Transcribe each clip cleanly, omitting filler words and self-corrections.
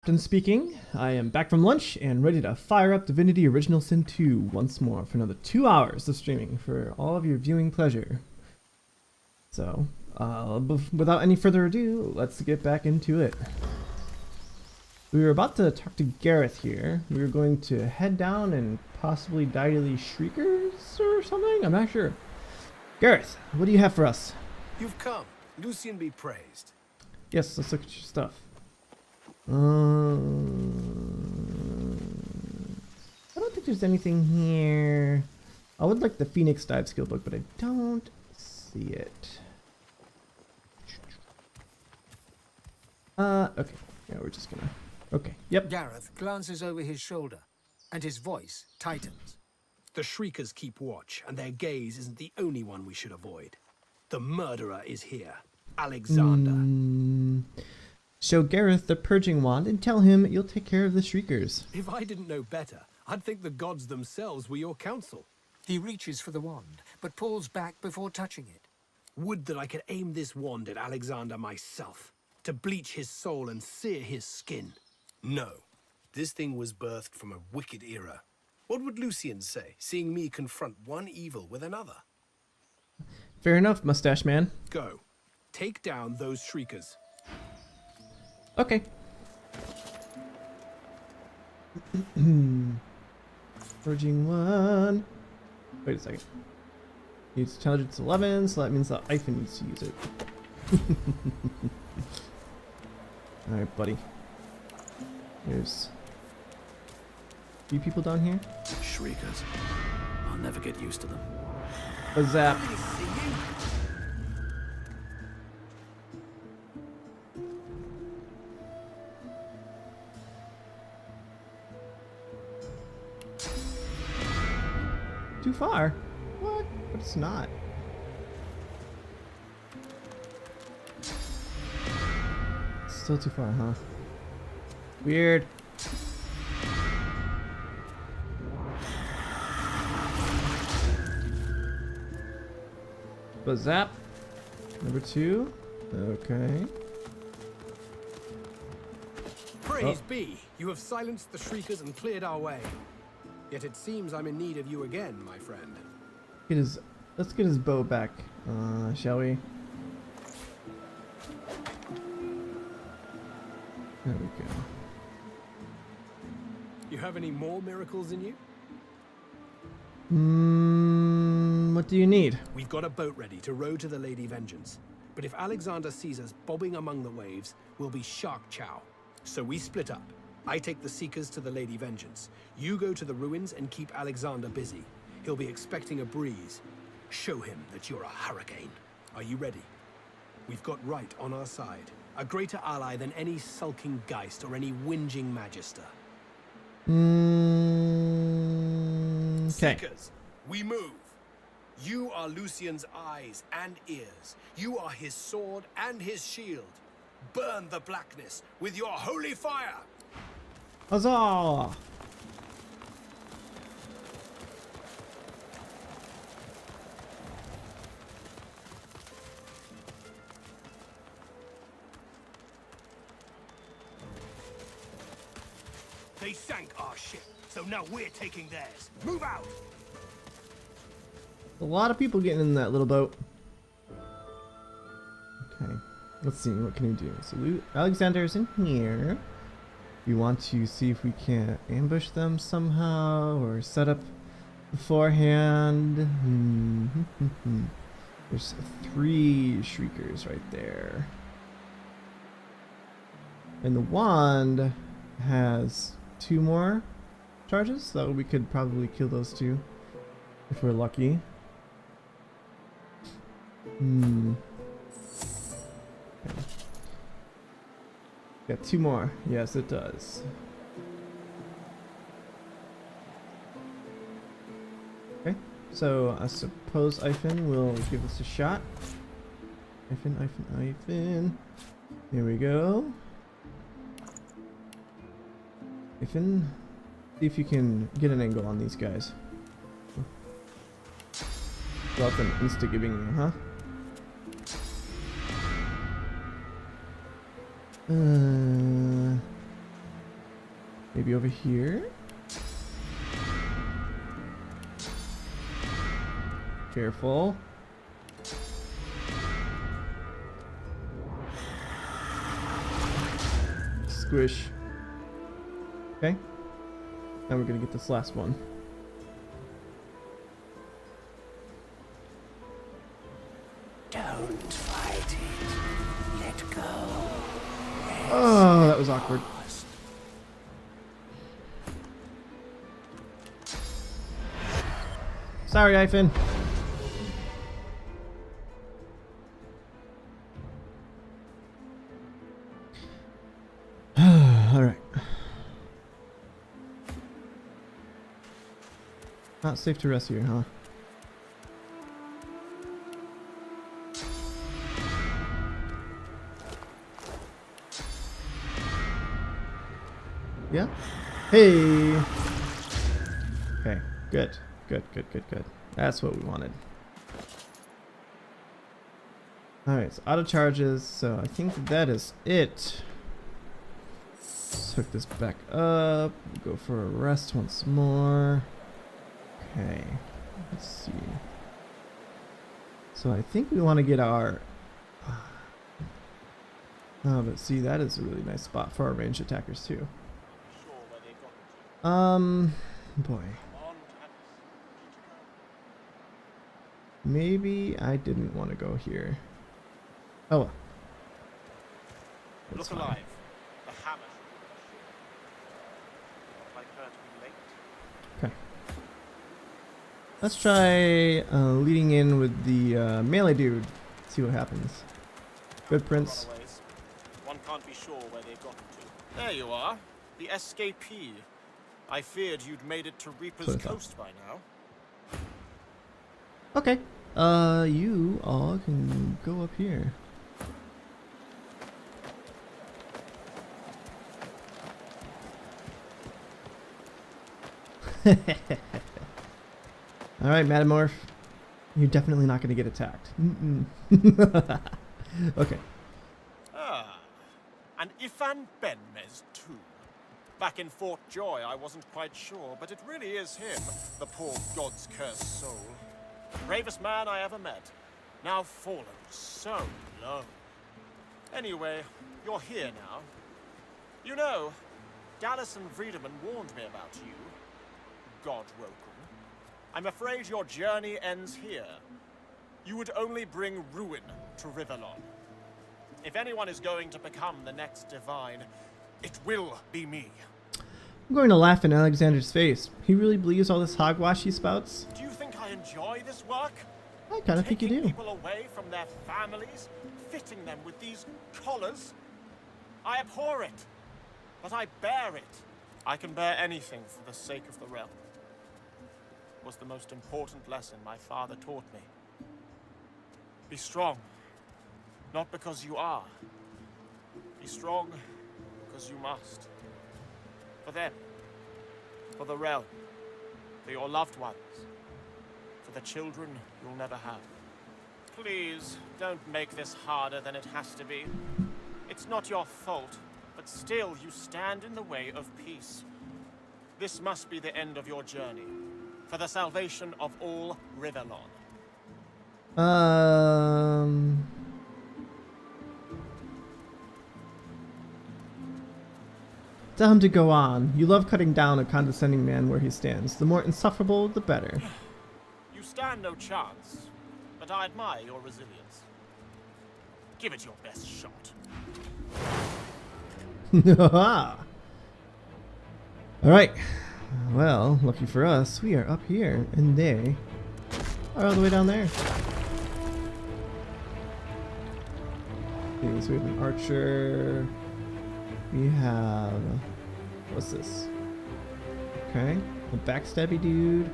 Captain speaking. I am back from lunch and ready to fire up Divinity Original Sin 2 once more for another 2 hours of streaming for all of your viewing pleasure. So, without any further ado, let's get back into it. We were about to talk to Gareth here. We were going to head down and possibly die to these Shriekers or something? I'm not sure. Gareth, what do you have for us? You've come. Lucian be praised. Yes, let's look at your stuff. I don't think there's anything here. I would like the Phoenix Dive skill book, but I don't see it. Okay. Yeah, we're just gonna... Okay, yep. Gareth glances over his shoulder, and his voice tightens. The Shriekers keep watch, and their gaze isn't the only one we should avoid. The murderer is here. Alexander. Show Gareth the purging wand and tell him you'll take care of the Shriekers. If I didn't know better, I'd think the gods themselves were your counsel. He reaches for the wand, but pulls back before touching it. Would that I could aim this wand at Alexander myself, to bleach his soul and sear his skin. No, this thing was birthed from a wicked era. What would Lucian say, seeing me confront one evil with another? Fair enough, Mustache Man. Go. Take down those Shriekers. Okay. Purging one. Wait a second. Needs intelligence 11, so that means that Ivan needs to use it. Alright, buddy. There's a few people down here. Shriekers. I'll never get used to them. A zap. Too far? What? But it's not. Still too far, huh? Weird. But zap. Number 2. Okay. Praise be, you have silenced the Shriekers and cleared our way. Yet it seems I'm in need of you again, my friend. Let's get his bow back, shall we? There we go. You have any more miracles in you? What do you need? We've got a boat ready to row to the Lady Vengeance. But if Alexander sees us bobbing among the waves, we'll be shark chow. So we split up. I take the Seekers to the Lady Vengeance. You go to the ruins and keep Alexander busy. He'll be expecting a breeze. Show him that you're a hurricane. Are you ready? We've got right on our side. A greater ally than any sulking Geist or any whinging Magister. Okay. Seekers, we move. You are Lucian's eyes and ears. You are his sword and his shield. Burn the blackness with your holy fire! Huzzah! They sank our ship, so now we're taking theirs. Move out! A lot of people getting in that little boat. Okay. Let's see, what can we do? So Alexander's in here. We want to see if we can ambush them somehow or set up beforehand. There's 3 Shriekers right there. And the wand has 2 more charges, so we could probably kill those 2 if we're lucky. Okay. Got 2 more. Yes, it does. Okay, so I suppose Ivan will give us a shot. Ivan. Here we go. Ivan, see if you can get an angle on these guys. Without them insta-giving you, huh? Maybe over here? Careful. Squish. Okay. Now we're gonna get this last one. Don't fight it. Let go. Oh, that was awkward. Sorry, Iphon. All right. Not safe to rest here, huh? Yeah. Hey. Okay. Good. Good. Good. Good. Good. That's what we wanted. All right. So auto charges. So I think that is it. Let's hook this back up. Go for a rest once more. Okay. Let's see. So I think we want to get our. Oh, but see, that is a really nice spot for our ranged attackers too. Boy. Maybe I didn't want to go here. Oh well. That's Look fine. alive. The hammer. Like her to be late. Okay. Let's try leading in with the melee dude. See what happens. Good, Prince. Runaways. One can't be sure where they've gotten to. There you are. The escapee. I feared you'd made it to Reaper's What I thought. Coast by now. Okay. You all can go up here. All right, Metamorph. You're definitely not going to get attacked. Okay. Ah. And Ifan Benmez too. Back in Fort Joy, I wasn't quite sure, but it really is him, the poor god's cursed soul. Bravest man I ever met. Now fallen so low. Anyway, you're here now. You know, Dallas and Friedemann warned me about you, God-Roken. I'm afraid your journey ends here. You would only bring ruin to Rivellon. If anyone is going to become the next divine, it will be me. I'm going to laugh in Alexander's face. He really believes all this hogwash he spouts? Do you think I enjoy this work? I kind of think you Taking do. people away from their families, fitting them with these collars? I abhor it, but I bear it. I can bear anything for the sake of the realm. It was the most important lesson my father taught me. Be strong, not because you are. Be strong because you must. For them, for the realm, for your loved ones, for the children you'll never have. Please, don't make this harder than it has to be. It's not your fault, but still you stand in the way of peace. This must be the end of your journey, for the salvation of all Rivellon. Tell him to go on. You love cutting down a condescending man where he stands. The more insufferable, the better. You stand no chance, but I admire your resilience. Give it your best shot. Alright. Well, lucky for us, we are up here, and they are all the way down there. Okay, so we have an archer. We have... what's this? Okay, a backstabby dude.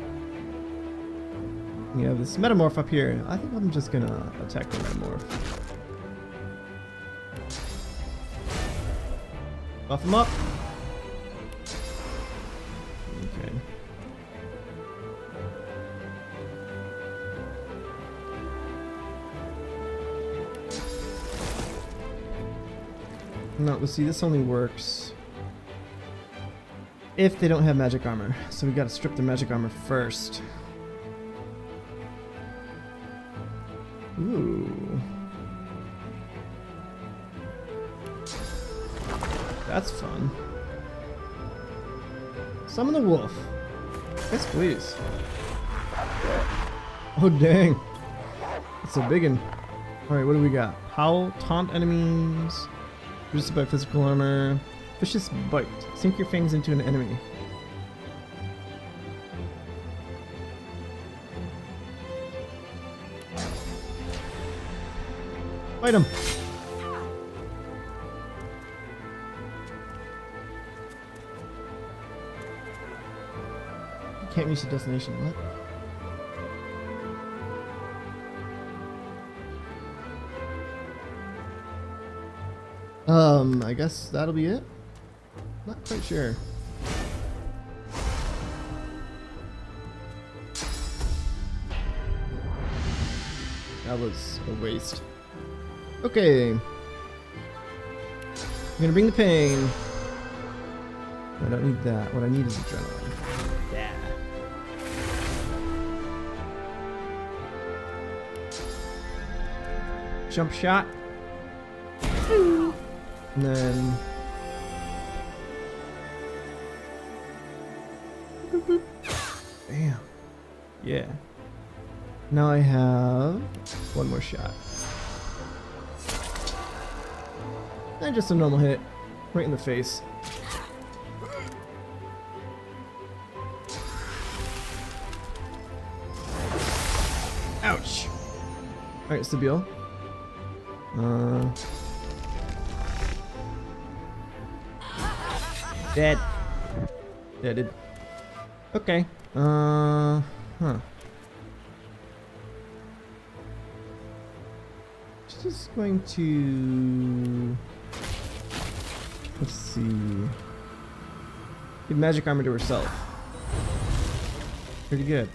We have this metamorph up here. I think I'm just gonna attack the metamorph. Buff him up. Okay. No, let's see, this only works. if they don't have magic armor. So we gotta strip their magic armor first. Ooh. That's fun. Summon the wolf. Yes, please. Oh, dang. It's a biggin'. Alright, what do we got? Howl, taunt enemies, resisted by physical armor, vicious bite. Sink your fangs into an enemy. Fight him! Can't reach the destination. What? I guess that'll be it. Not quite sure. That was a waste. Okay. I'm gonna bring the pain. I don't need that. What I need is adrenaline. Yeah. Jump shot. And then bam. Yeah. Now I have one more shot. And just a normal hit. Right in the face. Ouch. Alright, Stabile. Dead. Deaded. Okay. Huh. Just going to... Let's see. Give magic armor to herself. Pretty good.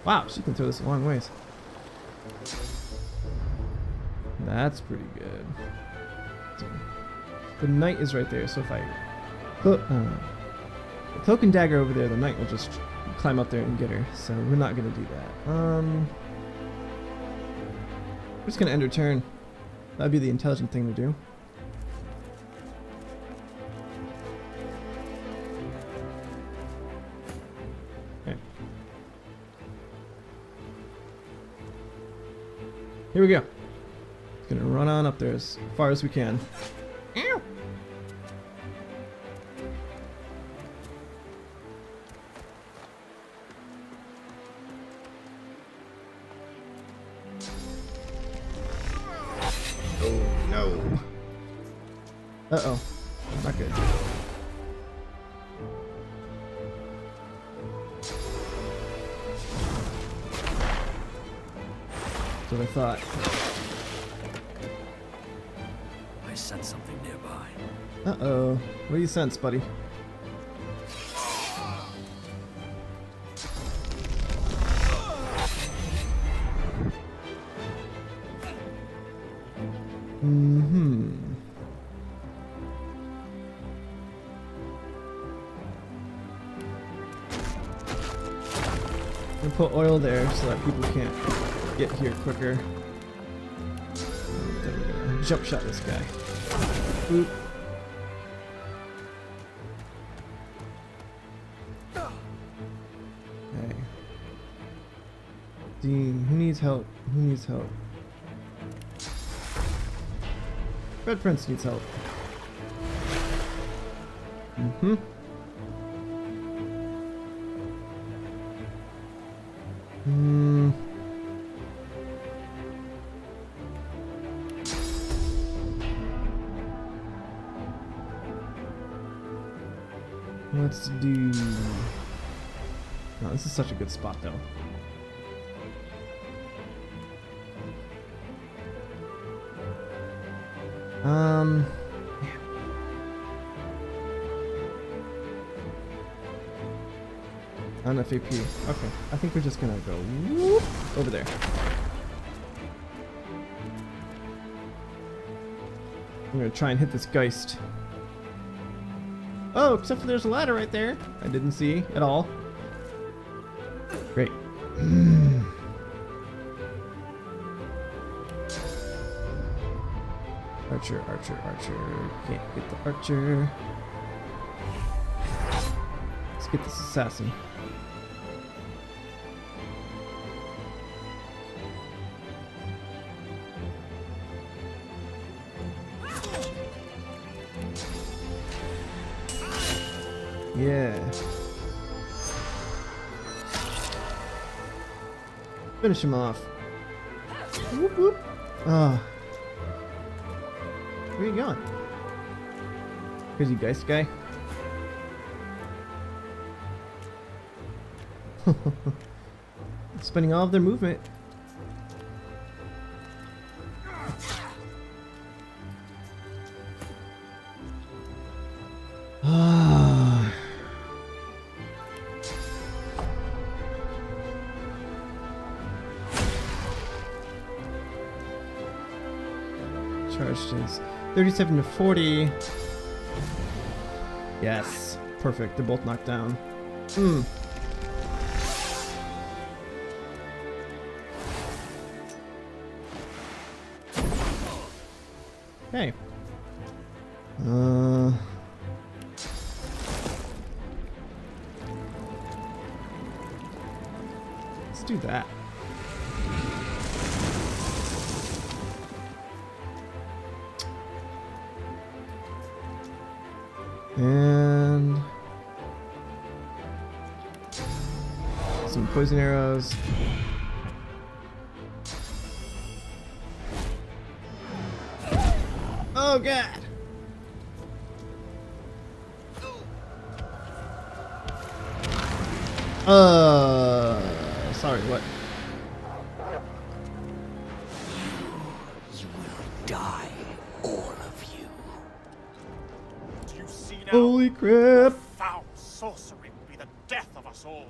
Wow, she can throw this a long ways. That's pretty good. So, the knight is right there, so if I cloak and dagger over there, the knight will just climb up there and get her. So we're not gonna do that. We're just gonna end her turn. That'd be the intelligent thing to do. Okay. Here we go. Gonna run on up there as far as we can. Ow! Oh no! Uh-oh. Not good. That's what I thought. I sense something nearby. Uh-oh. What do you sense, buddy? Mm-hmm. I'm gonna put oil there so that people can't get here quicker. Then we're gonna jump shot this guy. Boop. Okay. Dean, who needs help? Who needs help? Red Prince needs help. Mm-hmm. Hmm. Let's do... Oh, this is such a good spot, though. On FAP. Okay, I think we're just gonna go whoop over there. I'm gonna try and hit this Geist. Oh, except for there's a ladder right there. I didn't see at all. Great. Archer, archer, archer. Can't get the archer. Let's get this assassin. Yeah. Finish him off. Whoop whoop. Ah. Where are you going? Crazy Geist guy. Spending all of their movement. Ah. Charged is 37 to 40. Yes. Perfect. They're both knocked down. Hmm. Okay. Let's do that. And some poison arrows. Oh god. Sorry, what? You will die, all of you. Do you see now? Holy crap. Foul sorcery will be the death of us all.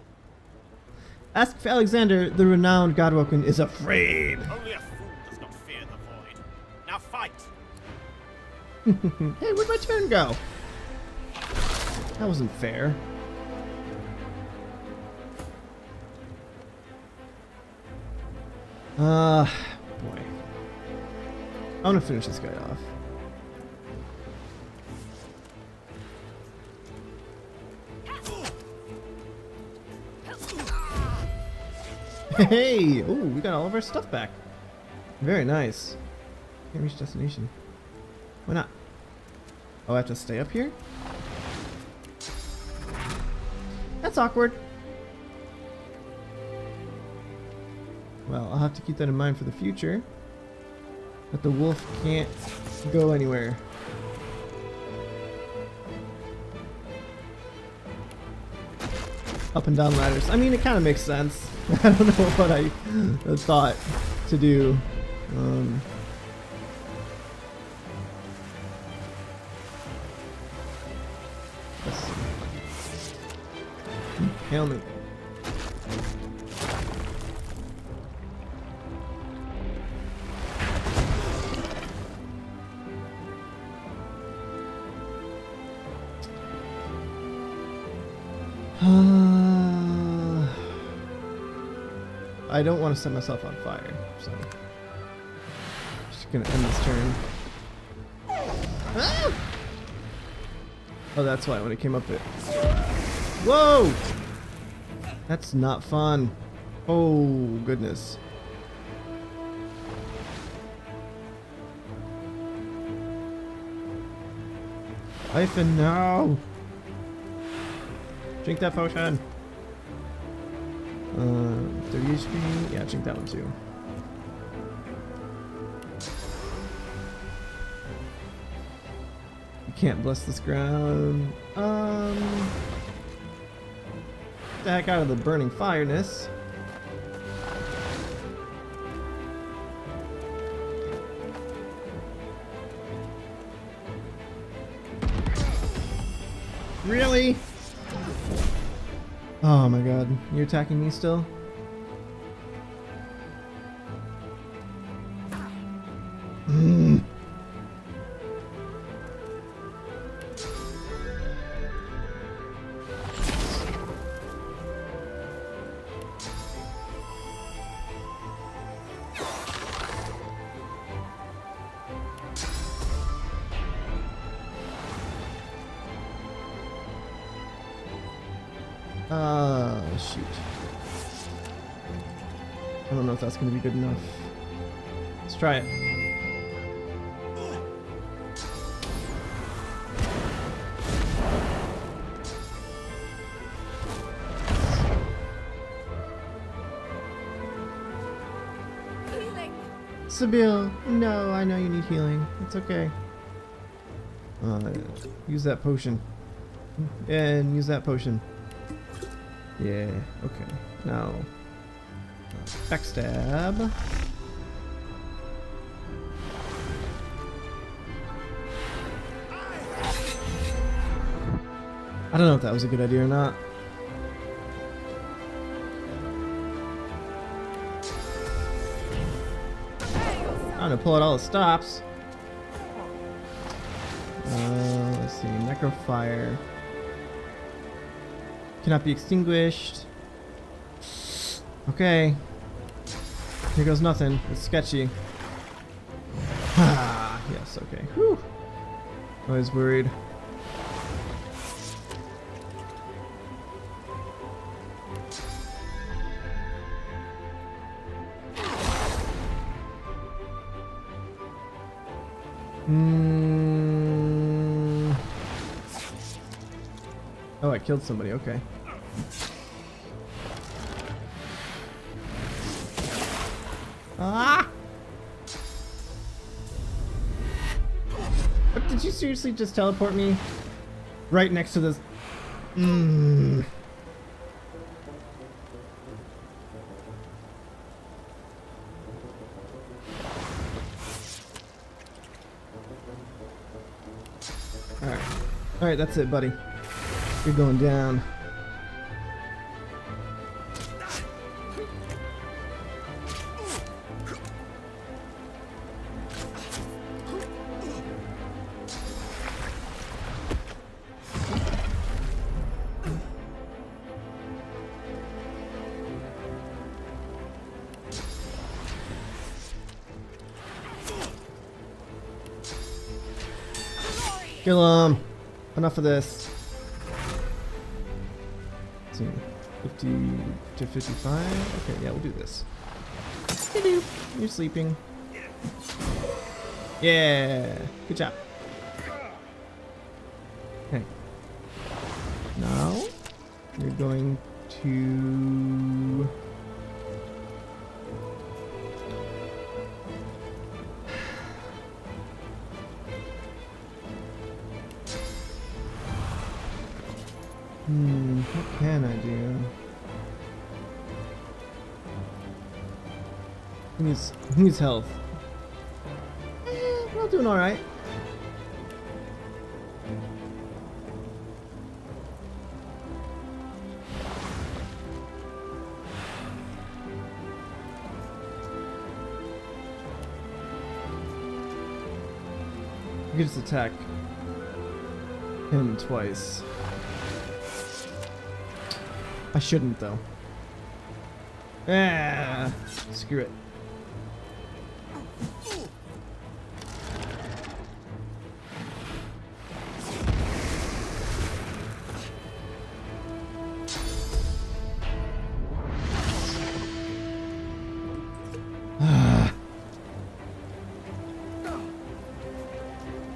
Ask if Alexander, the renowned Godwoken, is afraid. Only a fool does not fear the void. Now fight! Hey, where'd my turn go? That wasn't fair. Boy. I want to finish this guy off. Hey! Ooh, we got all of our stuff back. Very nice. Can't reach destination. Why not? Oh, I have to stay up here? That's awkward. Well, I'll have to keep that in mind for the future. But the wolf can't go anywhere. Up and down ladders. I mean, it kind of makes sense. I don't know what I thought to do. Let's see. Helmet. I don't want to set myself on fire, so just gonna end this turn. Ah! Oh, that's why when it came up it. Whoa! That's not fun. Oh goodness. Hyphen, no! Drink that potion. 30 HP. Yeah, drink that one too. You can't bless this ground. Get the heck out of the burning fireness. Really? Oh my god, you're attacking me still? Shoot. I don't know if that's gonna be good enough. Let's try it. Sibyl, no, I know you need healing. It's okay. Use that potion. And use that potion. Yeah, okay. Now, backstab. I don't know if that was a good idea or not. I'm gonna pull out all the stops. Let's see, necrofire cannot be extinguished. Okay, here goes nothing. It's sketchy. Ah, yes, okay. Whew. I was worried. Oh, I killed somebody, okay. Ah! What, did you seriously just teleport me? Right next to this... Alright. Alright, that's it, buddy. You're going down. Kill him. Enough of this. 50 to 55. Okay, yeah, we'll do this. You're sleeping. Yeah, good job. Okay. Now you're going to what can I do? He needs health. We're all doing alright. You can just attack him twice. I shouldn't though. Ah, screw it.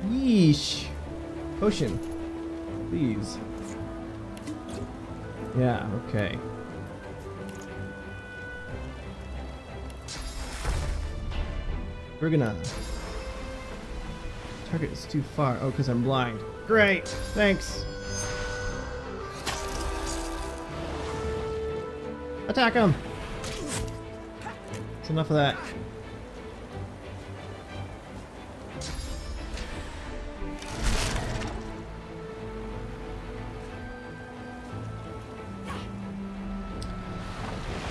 Yeesh. Potion. Please. Yeah, okay. We're gonna... Target is too far. Oh, because I'm blind. Great! Thanks! Attack him! That's enough of that.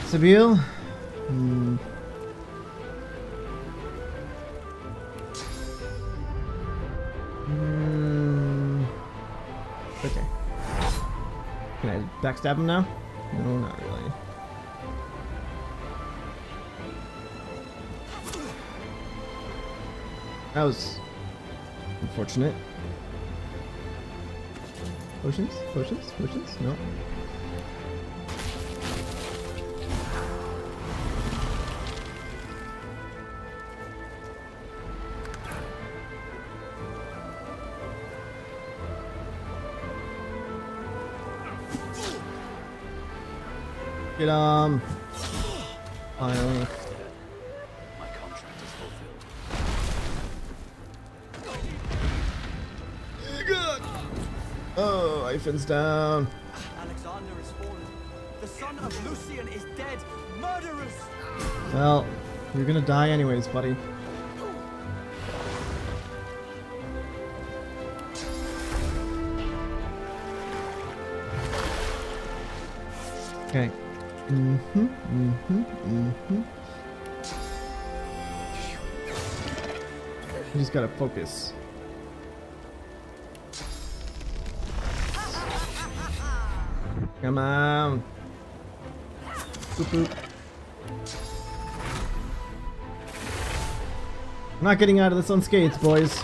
Sabil? Okay. Can I backstab him now? No, not really. That was unfortunate. Potions? Potions? Potions? No. Get finally. My contract is fulfilled. Good. Oh, Ivan's down. Alexander is fallen. The son of Lucian is dead. Murderers! Well, you're gonna die anyways, buddy. Okay. You just gotta focus. Come on. Boop, boop. I'm not getting out of this unscathed, boys.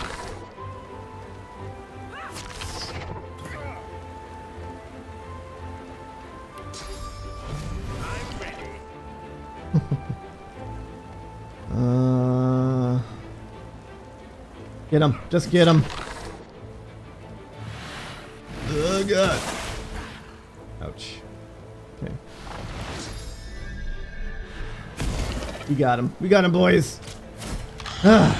Get him. Just get him. Oh, God. Ouch. Okay. We got him. We got him, boys. I'm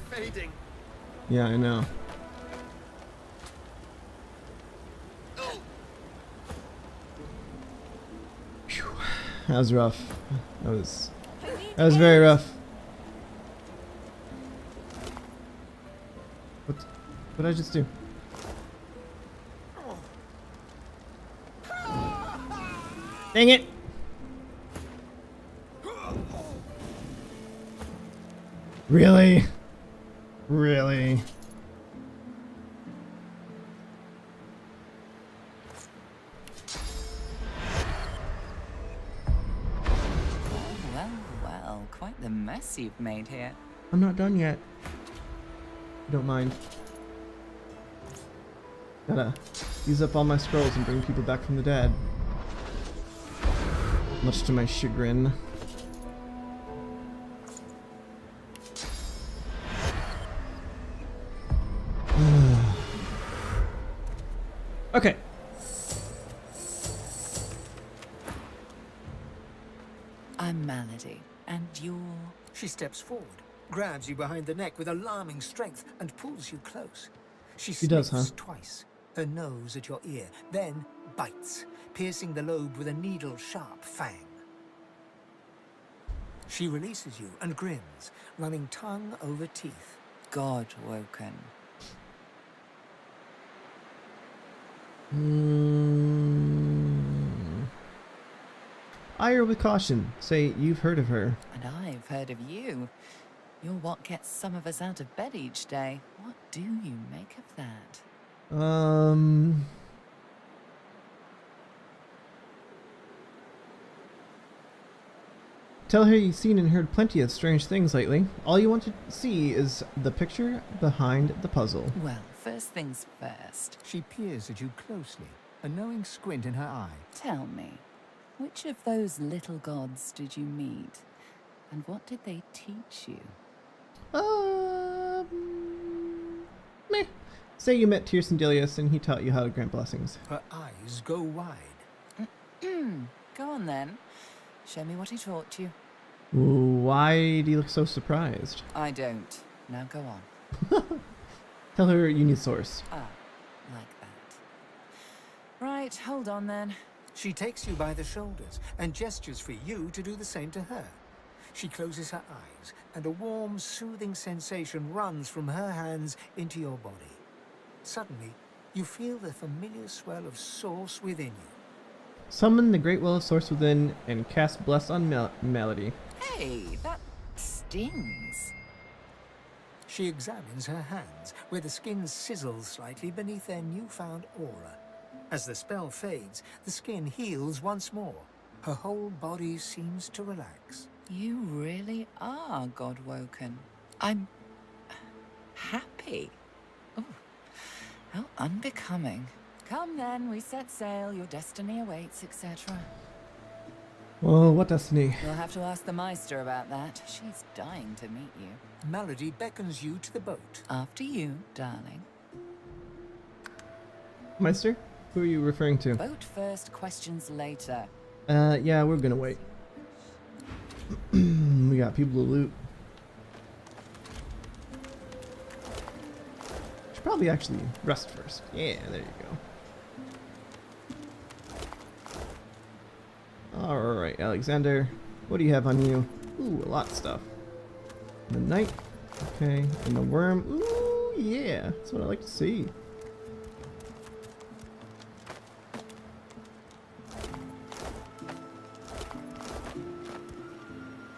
fading. Yeah, I know. Phew. That was rough. That was very rough. What did I just do? Dang it! Really? Really? Well, well, quite the mess you've made here. I'm not done yet. Don't mind. Gotta use up all my scrolls and bring people back from the dead. Much to my chagrin. Okay. I'm Malady, and you're... She steps forward, grabs you behind the neck with alarming strength, and pulls you close. She does, sniffs huh? twice, her nose at your ear, then bites, piercing the lobe with a needle-sharp fang. She releases you and grins, running tongue over teeth. God woken. Ire with caution. Say you've heard of her. And I've heard of you. You're what gets some of us out of bed each day. What do you make of that? Tell her you've seen and heard plenty of strange things lately. All you want to see is the picture behind the puzzle. Well, first things first. She peers at you closely, a knowing squint in her eye. Tell me, which of those little gods did you meet? And what did they teach you? Meh. Say you met Tierce and Dilius and he taught you how to grant blessings. Her eyes go wide. Go on then. Show me what he taught you. Why do you look so surprised? I don't. Now go on. Tell her you need source. Ah, like that. Right, hold on then. She takes you by the shoulders and gestures for you to do the same to her. She closes her eyes, and a warm, soothing sensation runs from her hands into your body. Suddenly, you feel the familiar swell of source within you. Summon the great well of source within and cast bless on Malady. Hey, that stings. She examines her hands, where the skin sizzles slightly beneath their newfound aura. As the spell fades, the skin heals once more. Her whole body seems to relax. You really are God woken. I'm happy. Oh, how unbecoming. Come then, we set sail, your destiny awaits, etc. Well, what destiny? You'll have to ask the Meister about that. She's dying to meet you. Malady beckons you to the boat. After you, darling. Meister? Who are you referring to? Boat first, questions later. Yeah, we're gonna wait. We got people to loot. Should probably actually rest first. Yeah, there you go. Alright, Alexander. What do you have on you? Ooh, a lot of stuff. The knight. Okay. And the worm. Ooh, yeah. That's what I like to see.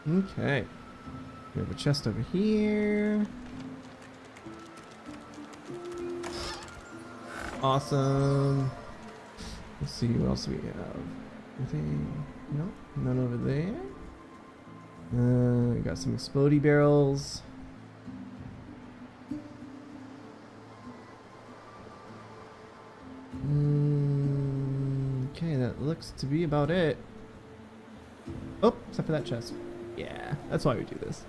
Okay. We have a chest over here. Awesome. Let's see what else we have. Anything? Nope. None over there. We got some explodey barrels. Okay, that looks to be about it. Oh, except for that chest. Yeah, that's why we do this.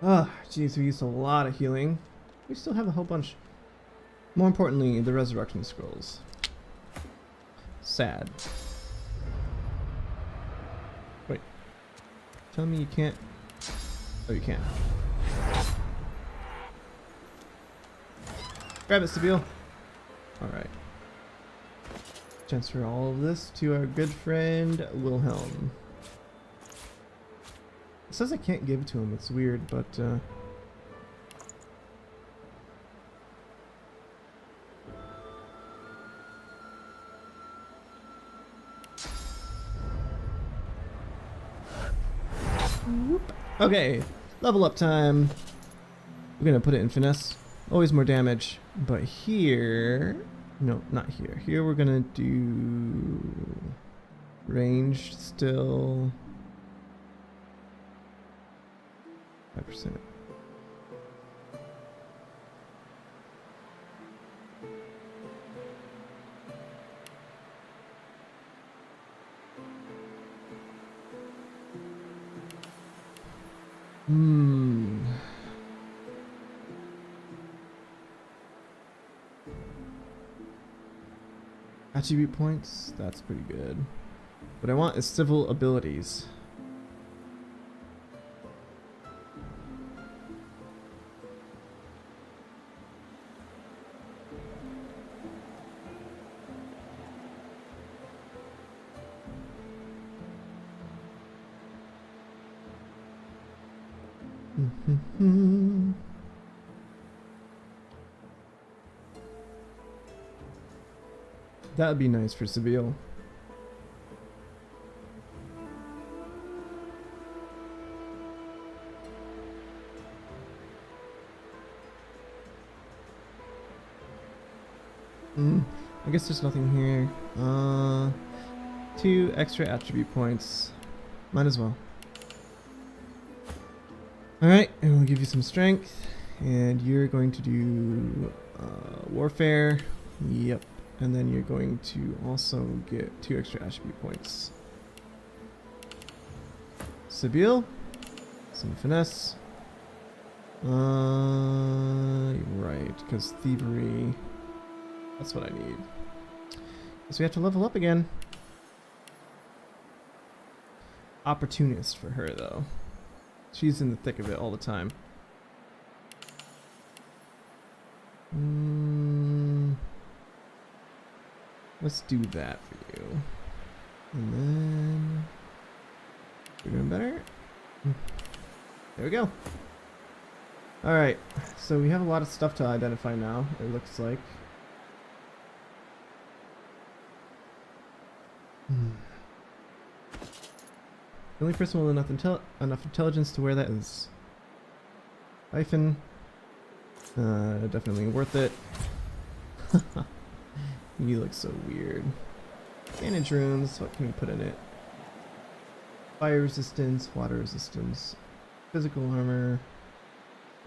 Ah, jeez, we used a lot of healing. We still have a whole bunch. More importantly, the resurrection scrolls. Sad. Wait. Tell me you can't. Oh, you can. Grab it, Sabine. Alright. Transfer all of this to our good friend Wilhelm. It says I can't give it to him. It's weird, but whoop. Okay, level up time. We're gonna put it in finesse. Always more damage, but here, no, not here. Here we're gonna do ranged still. 5%. Attribute points, that's pretty good. What I want is civil abilities. That would be nice for Seville. I guess there's nothing here. 2 extra attribute points. Might as well. Alright, and we'll give you some strength. And you're going to do warfare. Yep. And then you're going to also get 2 extra attribute points. Sabile, some finesse. Right, because thievery. That's what I need. So we have to level up again. Opportunist for her though. She's in the thick of it all the time. Let's do that for you. And then we're doing better. There we go. Alright, so we have a lot of stuff to identify now, it looks like. The only person with enough intelligence to wear that is Hyphen. Definitely worth it. You look so weird. Manage rooms, what can we put in it? Fire resistance, water resistance, physical armor,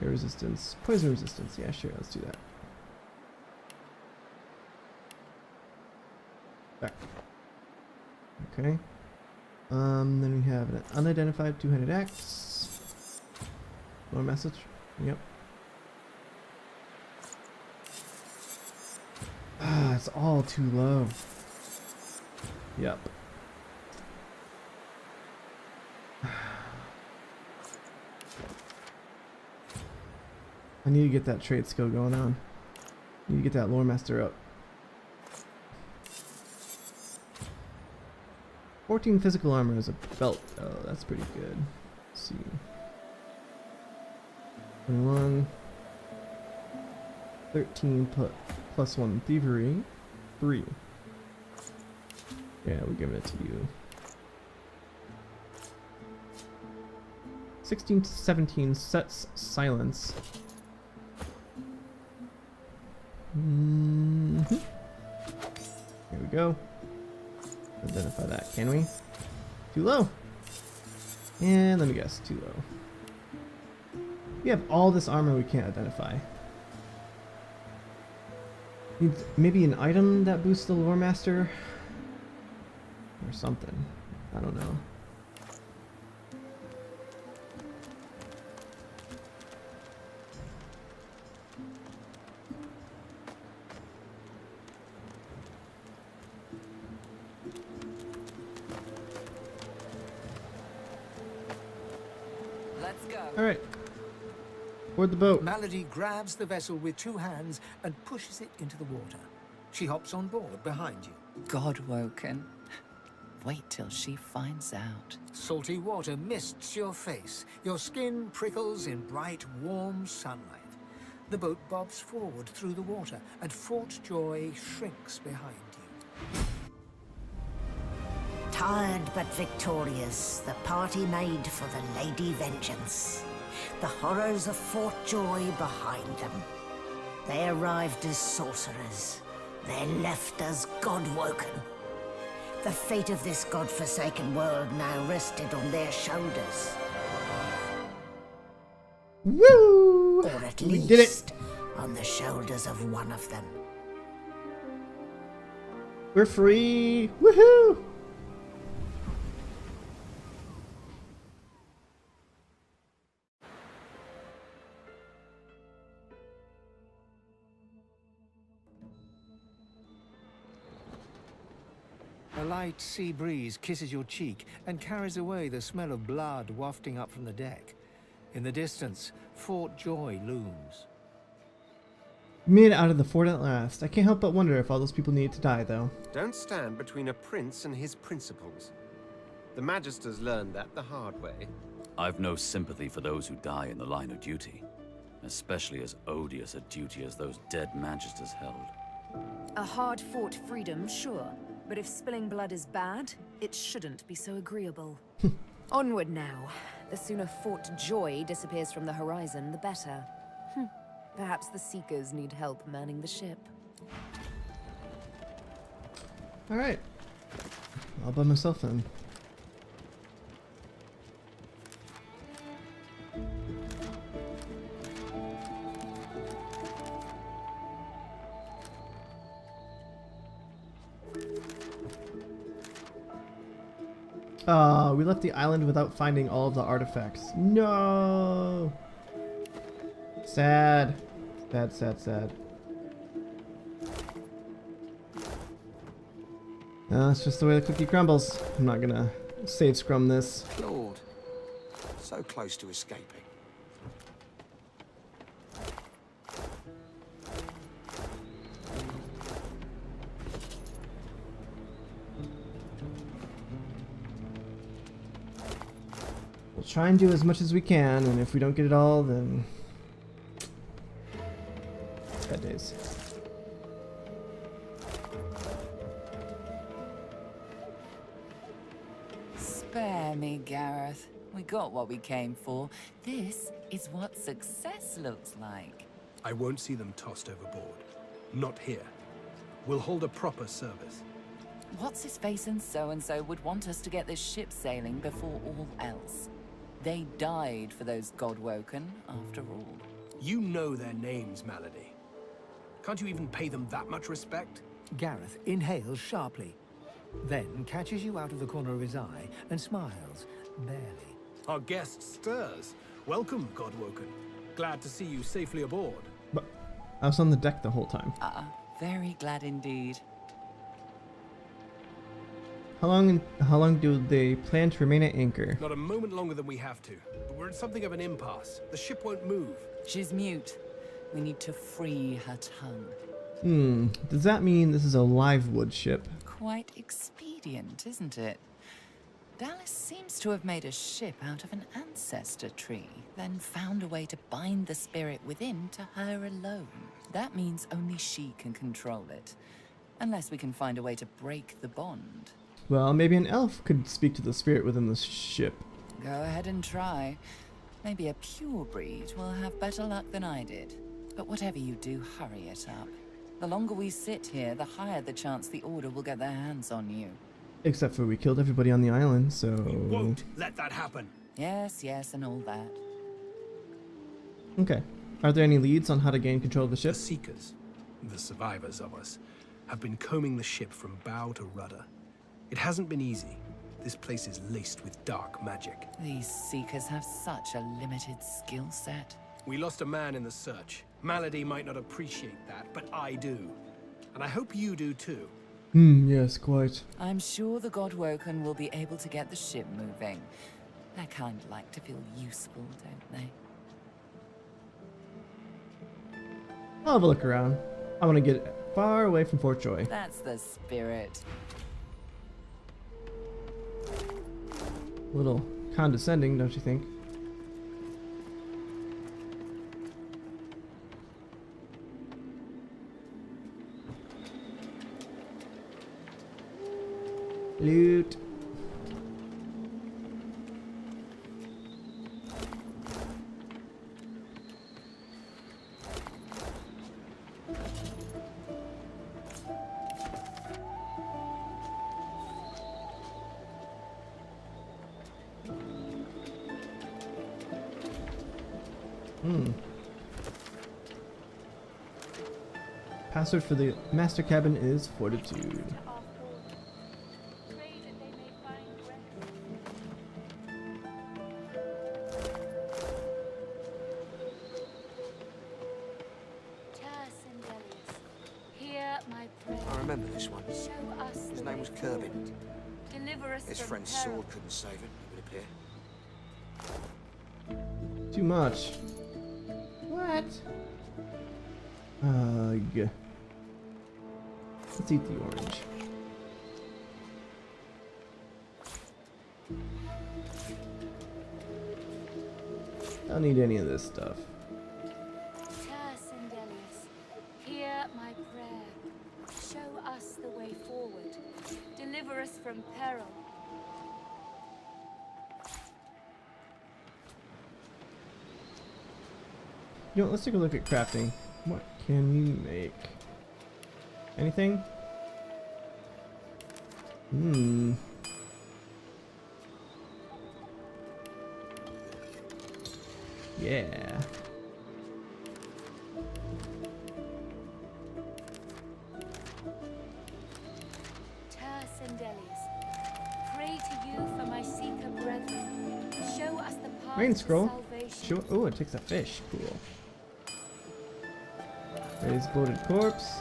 air resistance, poison resistance. Yeah, sure, let's do that. Back. Okay. Then we have an unidentified two-handed axe. More message. Yep. Ah, it's all too low. Yep. I need to get that trade skill going on. Need to get that lore master up. 14 physical armor is a belt. Oh, that's pretty good. Let's see. 21. 13 plus 1 thievery. 3. Yeah, we're giving it to you. 16 to 17 sets silence. Here we go. Identify that, can we? Too low. And let me guess, too low. We have all this armor we can't identify. Need maybe an item that boosts the lore master? Or something. I don't know. Let's go. Alright. Board the boat. Malady grabs the vessel with two hands and pushes it into the water. She hops on board behind you. God woken. Wait till she finds out. Salty water mists your face. Your skin prickles in bright, warm sunlight. The boat bobs forward through the water, and Fort Joy shrinks behind you. Tired but victorious, the party made for the Lady Vengeance. The horrors of Fort Joy behind them. They arrived as sorcerers. They left as God-woken. The fate of this godforsaken world now rested on their shoulders. Woo! Or at We least did it. on the shoulders of one of them. We're free! Woohoo! A light sea breeze kisses your cheek and carries away the smell of blood wafting up from the deck. In the distance, Fort Joy looms. We made it out of the fort at last. I can't help but wonder if all those people needed to die, though. Don't stand between a prince and his principles. The Magisters learned that the hard way. I've no sympathy for those who die in the line of duty, especially as odious a duty as those dead Magisters held. A hard-fought freedom, sure. But if spilling blood is bad, it shouldn't be so agreeable. Onward now. The sooner Fort Joy disappears from the horizon, the better. Perhaps the Seekers need help manning the ship. Alright. All by myself then. We left the island without finding all of the artifacts. No! Sad. Sad, sad, sad. That's just the way the cookie crumbles. I'm not gonna save scrum this. Lord, so close to escaping. We'll try and do as much as we can, and if we don't get it all, then bad days. Spare me, Gareth. We got what we came for. This is what success looks like. I won't see them tossed overboard. Not here. We'll hold a proper service. What's-his-face and so-and-so would want us to get this ship sailing before all else. They died for those God-woken, after all. You know their names, Malady. Can't you even pay them that much respect? Gareth inhales sharply. then catches you out of the corner of his eye and smiles, barely. Our guest stirs. Welcome, Godwoken. Glad to see you safely aboard. But I was on the deck the whole time. Very glad indeed. How long do they plan to remain at anchor? Not a moment longer than we have to, but we're at something of an impasse. The ship won't move. She's mute. We need to free her tongue. Does that mean this is a live wood ship? Quite expedient, isn't it? Dallas seems to have made a ship out of an ancestor tree, then found a way to bind the spirit within to her alone. That means only she can control it, unless we can find a way to break the bond. Well, maybe an elf could speak to the spirit within the ship. Go ahead and try. Maybe a pure breed will have better luck than I did. But whatever you do, hurry it up. The longer we sit here, the higher the chance the Order will get their hands on you. Except for we killed everybody on the island, so... We won't let that happen. Yes, and all that. Okay. Are there any leads on how to gain control of the The ship? Seekers, the survivors of us, have been combing the ship from bow to rudder. It hasn't been easy. This place is laced with dark magic. These Seekers have such a limited skill set. We lost a man in the search. Malady might not appreciate that, but I do. And I hope you do too. Yes, quite. I'm sure the Godwoken will be able to get the ship moving. They kind of like to feel useful, don't they? I'll have a look around. I want to get far away from Fort Joy. That's the spirit. A little condescending, don't you think? Loot. Password for the master cabin is Fortitude. I remember this one. His name was Kerbin. His friend's sword couldn't save him, it would appear. Too much. What? Ugh. Let's eat the orange. Don't need any of this stuff. Hear my prayer. Show us the way forward. Deliver us from peril. You know, let's take a look at crafting. What can we make? Anything? Yeah. Pray to you for my seeker brethren. Show us the path Rain to scroll. salvation. Sure. Oh, it takes a fish. Cool. Raise bloated corpse.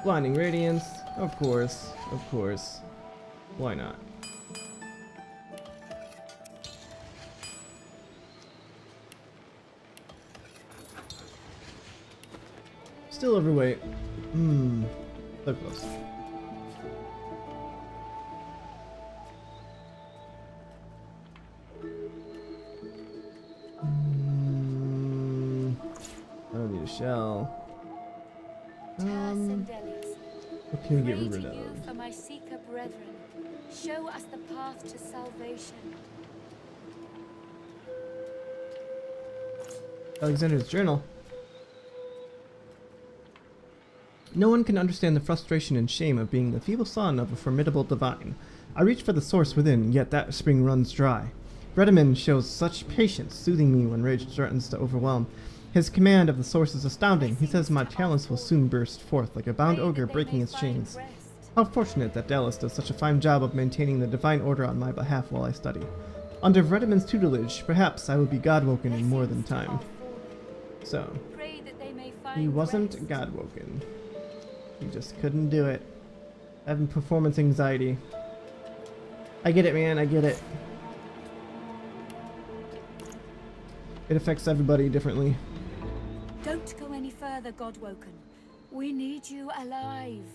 Blinding radiance. Of course. Of course. Why not? Still overweight. So close. I don't need a shell. What can we get rid of? For my seeker brethren, show us the path to salvation. Alexander's journal. No one can understand the frustration and shame of being the feeble son of a formidable divine. I reach for the source within, yet that spring runs dry. Bredeman shows such patience, soothing me when rage threatens to overwhelm. His command of the source is astounding. He says my talents will soon burst forth, like a bound ogre breaking its chains. How fortunate that Dallas does such a fine job of maintaining the divine order on my behalf while I study. Under Vredeman's tutelage, perhaps I would be godwoken in more than time. So, Pray that they may he find wasn't rest. godwoken. He just couldn't do it. Having performance anxiety. I get it, man, I get it. It affects everybody differently. Don't go any further, Godwoken. We need you alive.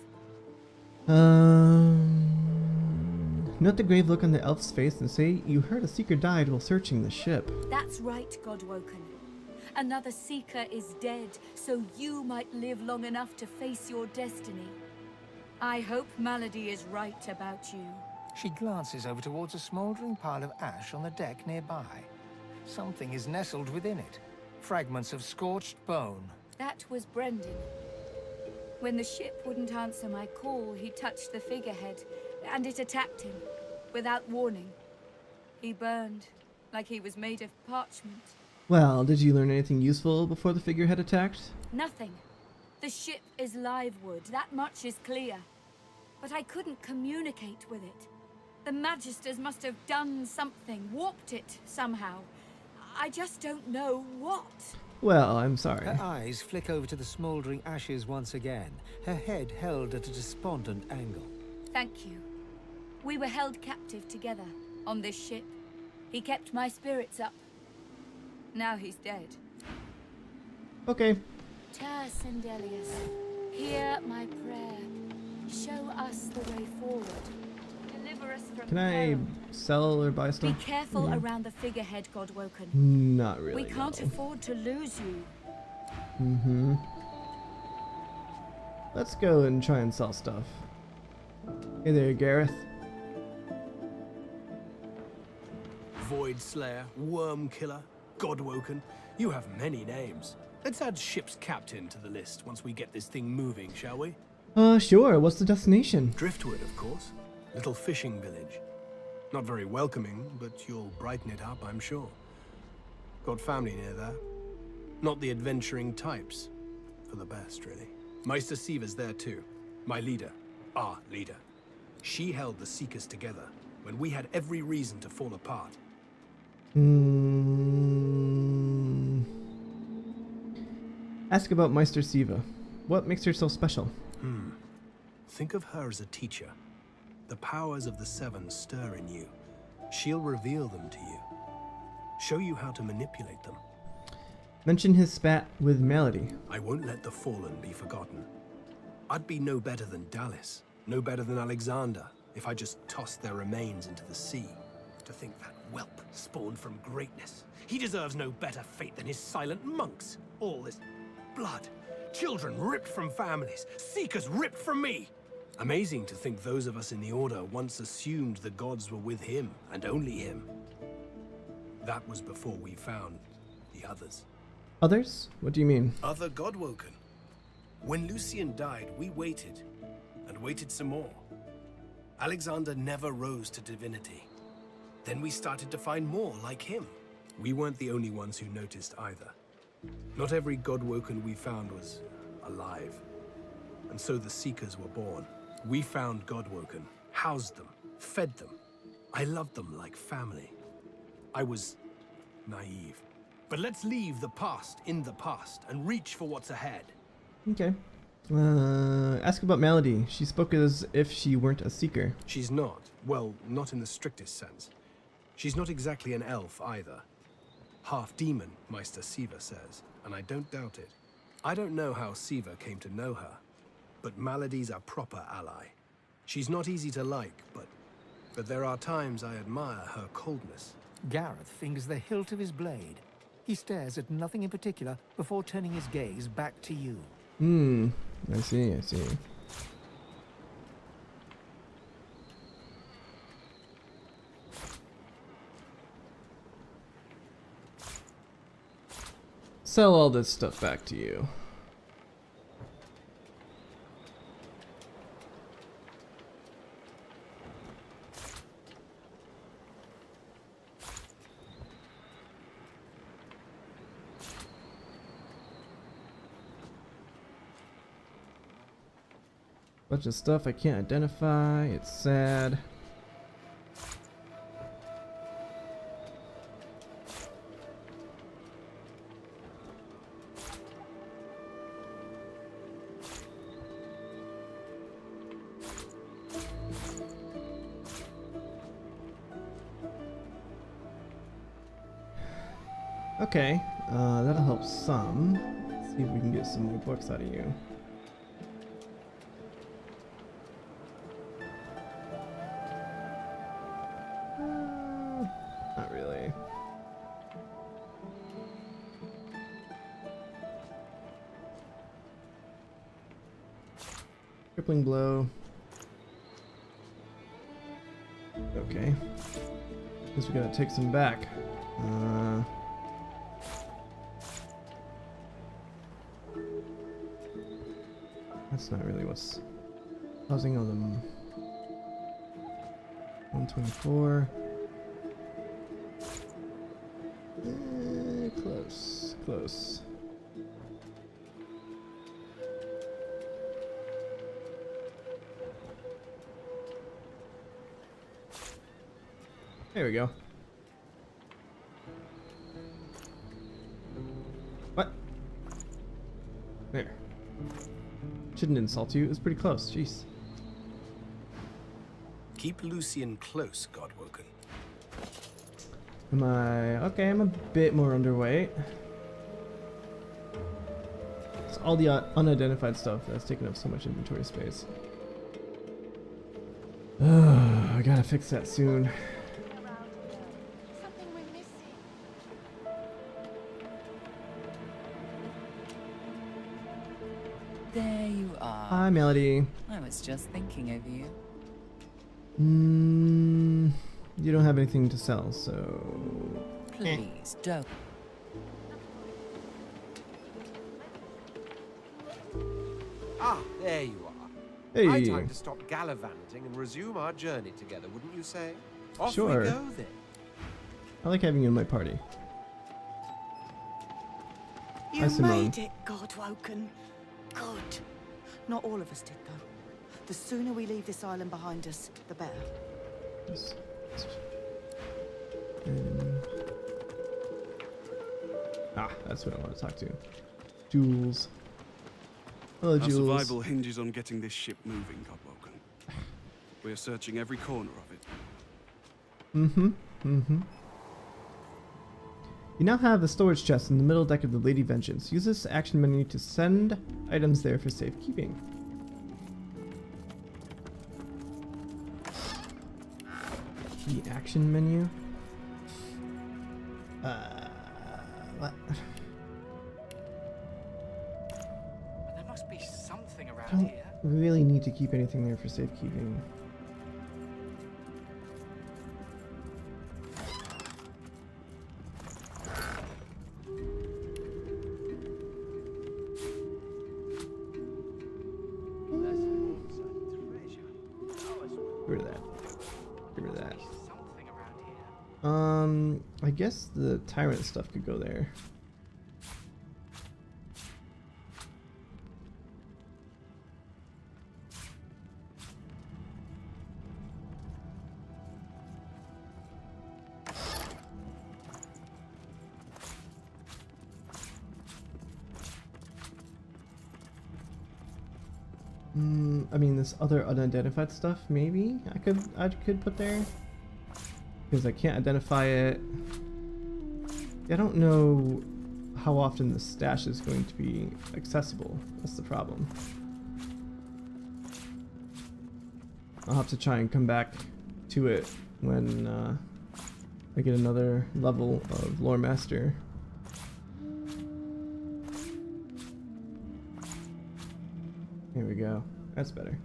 Note the grave look on the elf's face and say, "You heard a seeker died while searching the ship." That's right, Godwoken. Another seeker is dead, so you might live long enough to face your destiny. I hope Malady is right about you. She glances over towards a smouldering pile of ash on the deck nearby. Something is nestled within it. Fragments of scorched bone. That was Brendan. When the ship wouldn't answer my call, he touched the figurehead, and it attacked him, without warning. He burned, like he was made of parchment. Well, did you learn anything useful before the figurehead attacked? Nothing. The ship is live wood, that much is clear. But I couldn't communicate with it. The Magisters must have done something, warped it somehow. I just don't know what. Well, I'm sorry. Her eyes flick over to the smouldering ashes once again, her head held at a despondent angle. Thank you. We were held captive together on this ship. He kept my spirits up. Now he's dead. Okay. Ter Sendelius, hear my prayer. Show us the way forward. Deliver us from Can I peril. sell or buy Be stuff? careful around the figurehead, Godwoken. Not really. We can't no. afford to lose you. Mm-hmm. Let's go and try and sell stuff. Hey there, Gareth. Void Slayer, Worm Killer, Godwoken. You have many names. Let's add ship's captain to the list once we get this thing moving, shall we? Sure. What's the destination? Driftwood, of course. Little fishing village. Not very welcoming, but you'll brighten it up, I'm sure. Got family near there. Not the adventuring types. For the best, really. Meister Siever's there too. My leader. Our leader. She held the Seekers together when we had every reason to fall apart. Ask about Meister Siva. What makes her so special? Think of her as a teacher. The powers of the Seven stir in you. She'll reveal them to you. Show you how to manipulate them. Mention his spat with Malady. I won't let the fallen be forgotten. I'd be no better than Dallas, no better than Alexander, if I just tossed their remains into the sea. To think that whelp spawned from greatness. He deserves no better fate than his silent monks. All this blood. Children ripped from families. Seekers ripped from me. Amazing to think those of us in the Order once assumed the gods were with him, and only him. That was before we found the others. Others? What do you mean? Other Godwoken. When Lucian died, we waited, and waited some more. Alexander never rose to divinity. Then we started to find more like him. We weren't the only ones who noticed either. Not every Godwoken we found was alive. And so the Seekers were born. We found Godwoken, housed them, fed them. I loved them like family. I was naive. But let's leave the past in the past and reach for what's ahead. Okay. Ask about Malady. She spoke as if she weren't a seeker. She's not. Well, not in the strictest sense. She's not exactly an elf either. Half demon, Meister Siever says, and I don't doubt it. I don't know how Siever came to know her, but Malady's a proper ally. She's not easy to like, but there are times I admire her coldness. Gareth fingers the hilt of his blade. He stares at nothing in particular before turning his gaze back to you. I see, I see. Sell all this stuff back to you. Bunch of stuff I can't identify. It's sad. Okay, that'll help some. Let's see if we can get some more books out of you. Not really. Crippling blow. Okay. Guess we gotta take some back. That's not really what's causing all them. 124. Close, close. There we go. What? There. Shouldn't insult you. It was pretty close. Jeez. Keep Lucian close, Godwoken. Am I... Okay, I'm a bit more underweight. It's all the unidentified stuff that's taking up so much inventory space. I gotta fix that soon. There you are. Hi, Melody. I was just thinking of you. You don't have anything to sell, so... Please don't. Ah, there you are. Hey. High time to stop gallivanting and resume our journey together, wouldn't you say? Off Sure. we go then. I like having you in my party. You Hi, Simone. made it, Godwoken. Good. Not all of us did, though. The sooner we leave this island behind us, the better. That's what I want to talk to. Jules. Hello, Our Jules. survival hinges on getting this ship moving, Godwoken. We're searching every corner of it. You now have a storage chest in the middle deck of the Lady Vengeance. Use this action menu to send items there for safekeeping. The action menu? What? There must be something around Don't here. really need to keep anything there for safekeeping. Get rid of that. Get rid of that. I guess the tyrant stuff could go there. I mean, this other unidentified stuff, maybe I could put there because I can't identify it. I don't know how often the stash is going to be accessible. That's the problem. I'll have to try and come back to it when I get another level of Lore Master. Here we go. That's better.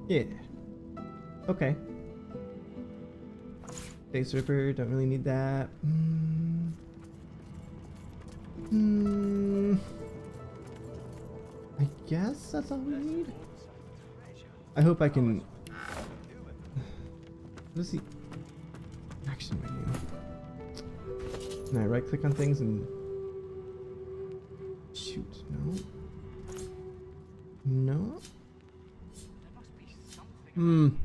Yeah. Okay. Face Ripper, don't really need that. guess that's all we need. I hope I can. What is the action menu? Can I right click on things and shoot? No. No.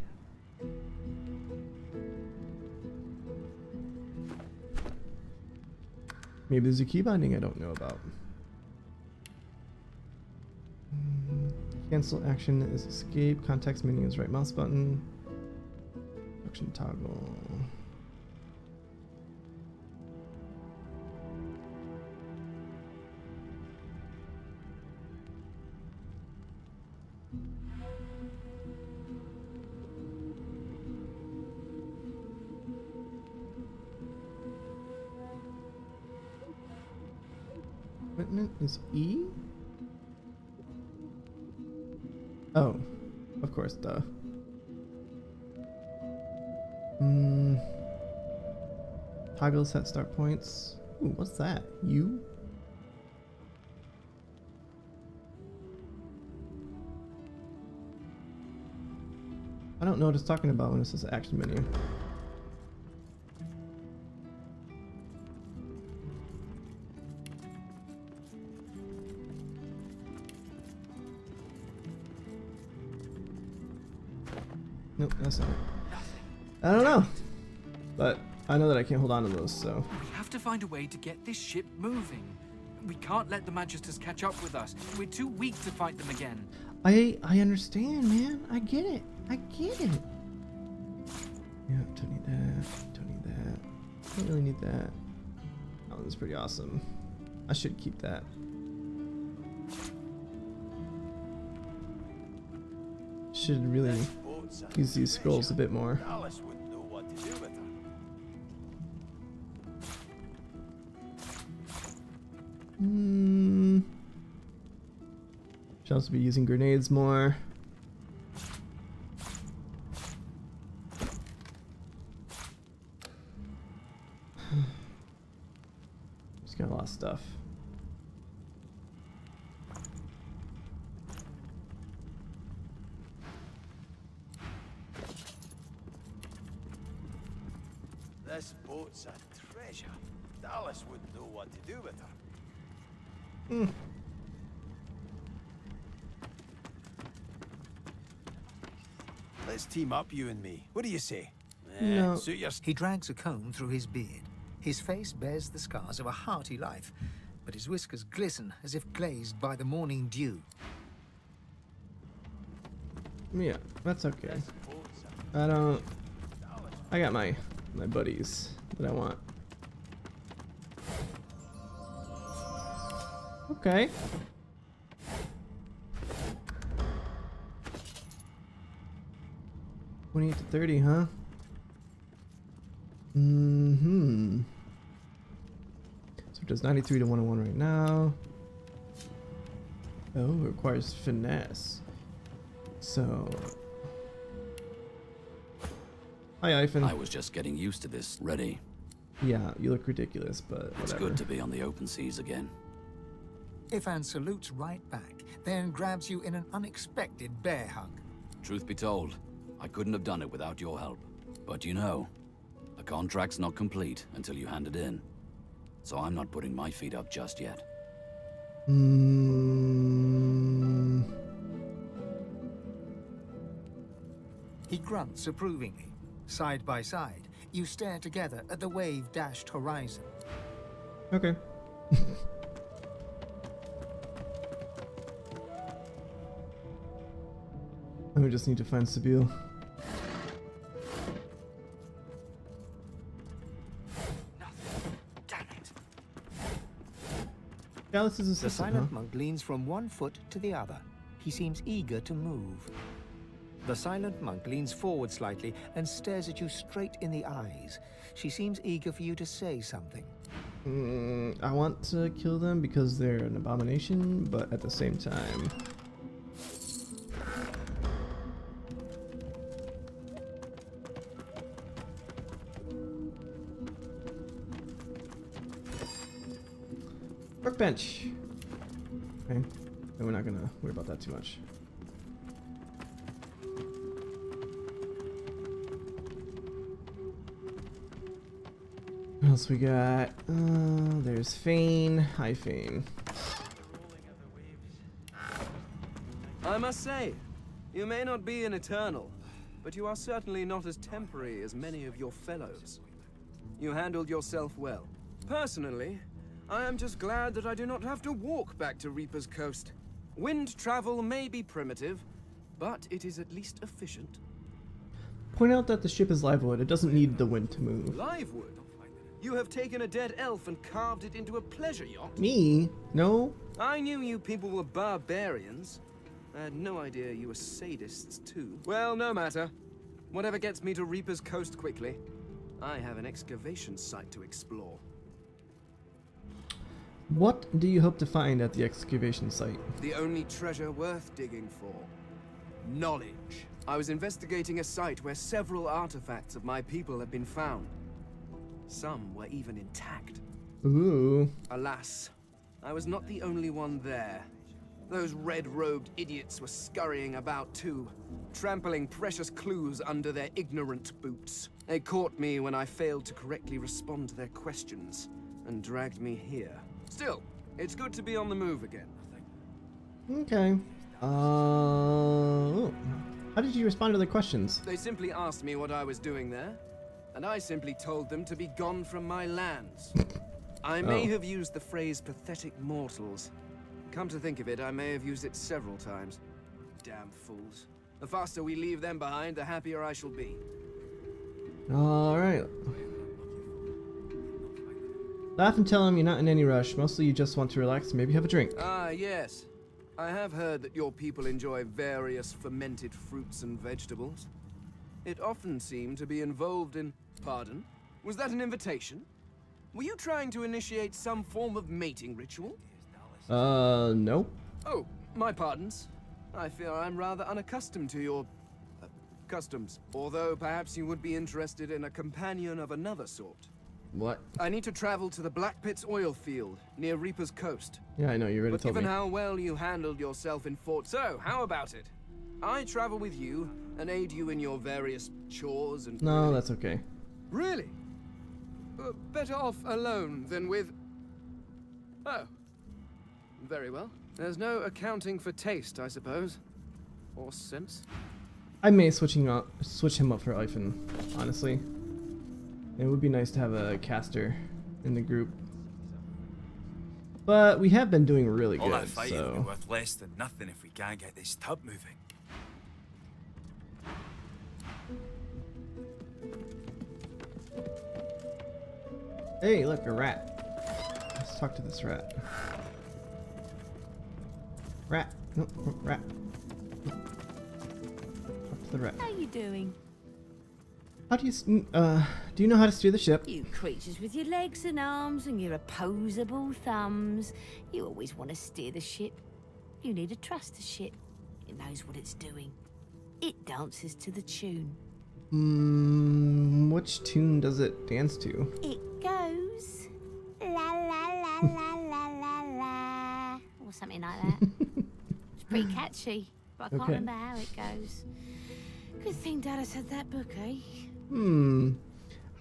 Maybe there's a key binding I don't know about. Cancel action is escape. Context menu is right mouse button. Action toggle. Equipment is E? Oh, of course, duh. Toggle set start points. Ooh, what's that? U? I don't know what it's talking about when it says action menu. Nope, that's not it. I don't know. But I know that I can't hold on to those, so. We have to find a way to get this ship moving. We can't let the Magisters catch up with us. We're too weak to fight them again. I understand, man. I get it. I get it. Yeah, don't need that. Don't need that. Don't really need that. Oh, this is pretty awesome. I should keep that. Should really use these scrolls a bit more. Should also be using grenades more. Just got a lot of stuff. This boat's a treasure. Dallas wouldn't know what to do with her. Let's team up, you and me. What do you say? No. He drags a comb through his beard. His face bears the scars of a hearty life, but his whiskers glisten as if glazed by the morning dew. Yeah, that's okay. I got my buddies that I want. Okay. $28 to $30, huh? So it does 93 to 101 right now. Oh, it requires finesse. So. Hi, Iphon. I was just getting used to this. Ready? Yeah, you look ridiculous, but whatever. It's good to be on the open seas again. Ifan salutes right back, then grabs you in an unexpected bear hug. Truth be told, I couldn't have done it without your help. But you know, the contract's not complete until you hand it in. So I'm not putting my feet up just yet. He grunts approvingly. Side by side, you stare together at the wave-dashed horizon. Okay. We just need to find Sabine. Damn it. Dallas is The assistant, silent huh? monk leans from one foot to the other. He seems eager to move. The silent monk leans forward slightly and stares at you straight in the eyes. She seems eager for you to say something. I want to kill them because they're an abomination, but at the same time... Workbench. Okay. And we're not gonna worry about that too much. What else we got? There's Fane. Hi, Fane. I must say, you may not be an eternal, but you are certainly not as temporary as many of your fellows. You handled yourself well. Personally, I am just glad that I do not have to walk back to Reaper's Coast. Wind travel may be primitive, but it is at least efficient. Point out that the ship is live wood. It doesn't need the wind to move. Live wood? You have taken a dead elf and carved it into a pleasure yacht? Me? No? I knew you people were barbarians. I had no idea you were sadists too. Well, no matter. Whatever gets me to Reaper's Coast quickly. I have an excavation site to explore. What do you hope to find at the excavation site? The only treasure worth digging for. Knowledge. I was investigating a site where several artifacts of my people have been found. Some were even intact. Ooh. Alas, I was not the only one there. Those red-robed idiots were scurrying about too, trampling precious clues under their ignorant boots. They caught me when I failed to correctly respond to their questions, and dragged me here. Still, it's good to be on the move again. Okay. How did you respond to their questions? They simply asked me what I was doing there, and I simply told them to be gone from my lands. I may have used the phrase pathetic mortals. Come to think of it, I may have used it several times. Damn fools. The faster we leave them behind, the happier I shall be. Alright. Laugh and tell him you're not in any rush. Mostly you just want to relax and maybe have a drink. Ah, yes. I have heard that your people enjoy various fermented fruits and vegetables. It often seemed to be involved in... Pardon? Was that an invitation? Were you trying to initiate some form of mating ritual? No. Oh, my pardons. I fear I'm rather unaccustomed to your... customs. Although perhaps you would be interested in a companion of another sort. What? I need to travel to the Black Pit's oil field, near Reaper's Coast. Yeah, I know, you already But told me. given how well you handled yourself in Fort... So, how about it? I travel with you, and aid you in your various chores and... No, that's okay. Really? Better off alone than with... Oh. Very well. There's no accounting for taste, I suppose. Or sense. I may switch him up for Ivan, honestly. It would be nice to have a caster in the group. But we have been doing really All that good, fighting will be so... worth less than nothing if we can't get this tub moving. Hey, look, a rat. Let's talk to this rat. Rat. No, rat. Talk to the rat. How you doing? How do you know how to steer the ship? You creatures with your legs and arms and your opposable thumbs. You always want to steer the ship. You need to trust the ship. It knows what it's doing. It dances to the tune. Which tune does it dance to? It goes la la la la la la la, or something like that. It's pretty catchy, but I can't remember how it goes. Good thing Dallas had that book, eh?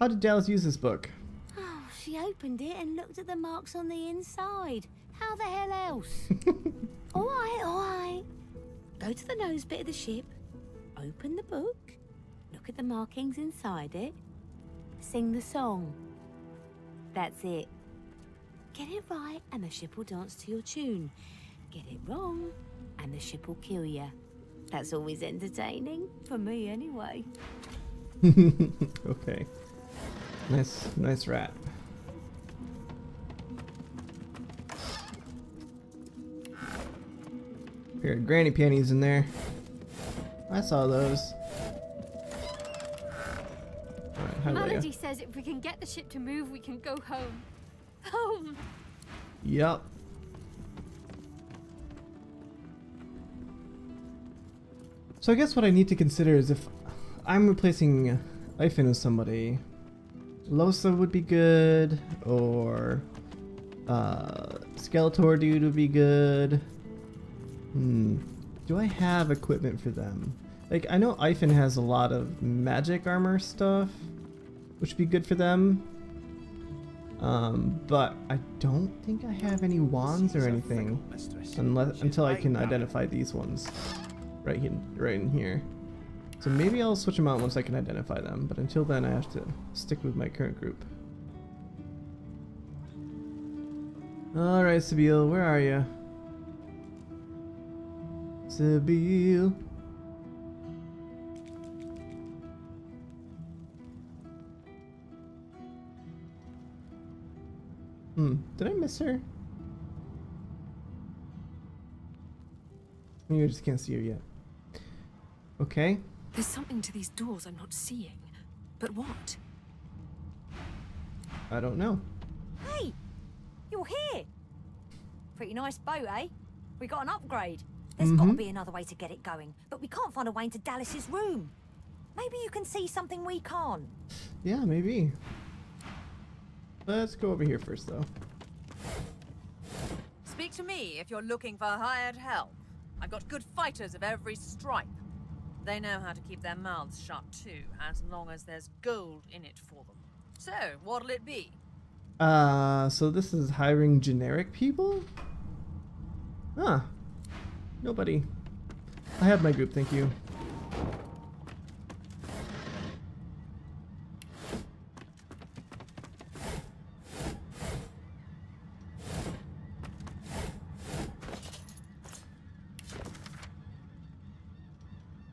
How did Dallas use this book? Oh, she opened it and looked at the marks on the inside. How the hell else? All right. Go to the nose bit of the ship, open the book, look at the markings inside it, sing the song. That's it. Get it right and the ship will dance to your tune. Get it wrong and the ship will kill you. That's always entertaining, for me anyway. Okay. Nice rat. Pair of granny panties in there. I saw those. Alright, how do I Melody says if we can get the ship to move, we can go home. Home! Yup. So I guess what I need to consider is if I'm replacing Ivan with somebody, Losa would be good, or Skeletor dude would be good. Do I have equipment for them? Like, I know Ivan has a lot of magic armor stuff, which would be good for them. But I don't think I have any wands or anything until I can identify these ones right in here. So maybe I'll switch them out once I can identify them, but until then I have to stick with my current group. Alright, Sabine, where are you? Sabine. Did I miss her? Maybe I just can't see her yet. Okay. There's something to these doors I'm not seeing. But what? I don't know. Hey! You're here! Pretty nice boat, eh? We got an upgrade. There's got to be another way to get it going, but we can't find a way into Dallas's room. Maybe you can see something we can't. Yeah, maybe. Let's go over here first, though. Speak to me if you're looking for hired help. I've got good fighters of every stripe. They know how to keep their mouths shut too, as long as there's gold in it for them. So, what'll it be? So this is hiring generic people? Huh. Nobody. I have my group, thank you.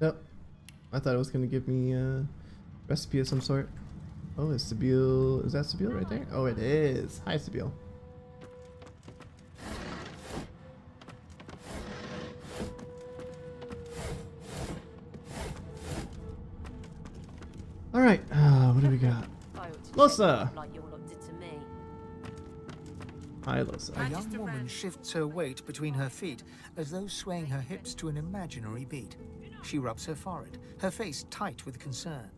Nope. I thought it was gonna give me a recipe of some sort. Oh, is Sabine? Is that Sabine right there? Oh, it is. Hi, Sabine. All right. What do we got? Losa. Hi, Losa. A young woman shifts her weight between her feet as though swaying her hips to an imaginary beat. She rubs her forehead, her face tight with concern.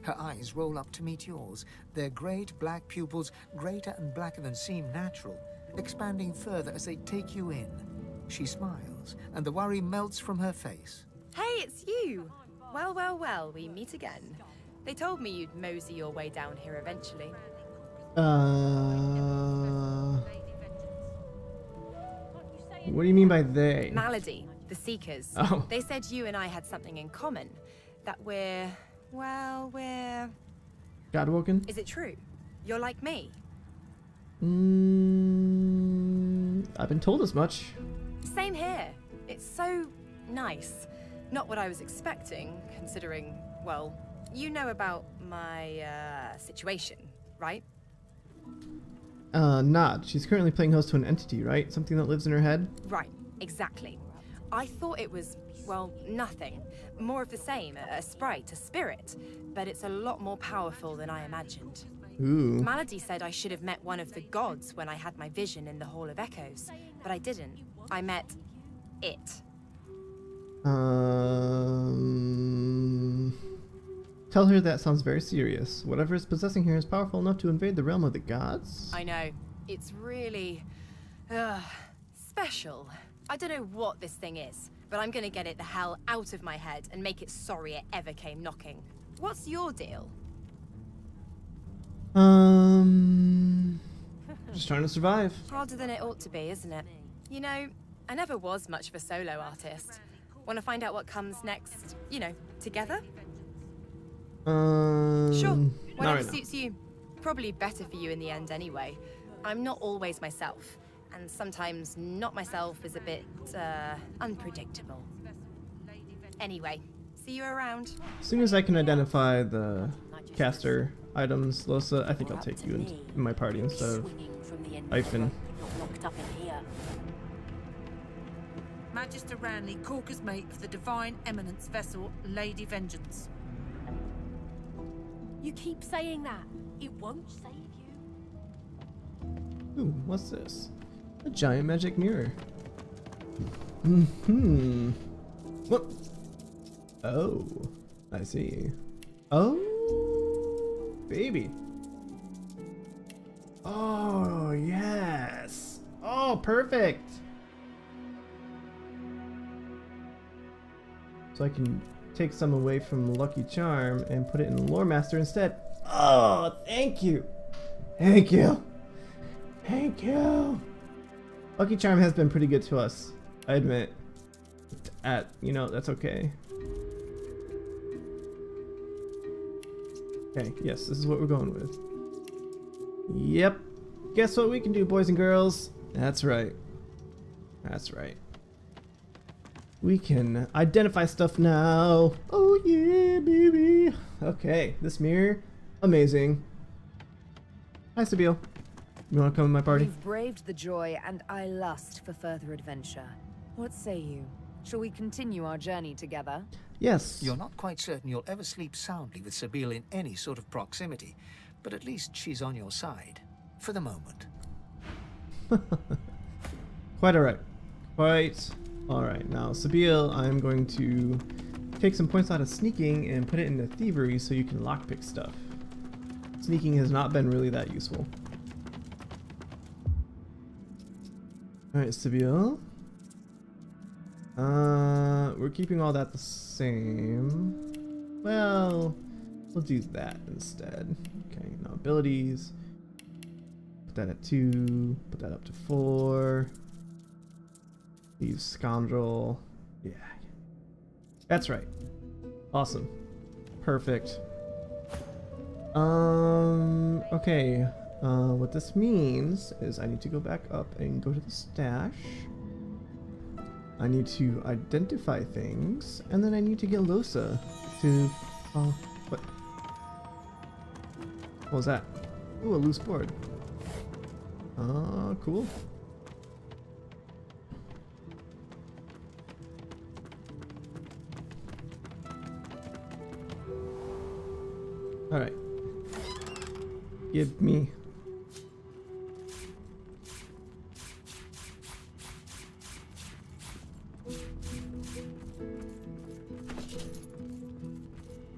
Her eyes roll up to meet yours, their great black pupils greater and blacker than seem natural, expanding further as they take you in. She smiles, and the worry melts from her face. Hey, it's you! Well, well, well, we meet again. They told me you'd mosey your way down here eventually. What do you mean by they? Malady, the Seekers. Oh. They said you and I had something in common. That we're... well, we're... Godwoken? Is it true? You're like me? I've been told as much. Same here. It's so nice. Not what I was expecting, considering, well, you know about my, situation, right? Not. She's currently playing host to an entity, right? Something that lives in her head? Right, exactly. I thought it was, well, nothing. More of the same, a sprite, a spirit. But it's a lot more powerful than I imagined. Ooh. Malady said I should have met one of the gods when I had my vision in the Hall of Echoes. But I didn't. I met... it. Tell her that sounds very serious. Whatever is possessing her is powerful enough to invade the realm of the gods? I know. It's really... special. I don't know what this thing is, but I'm gonna get it the hell out of my head and make it sorry it ever came knocking. What's your deal? Just trying to survive. Harder than it ought to be, isn't it? You know, I never was much of a solo artist. Want to find out what comes next, you know, together? Sure, whatever suits you. Probably better for you in the end anyway. I'm not always myself, and sometimes not myself is a bit, unpredictable. Anyway, see you around. As soon as I can identify the caster items, Losa, I think I'll take you in my party instead of Ivan. Magister Ranley, Corker's mate of the Divine Eminence vessel, Lady Vengeance. You keep saying that. It won't save you. Ooh, what's this? A giant magic mirror. What? Oh, I see. Oh, baby. Oh, yes. Oh, perfect. So I can take some away from Lucky Charm and put it in Lore Master instead. Oh, thank you. Thank you. Thank you. Lucky Charm has been pretty good to us, I admit. You know, that's okay. Okay, yes, this is what we're going with. Yep. Guess what we can do, boys and girls? That's right. That's right. We can identify stuff now. Oh yeah, baby. Okay, this mirror, amazing. Hi, Sabil. You want to come in my party? We've braved the joy, and I lust for further adventure. What say you? Shall we continue our journey together? Yes. You're not quite certain you'll ever sleep soundly with Sabil in any sort of proximity, but at least she's on your side. For the moment. Quite alright. Quite alright. Now, Sabil, I'm going to take some points out of sneaking and put it into thievery so you can lockpick stuff. Sneaking has not been really that useful. Alright, Sabil. We're keeping all that the same. Well, we'll do that instead. Okay, now abilities. Put that at 2. Put that up to 4. Leave Scoundrel. Yeah. That's right. Awesome. Perfect. Okay. What this means is I need to go back up and go to the stash. I need to identify things, and then I need to get Losa to... what? What was that? Ooh, a loose board. Cool. Alright. Give me.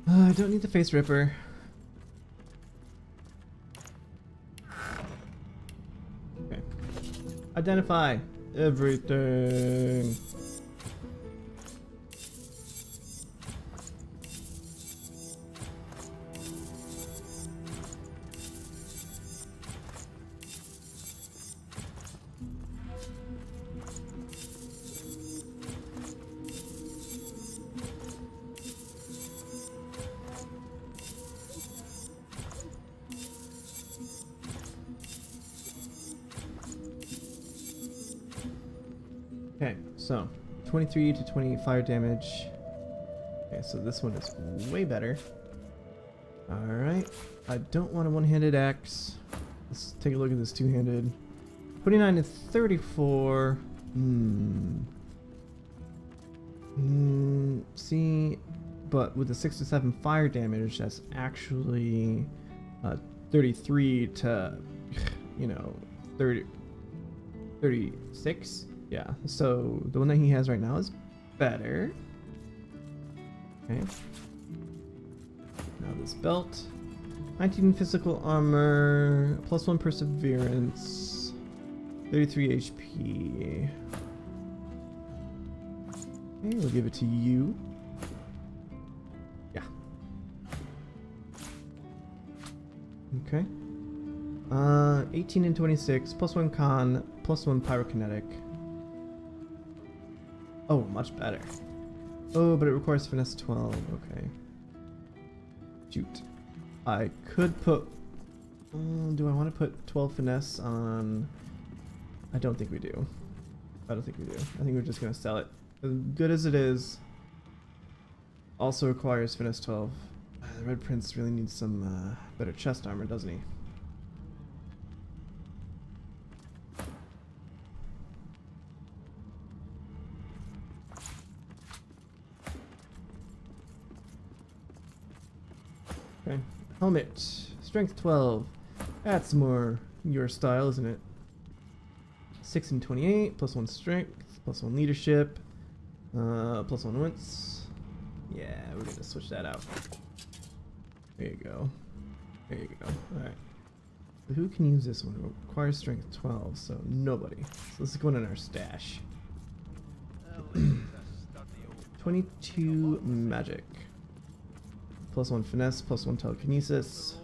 I don't need the face ripper. Okay. Identify everything. Okay, so 23 to 20 fire damage. Okay, so this one is way better. Alright, I don't want a one-handed axe. Let's take a look at this two-handed. 29 to 34. See, but with the 6 to 7 fire damage, that's actually 33 to, 36. Yeah, so the one that he has right now is better. Okay. Now this belt. 19 physical armor, +1 perseverance, 33 HP. Okay, we'll give it to you. Yeah. Okay. 18 and 26, +1 con, +1 pyrokinetic. Oh, much better. Oh, but it requires finesse 12. Okay. Shoot. I could put... do I want to put 12 finesse on... I don't think we do. I don't think we do. I think we're just going to sell it. As good as it is, also requires finesse 12. The Red Prince really needs some better chest armor, doesn't he? Okay. Helmet. Strength 12. That's more your style, isn't it? 6 and 28. +1 strength. +1 leadership. +1 wits. Yeah, we're gonna switch that out. There you go. There you go. Alright. So who can use this one? It requires strength 12, so nobody. So let's go in our stash. 22 magic. +1 finesse, +1 telekinesis.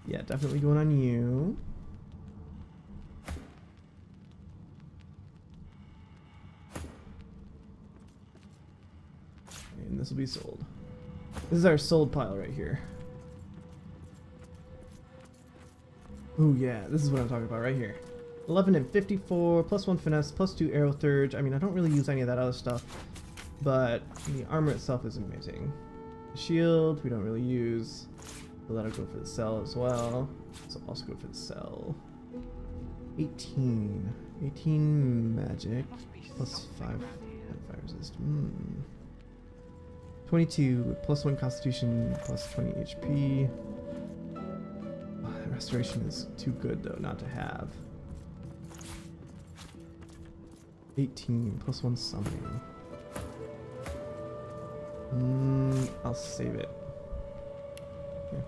Yeah, definitely going on you. And this will be sold. This is our sold pile right here. Oh yeah, this is what I'm talking about right here. 11 and 54, +1 finesse, +2 arrow thurge. I mean, I don't really use any of that other stuff, but the armor itself is amazing. Shield, we don't really use. So that'll go for the cell as well. So also go for the cell. 18 magic, +5 fire resist. 22, +1 constitution, +20 HP. Oh, that restoration is too good though not to have. 18, +1 summoning. I'll save it. Here.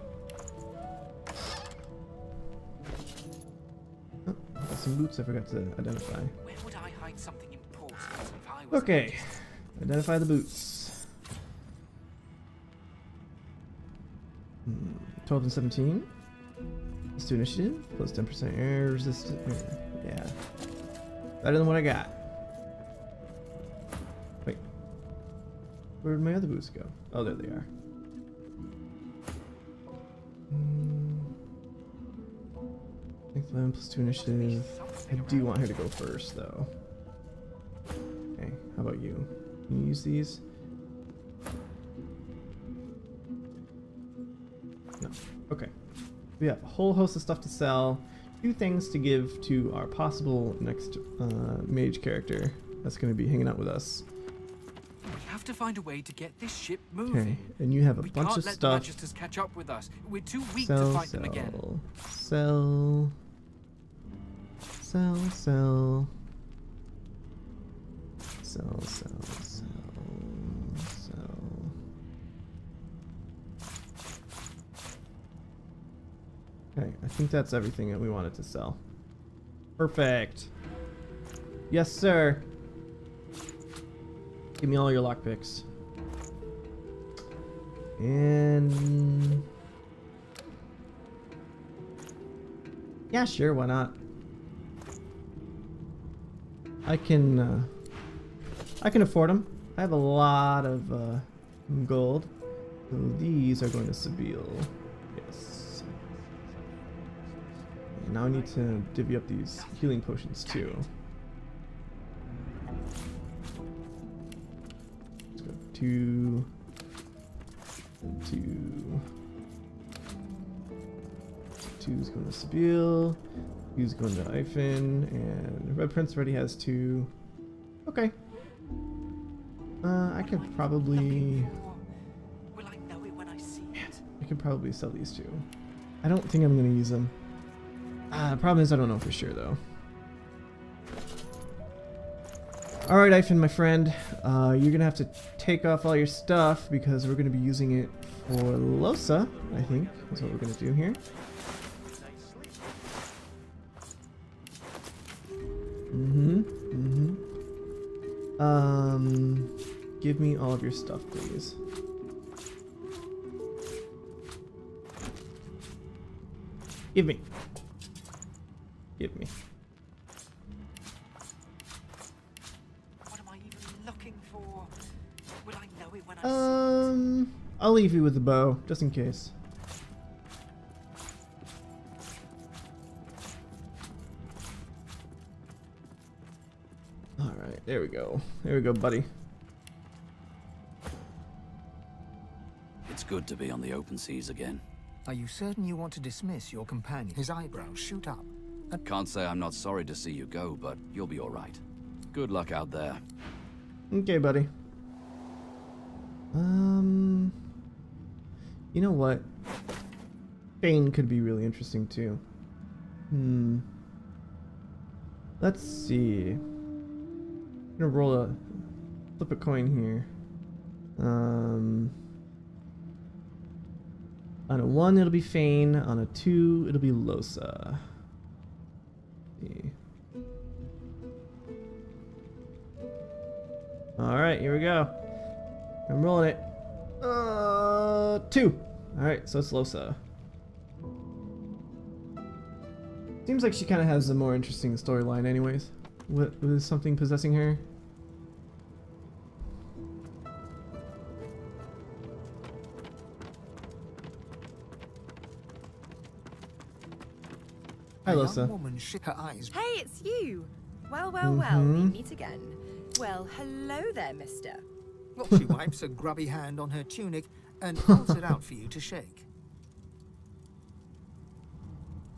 Oh, got some boots I forgot to identify. Where would I hide something important if I was Okay, identify the boots. 12 and 17. Let's do initiative. +10% air resistance. Yeah. Better than what I got. Wait. Where did my other boots go? Oh, there they are. Strength 11 +2 initiative. I do want her to go first, though. Okay, how about you? Can you use these? No. Okay. We have a whole host of stuff to sell. 2 things to give to our possible next mage character that's going to be hanging out with us. We have to find a way to get this ship moving. Okay, and you have a We bunch can't of let stuff. the Magisters catch up with us. We're too weak Sell, to fight them again. Sell. Sell, sell. Sell, sell, sell. Okay, I think that's everything that we wanted to sell. Perfect. Yes, sir. Give me all your lockpicks. And yeah, sure, why not? I can afford them. I have a lot of gold, so these are going to Sabile. Yes. And now I need to divvy up these healing potions too. Let's go 2 and 2. 2's going to Sabile. 2's going to Ifen, and Red Prince already has 2. Okay. I could probably. Will I know it when I see it? I could probably sell these 2. I don't think I'm gonna use them. The problem is I don't know for sure though. All right, Ifen, my friend, you're gonna have to take off all your stuff because we're gonna be using it for Lohse. I think that's what we're gonna do here. Give me all of your stuff, please. Give me. Give me. What am I even looking for? Will I know it when I see it? I'll leave you with the bow, just in case. Alright, there we go. There we go, buddy. It's good to be on the open seas again. Are you certain you want to dismiss your companion? His eyebrows shoot up. Can't say I'm not sorry to see you go, but you'll be alright. Good luck out there. Okay, buddy. You know what? Bane could be really interesting too. Let's see. I'm gonna flip a coin here. On a 1, it'll be Fane. On a 2, it'll be Lohse. See. Alright, here we go. I'm rolling it. 2. Alright, so it's Losa. Seems like she kind of has a more interesting storyline anyways. What was something possessing her? Hi, Losa. Woman shook her eyes. Hey, it's you. Well, we meet again. Well, hello there, mister. She wipes a grubby hand on her tunic and holds it out for you to shake.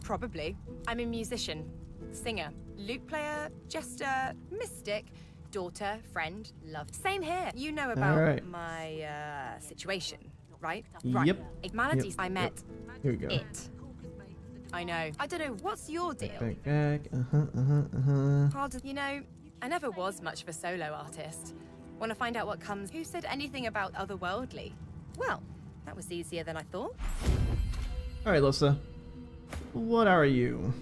Probably. I'm a musician, singer, lute player, jester, mystic, daughter, friend, love. Same here. You know about my situation, right? Yep. Right. Maladies I met. Here we go. It. I know. I don't know. What's your deal? Back. Hard, you know, I never was much of a solo artist. Want to find out what comes? Who said anything about otherworldly? Well, that was easier than I thought. Alright, Losa. What are you?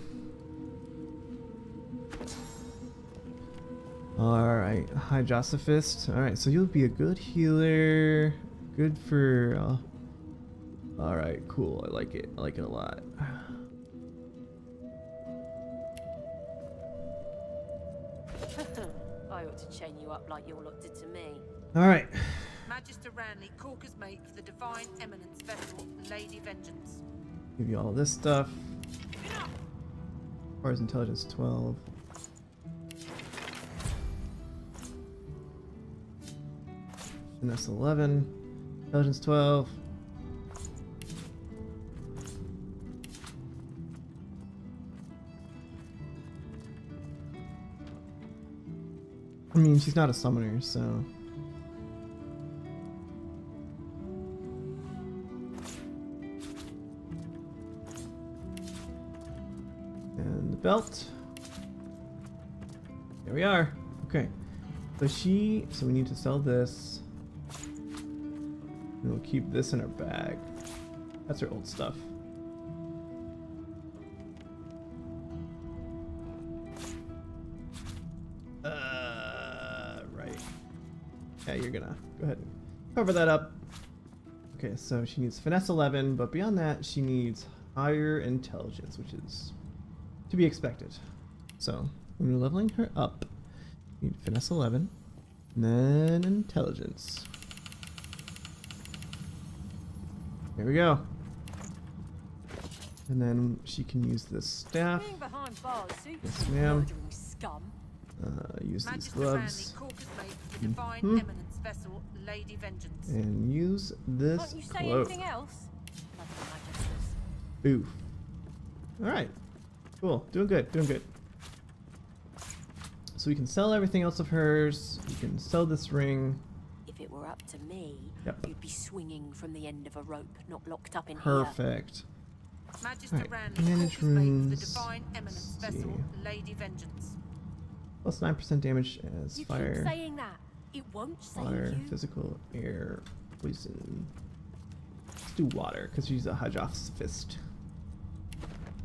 Alright, High Josephist. Alright, so you'll be a good healer. Good for... Alright, cool. I like it. I like it a lot. I ought to chain you up like your lot did to me. Alright. Magister Ranley, Corker's mate for the Divine Eminence vessel, Lady Vengeance. Give you all this stuff. As intelligence 12. Finesse 11. Intelligence 12. I mean, she's not a summoner, so... And the belt. There we are. Okay. So we need to sell this. And we'll keep this in our bag. That's her old stuff. Right. Yeah, you're gonna go ahead and cover that up. Okay, so she needs finesse 11, but beyond that, she needs higher intelligence, which is to be expected. So when we're leveling her up, we need finesse 11, and then intelligence. There we go. And then she can use this staff. Yes, ma'am. Use these gloves. And use this cloak. Oof. Alright. Cool. Doing good. Doing good. So we can sell everything else of hers. We can sell this ring. If it were up to me, Yep. you'd be swinging from the end of a rope, not locked up in Perfect. Magister Alright, Ranley, manage Corker's mate for the runes. Divine Eminence Let's vessel, see. Lady Vengeance. Plus 9% damage as You fire, keep saying that. It won't save water, you. physical, air, poison. Let's do water because she's a Hydrosophist.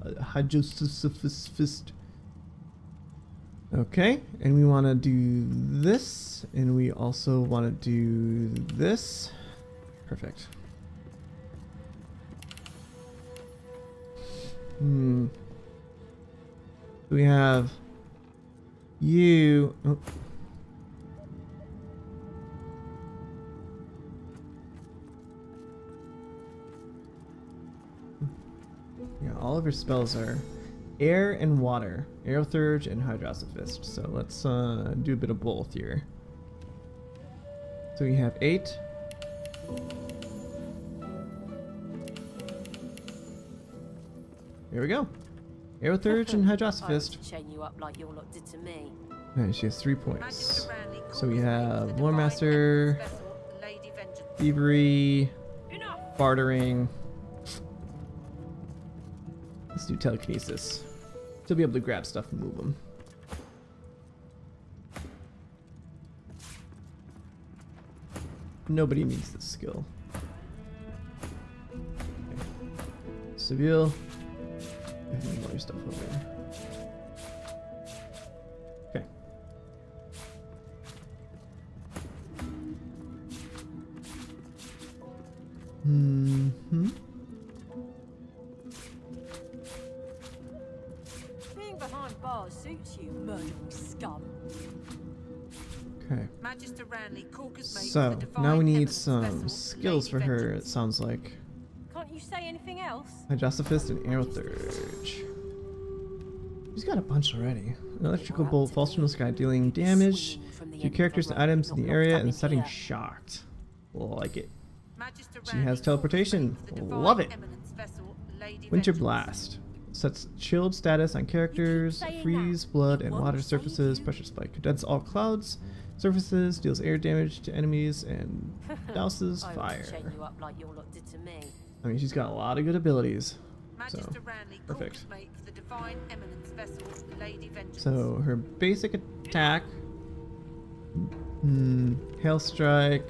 A Hydrosophist. Okay, and we want to do this, and we also want to do this. Perfect. We have you. Oh. Yeah, all of her spells are air and water, Aerothurge and Hydrosophist. So let's do a bit of both here. So we have 8. There we go. Aerothurge and Hydrosophist. Chain you up like your lot did to me. And she has 3 points. So we have Warmaster, Thievery, Bartering. Let's do Telekinesis. To be able to grab stuff and move them. Nobody needs this skill. Okay. Seville. Any more stuff over there. Okay. Mm-hmm. Being behind bars suits you, murdering scum. Okay. Magister Ranley, Corker's mate, So, the divine now we need eminence some vessel, skills Lady for her, Vengeance. it sounds like. Can't you say anything else? Hydrosophist and Arrow Thurge. She's got a bunch already. An electrical bolt falls from the sky, dealing damage to characters and items in the area and setting shocked. Like it. She has teleportation. Love it. Winter Blast. Sets chilled status on characters, freeze, blood, and water surfaces, pressure spike. Condense all clouds, surfaces, deals air damage to enemies, and douses I fire. won't chain you up like your lot did to me. I mean, she's got a lot of good abilities. So, Magister Ranley, perfect. Corker's mate, the divine eminence vessel, Lady Vengeance. So her basic attack, Hail Strike,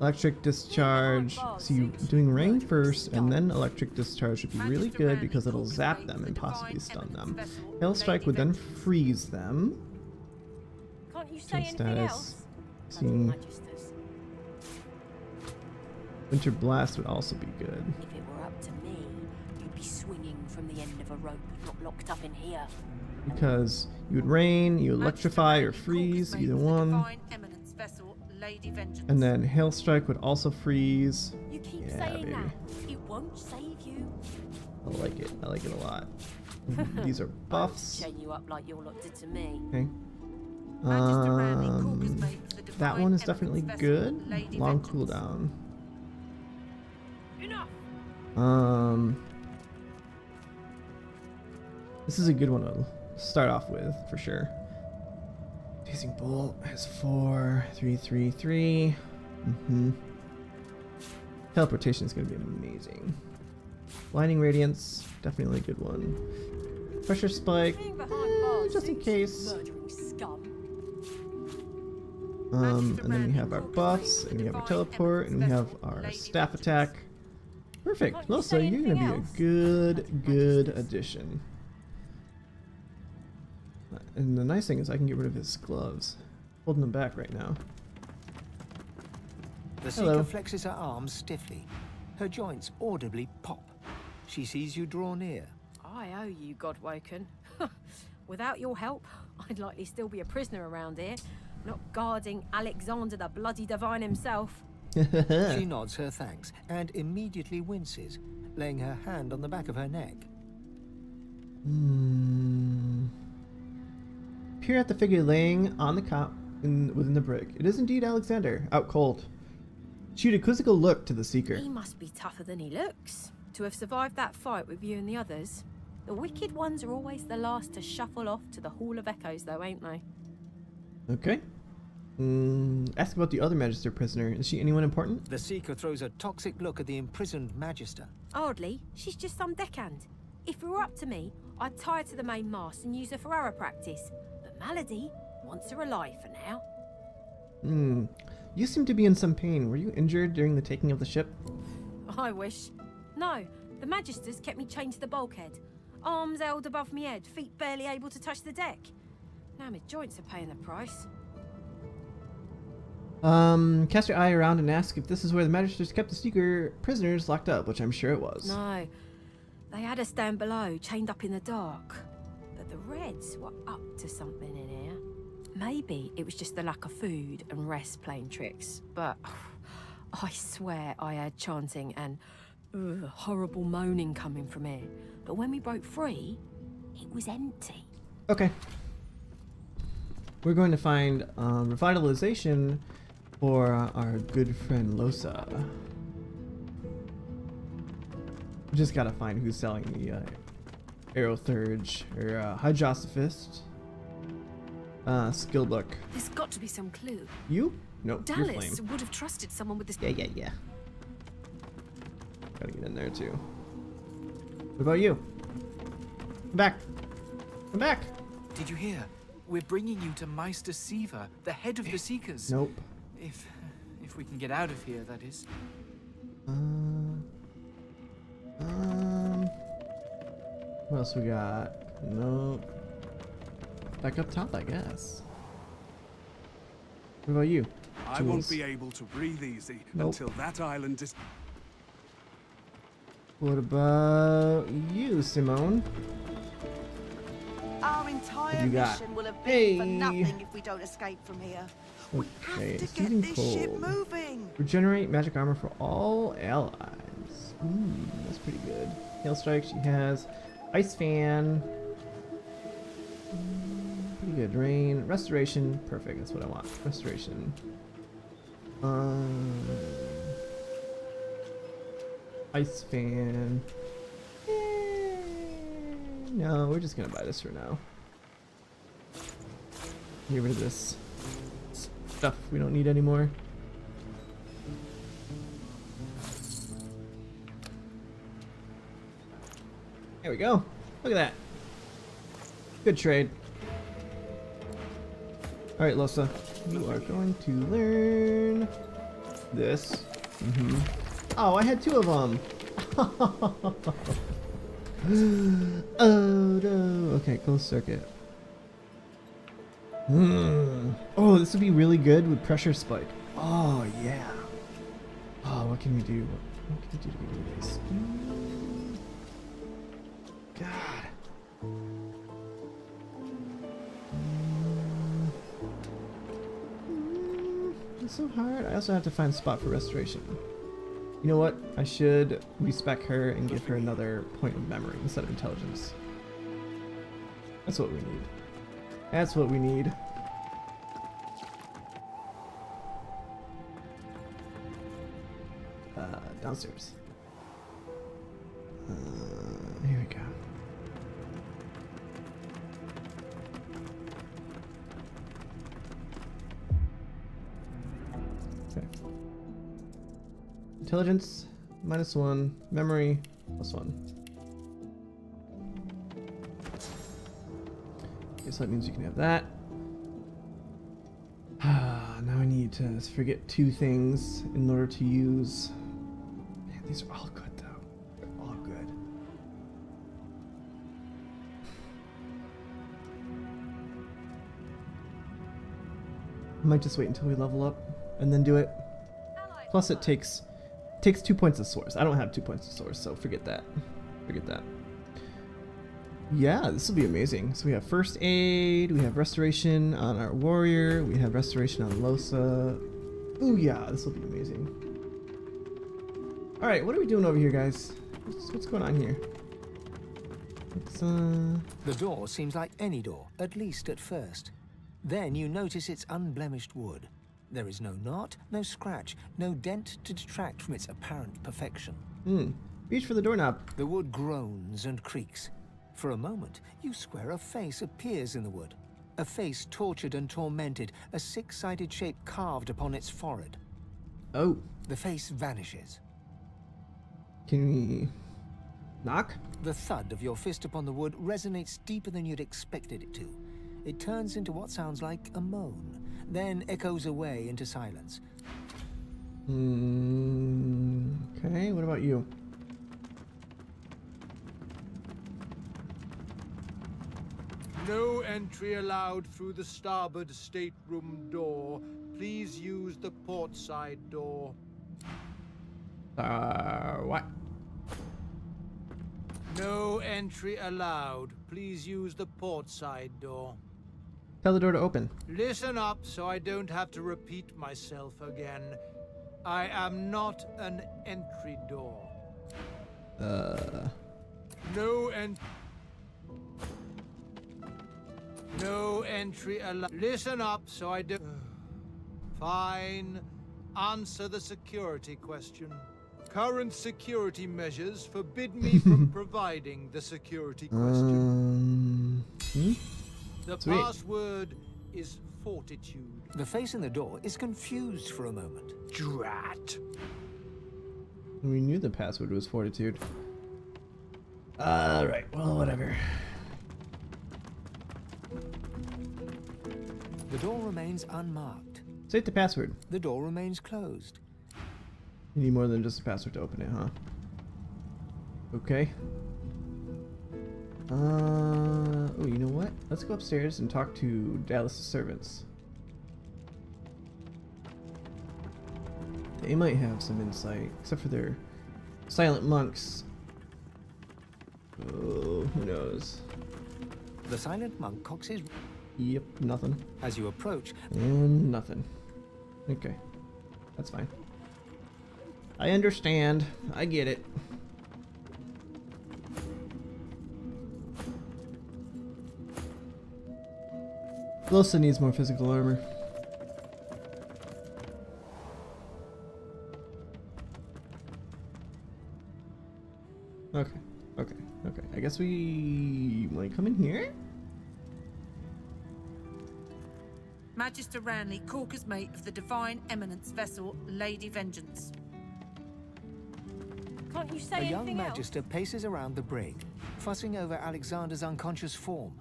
Electric Discharge. So you doing rain first and then Electric Discharge would be really good because it'll zap them and possibly stun them. Hail Strike would then freeze them. Can't you say Chill anything status. else? Seeing Magisters. Winter Blast would also be good. If it were up to me, you'd be swinging from the end of a rope, not locked up in here. Because you would rain, you electrify or freeze, either one. Divine eminence vessel, Lady Vengeance. And then Hail Strike would also freeze. You keep Yeah, saying baby. that. It won't save you. I like it. I like it a lot. These are buffs. Chain you up like your lot did to me. Okay. That one is definitely good. Long cooldown. This is a good one to start off with for sure. Dazing Bolt has 4, 3, 3, 3. Teleportation is going to be amazing. Blinding Radiance, definitely a good one. Pressure Spike, just in case. And then we have our buffs, and we have our teleport, and we have our staff attack. Perfect. Losa, you're gonna be a good addition. And the nice thing is I can get rid of his gloves. Holding them back right now. The Hello. Seeker flexes her arms stiffly. Her joints audibly pop. She sees you draw near. I owe you, Godwoken. Without your help, I'd likely still be a prisoner around here, not guarding Alexander the bloody divine himself. She nods her thanks and immediately winces, laying her hand on the back of her neck. Peer at the figure laying on the cot within the brig. It is indeed Alexander, out cold. Shoot a quizzical look to the Seeker. He must be tougher than he looks, to have survived that fight with you and the others. The wicked ones are always the last to shuffle off to the Hall of Echoes, though, ain't they? Okay. Ask about the other Magister prisoner. Is she anyone important? The Seeker throws a toxic look at the imprisoned Magister. Hardly. She's just some deckhand. If it were up to me, I'd tie her to the main mast and use her for arrow practice. But Malady wants her alive for now. You seem to be in some pain. Were you injured during the taking of the ship? I wish. No, the Magisters kept me chained to the bulkhead. Arms held above me head, feet barely able to touch the deck. Now my joints are paying the price. Cast your eye around and ask if this is where the Magisters kept the Seeker prisoners locked up, which I'm sure it was. No, they had us down below, chained up in the dark. But the Reds were up to something in here. Maybe it was just the lack of food and rest playing tricks, but I swear I heard chanting and horrible moaning coming from here. But when we broke free, it was empty. Okay. We're going to find revitalization for our good friend Losa. We just gotta find who's selling the Arrow Thurge or Hydrosophist skill book. There's got to be some clue. You? No, you're Dallas Flame. would have trusted someone with this. Yeah. Gotta get in there too. What about you? Come back. Come back. Did you hear? We're bringing you to Meister Siva, the head of the Seekers. Nope. If we can get out of here, that is. What else we got? Nope. Back up top, I guess. What about you? I won't be able to breathe easy until that island is... What about you, Simone? Our entire you got? mission will have been for Hey. nothing if we don't escape from here. We Okay, have to soothing get this ship cold. moving. Regenerate magic armor for all allies. Ooh, that's pretty good. Hail strike, she has. Ice fan. Pretty good. Rain. Restoration. Perfect. That's what I want. Restoration. Ice fan. No, we're just gonna buy this for now. Get rid of this stuff we don't need anymore. There we go. Look at that. Good trade. Alright, Losa. You are going to learn this. Oh, I had 2 of them. Oh no. Okay, close circuit. Oh, this would be really good with pressure spike. Oh yeah. Oh, what can we do? What can we do to get rid of this? God. It's so hard. I also have to find a spot for restoration. You know what? I should respec her and give her another point of memory instead of intelligence. That's what we need. That's what we need. Downstairs. Here we go. Okay. Intelligence -1, memory +1. Okay, so that means you can have that. Now I need to forget 2 things in order to use. Man, these are all good though. They're all good. I might just wait until we level up and then do it. Plus it takes 2 points of source. I don't have 2 points of source, so forget that. Forget that. Yeah, this will be amazing. So we have first aid, we have restoration on our warrior, we have restoration on Losa. Ooh yeah, this will be amazing. Alright, what are we doing over here, guys? What's going on here? The door seems like any door, at least at first. Then you notice it's unblemished wood. There is no knot, no scratch, no dent to detract from its apparent perfection. Reach for the doorknob. The wood groans and creaks. For a moment, you swear a face appears in the wood. A face tortured and tormented, a 6-sided shape carved upon its forehead. Oh. The face vanishes. Can we knock? The thud of your fist upon the wood resonates deeper than you'd expected it to. It turns into what sounds like a moan, then echoes away into silence. Okay, what about you? No entry allowed through the starboard stateroom door. Please use the port side door. What? No entry allowed. Please use the port side door. Tell the door to open. Listen up so I don't have to repeat myself again. I am not an entry door. No entry allowed. Listen up so I don't... Fine. Answer the security question. Current security measures forbid me from providing the security question. The Sweet. password is fortitude. The face in the door is confused for a moment. Drat. We knew the password was fortitude. Alright, well, whatever. The door remains unmarked. State the password. The door remains closed. You need more than just a password to open it, huh? Okay. Oh, you know what? Let's go upstairs and talk to Dallas' servants. They might have some insight, except for their silent monks. Oh, who knows? The silent monk cocks his... Yep, nothing. As you approach... And nothing. Okay. That's fine. I understand. I get it. Losa needs more physical armor. Okay, okay, okay. I guess we might come in here? Magister Ranley, Corker's mate of the Divine Eminence vessel, Lady Vengeance. Can't you say A young anything else? magister paces around the brig, fussing over Alexander's unconscious form.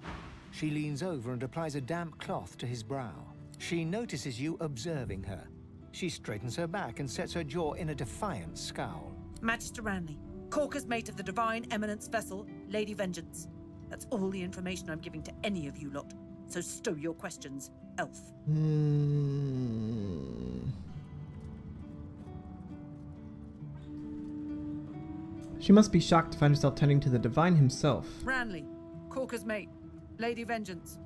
She leans over and applies a damp cloth to his brow. She notices you observing her. She straightens her back and sets her jaw in a defiant scowl. Magister Ranley, Corker's mate of the Divine Eminence vessel, Lady Vengeance. That's all the information I'm giving to any of you lot. So stow your questions, elf. She must be shocked to find herself tending to the divine himself. Ranley, Corker's mate, Lady Vengeance.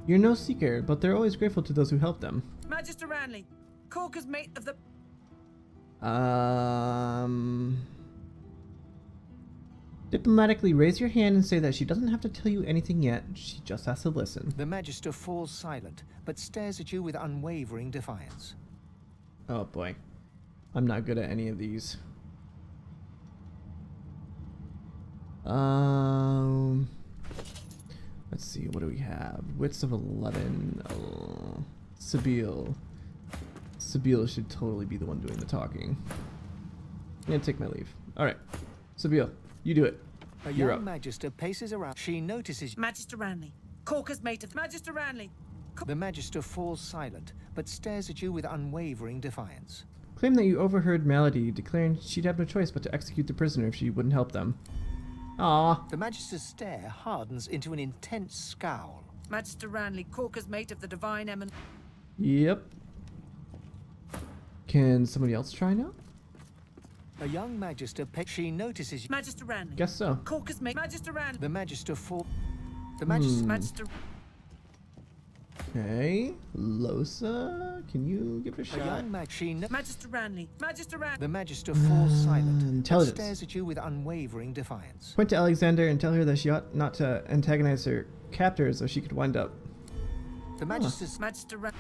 You're no seeker, but they're always grateful to those who help them. Magister Ranley, Corker's mate of the... Diplomatically raise your hand and say that she doesn't have to tell you anything yet. She just has to listen. The magister falls silent, but stares at you with unwavering defiance. Oh boy. I'm not good at any of these. Let's see, what do we have? Wits of 11. Sabine. Sabine should totally be the one doing the talking. I'm gonna take my leave. Alright. Sabine, you do it. A You're young up. magister paces around. She notices... Magister Ranley, Corker's mate of... Magister Ranley! The magister falls silent, but stares at you with unwavering defiance. Claim that you overheard Malady declaring she'd have no choice but to execute the prisoner if she wouldn't help them. Ah. The magister's stare hardens into an intense scowl. Magister Ranley, Corker's mate of the Divine Eminence... Yep. Can somebody else try now? A young magister she notices... Magister Ranley. Guess so. Corker's mate... Magister Ranley. The magister The magister... Magister... Okay. Losa, can you give it a A shot? young Magister Ranley. Magister Ranley. The magister falls silent, but intelligence. stares at you with unwavering defiance. Point to Alexander and tell her that she ought not to antagonize her captors or she could wind up. The magister's... Magister Ranley.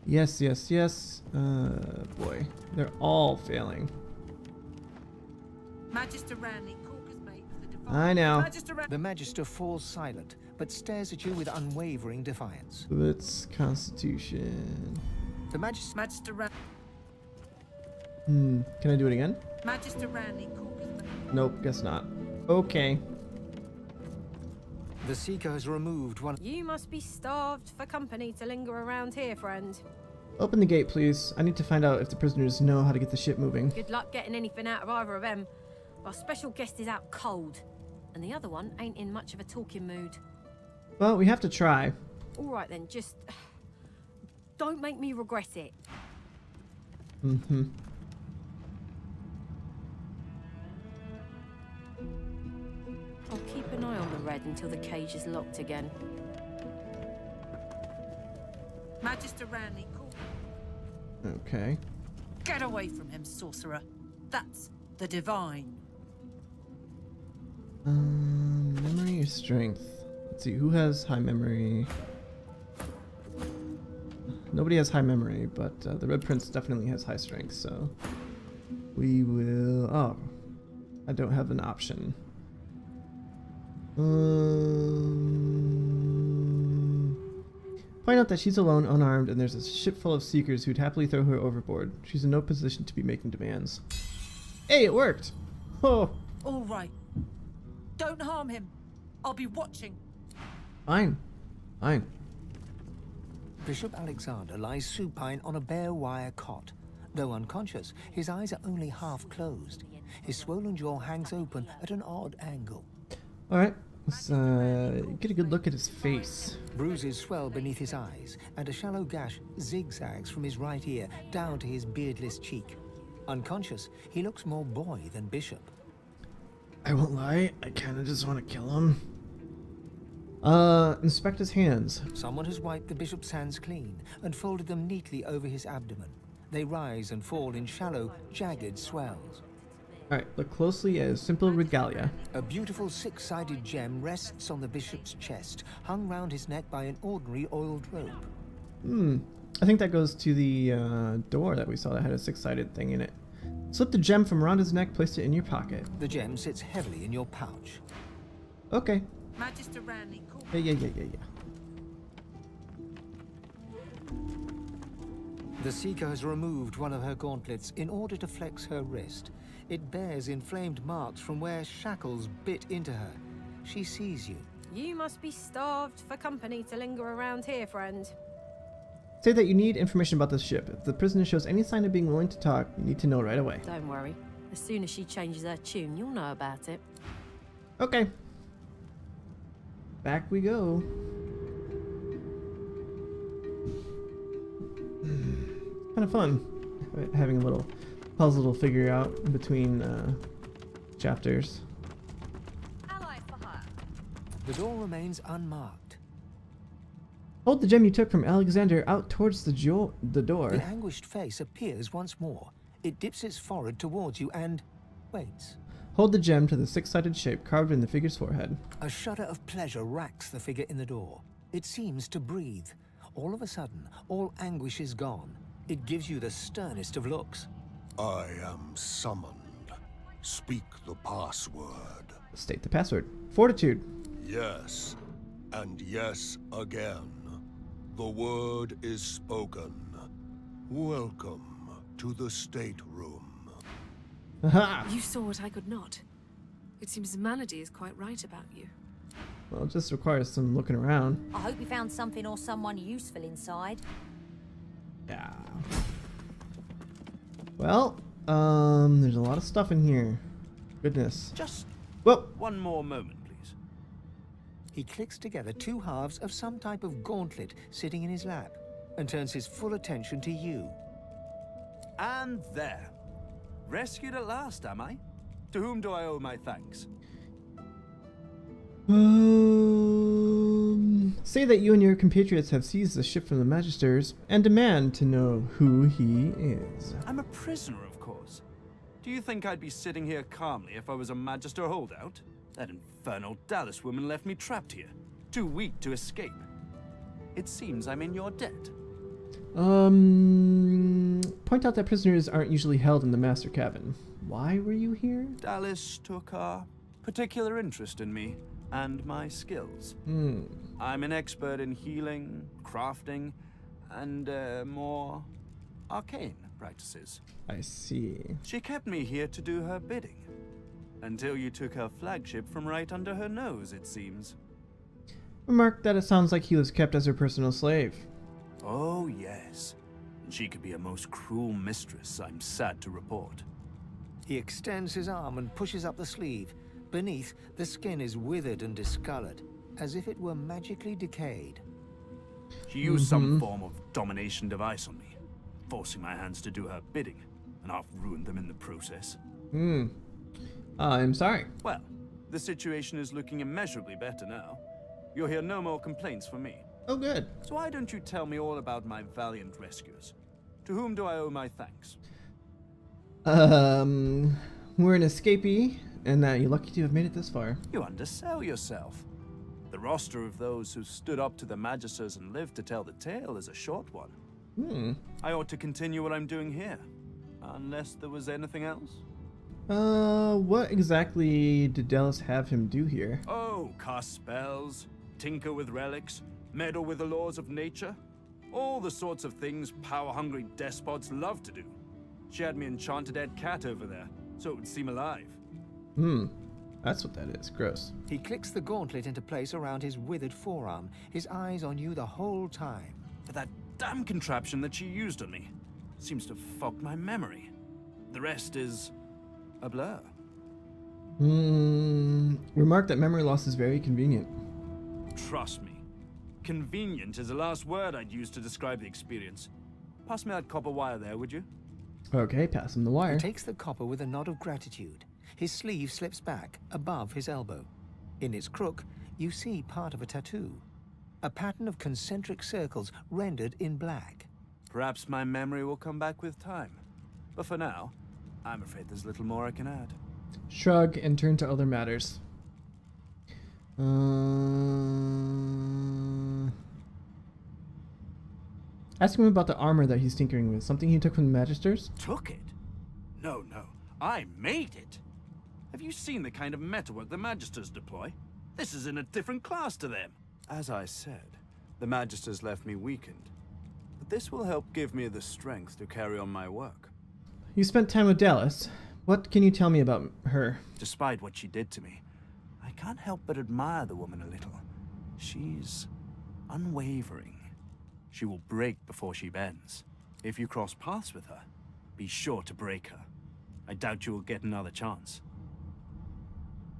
Yes, yes, yes. Boy. They're all failing. Magister Ranley, Corker's mate of the Divine... I know. The magister falls silent, but stares at you with unwavering defiance. It's Constitution. The magister... Magister Ranley. Can I do it again? Magister Ranley, Corker's mate... Nope, guess not. Okay. The seeker has removed one... You must be starved for company to linger around here, friend. Open the gate, please. I need to find out if the prisoners know how to get the ship moving. Good luck getting anything out of either of them. Our special guest is out cold, and the other one ain't in much of a talking mood. Well, we have to try. All right then, just don't make me regret it. Mm-hmm. I'll keep an eye on the red until the cage is locked again. Magister Ranley, Corker... Okay. Get away from him, sorcerer. That's the Divine. Memory or strength? Let's see, who has high memory? Nobody has high memory, but the Red Prince definitely has high strength, so we will... Oh, I don't have an option. Find out that she's alone, unarmed, and there's a ship full of seekers who'd happily throw her overboard. She's in no position to be making demands. Hey, it worked! Oh! All right. Don't harm him. I'll be watching. Fine. Fine. Bishop Alexander lies supine on a bare wire cot. Though unconscious, his eyes are only half closed. His swollen jaw hangs open at an odd angle. Alright, Let's get a good look at his face. Bruises swell beneath his eyes, and a shallow gash zigzags from his right ear down to his beardless cheek. Unconscious, he looks more boy than bishop. I won't lie, I kinda just want to kill him. Inspect his hands. Someone has wiped the bishop's hands clean and folded them neatly over his abdomen. They rise and fall in shallow, jagged swells. Alright, look closely at his simple regalia. A beautiful six-sided gem rests on the bishop's chest, hung round his neck by an ordinary oiled rope. I think that goes to the door that we saw that had a six-sided thing in it. Slip the gem from around his neck, place it in your pocket. The gem sits heavily in your pouch. Okay. Magister Ranley, cool. Yeah. The Seeker has removed one of her gauntlets in order to flex her wrist. It bears inflamed marks from where shackles bit into her. She sees you. You must be starved for company to linger around here, friend. Say that you need information about this ship. If the prisoner shows any sign of being willing to talk, you need to know right away. Don't worry. As soon as she changes her tune, you'll know about it. Okay. Back we go. Kind of fun having a little puzzle to figure out between chapters. The door remains unmarked. Hold the gem you took from Alexander out towards the door. The anguished face appears once more. It dips its forehead towards you and waits. Hold the gem to the six-sided shape carved in the figure's forehead. A shudder of pleasure racks the figure in the door. It seems to breathe. All of a sudden, all anguish is gone. It gives you the sternest of looks. I am summoned. Speak the password. State the password. Fortitude. Yes, and yes again. The word is spoken. Welcome to the stateroom. Aha! You saw what I could not. It seems Melody is quite right about you. Well, it just requires some looking around. I hope you found something or someone useful inside. Yeah. Well, there's a lot of stuff in here. Goodness. Just Whoa. one more moment, please. He clicks together two halves of some type of gauntlet sitting in his lap and turns his full attention to you. And there. Rescued at last, am I? To whom do I owe my thanks? Say that you and your compatriots have seized the ship from the Magisters and demand to know who he is. I'm a prisoner, of course. Do you think I'd be sitting here calmly if I was a Magister holdout? That infernal Dallas woman left me trapped here, too weak to escape. It seems I'm in your debt. Point out that prisoners aren't usually held in the master cabin. Why were you here? Dallas took a particular interest in me and my skills. I'm an expert in healing, crafting, and more arcane practices. I see. She kept me here to do her bidding. Until you took her flagship from right under her nose, it seems. Remark that it sounds like he was kept as her personal slave. Oh, yes. She could be a most cruel mistress, I'm sad to report. He extends his arm and pushes up the sleeve. Beneath, the skin is withered and discolored, as if it were magically decayed. She used some form of domination device on me, forcing my hands to do her bidding, and I've ruined them in the process. I'm sorry. Well, the situation is looking immeasurably better now. You'll hear no more complaints from me. Oh, good. So why don't you tell me all about my valiant rescuers? To whom do I owe my thanks? We're an escapee, and you're lucky to have made it this far. You undersell yourself. The roster of those who stood up to the Magisters and lived to tell the tale is a short one. I ought to continue what I'm doing here, unless there was anything else. What exactly did Dallas have him do here? Oh, cast spells, tinker with relics, meddle with the laws of nature. All the sorts of things power-hungry despots love to do. She had me enchant a dead cat over there, so it would seem alive. That's what that is. Gross. He clicks the gauntlet into place around his withered forearm, his eyes on you the whole time. But that damn contraption that she used on me seems to have fogged my memory. The rest is a blur. Remark that memory loss is very convenient. Trust me. Convenient is the last word I'd use to describe the experience. Pass me that copper wire there, would you? Okay, pass him the wire. He takes the copper with a nod of gratitude. His sleeve slips back above his elbow. In its crook, you see part of a tattoo. A pattern of concentric circles rendered in black. Perhaps my memory will come back with time. But for now, I'm afraid there's little more I can add. Shrug and turn to other matters. Ask him about the armor that he's tinkering with. Something he took from the Magisters? Took it? No. I made it. Have you seen the kind of metalwork the Magisters deploy? This is in a different class to them. As I said, the Magisters left me weakened. But this will help give me the strength to carry on my work. You spent time with Dallas. What can you tell me about her? Despite what she did to me, I can't help but admire the woman a little. She's unwavering. She will break before she bends. If you cross paths with her, be sure to break her. I doubt you will get another chance.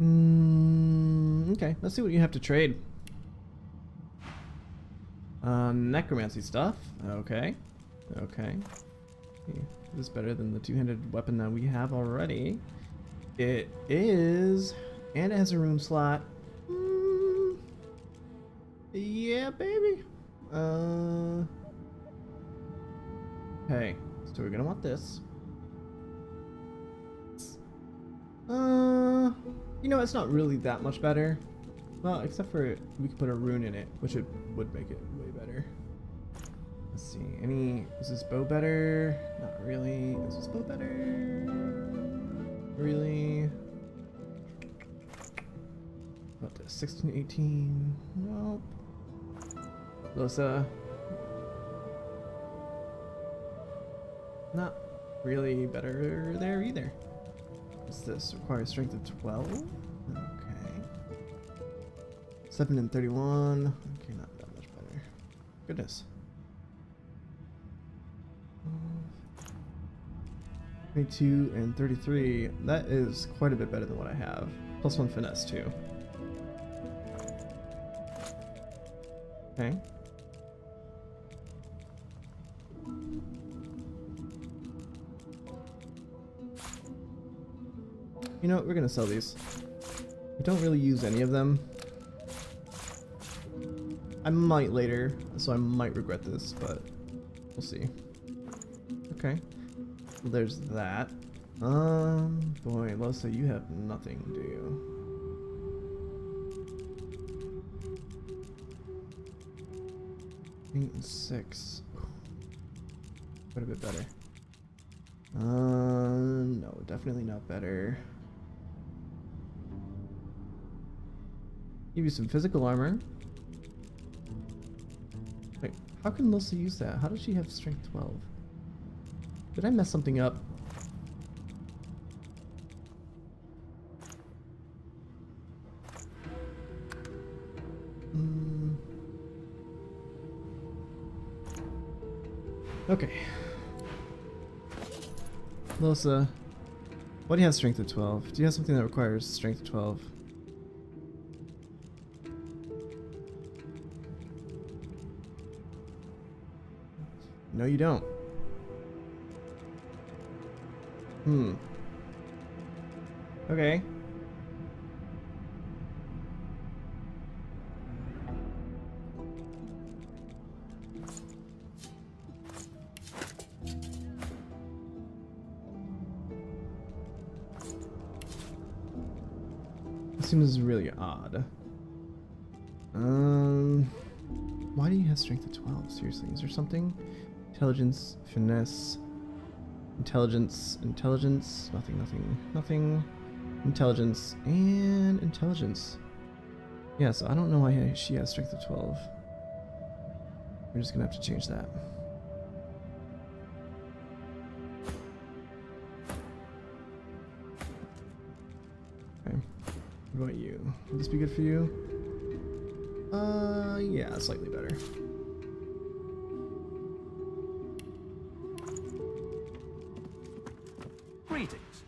Okay, let's see what you have to trade. Necromancy stuff. Okay. This is better than the two-handed weapon that we have already. It is, and it has a room slot. Yeah, baby. Okay, so we're gonna want this. You know, it's not really that much better. Well, except for we could put a rune in it, which it would make it way better. Let's see, is this bow better? Not really. Is this bow better? Really? About this, 16, 18, nope. Losa. Not really better there either. What's this? Requires strength of 12? Okay. 7 and 31. Okay, not that much better. Goodness. 22 and 33. That is quite a bit better than what I have. Plus 1 finesse too. Okay. You know what, we're gonna sell these. I don't really use any of them. I might later, so I might regret this, but we'll see. Okay. There's that. Boy, Losa, you have nothing, do you? Eight and 6. Quite a bit better. No, definitely not better. Give you some physical armor. Wait, how can Losa use that? How does she have strength 12? Did I mess something up? Okay. Losa, what do you have strength of 12? Do you have something that requires strength of 12? No, you don't. Okay. This seems really odd. Why do you have strength of 12? Seriously, is there something? Intelligence, finesse, intelligence, nothing. Intelligence, and intelligence. Yeah, so I don't know why she has strength of 12. We're just gonna have to change that. Okay. What about you? Would this be good for you? Yeah, slightly better. Greetings.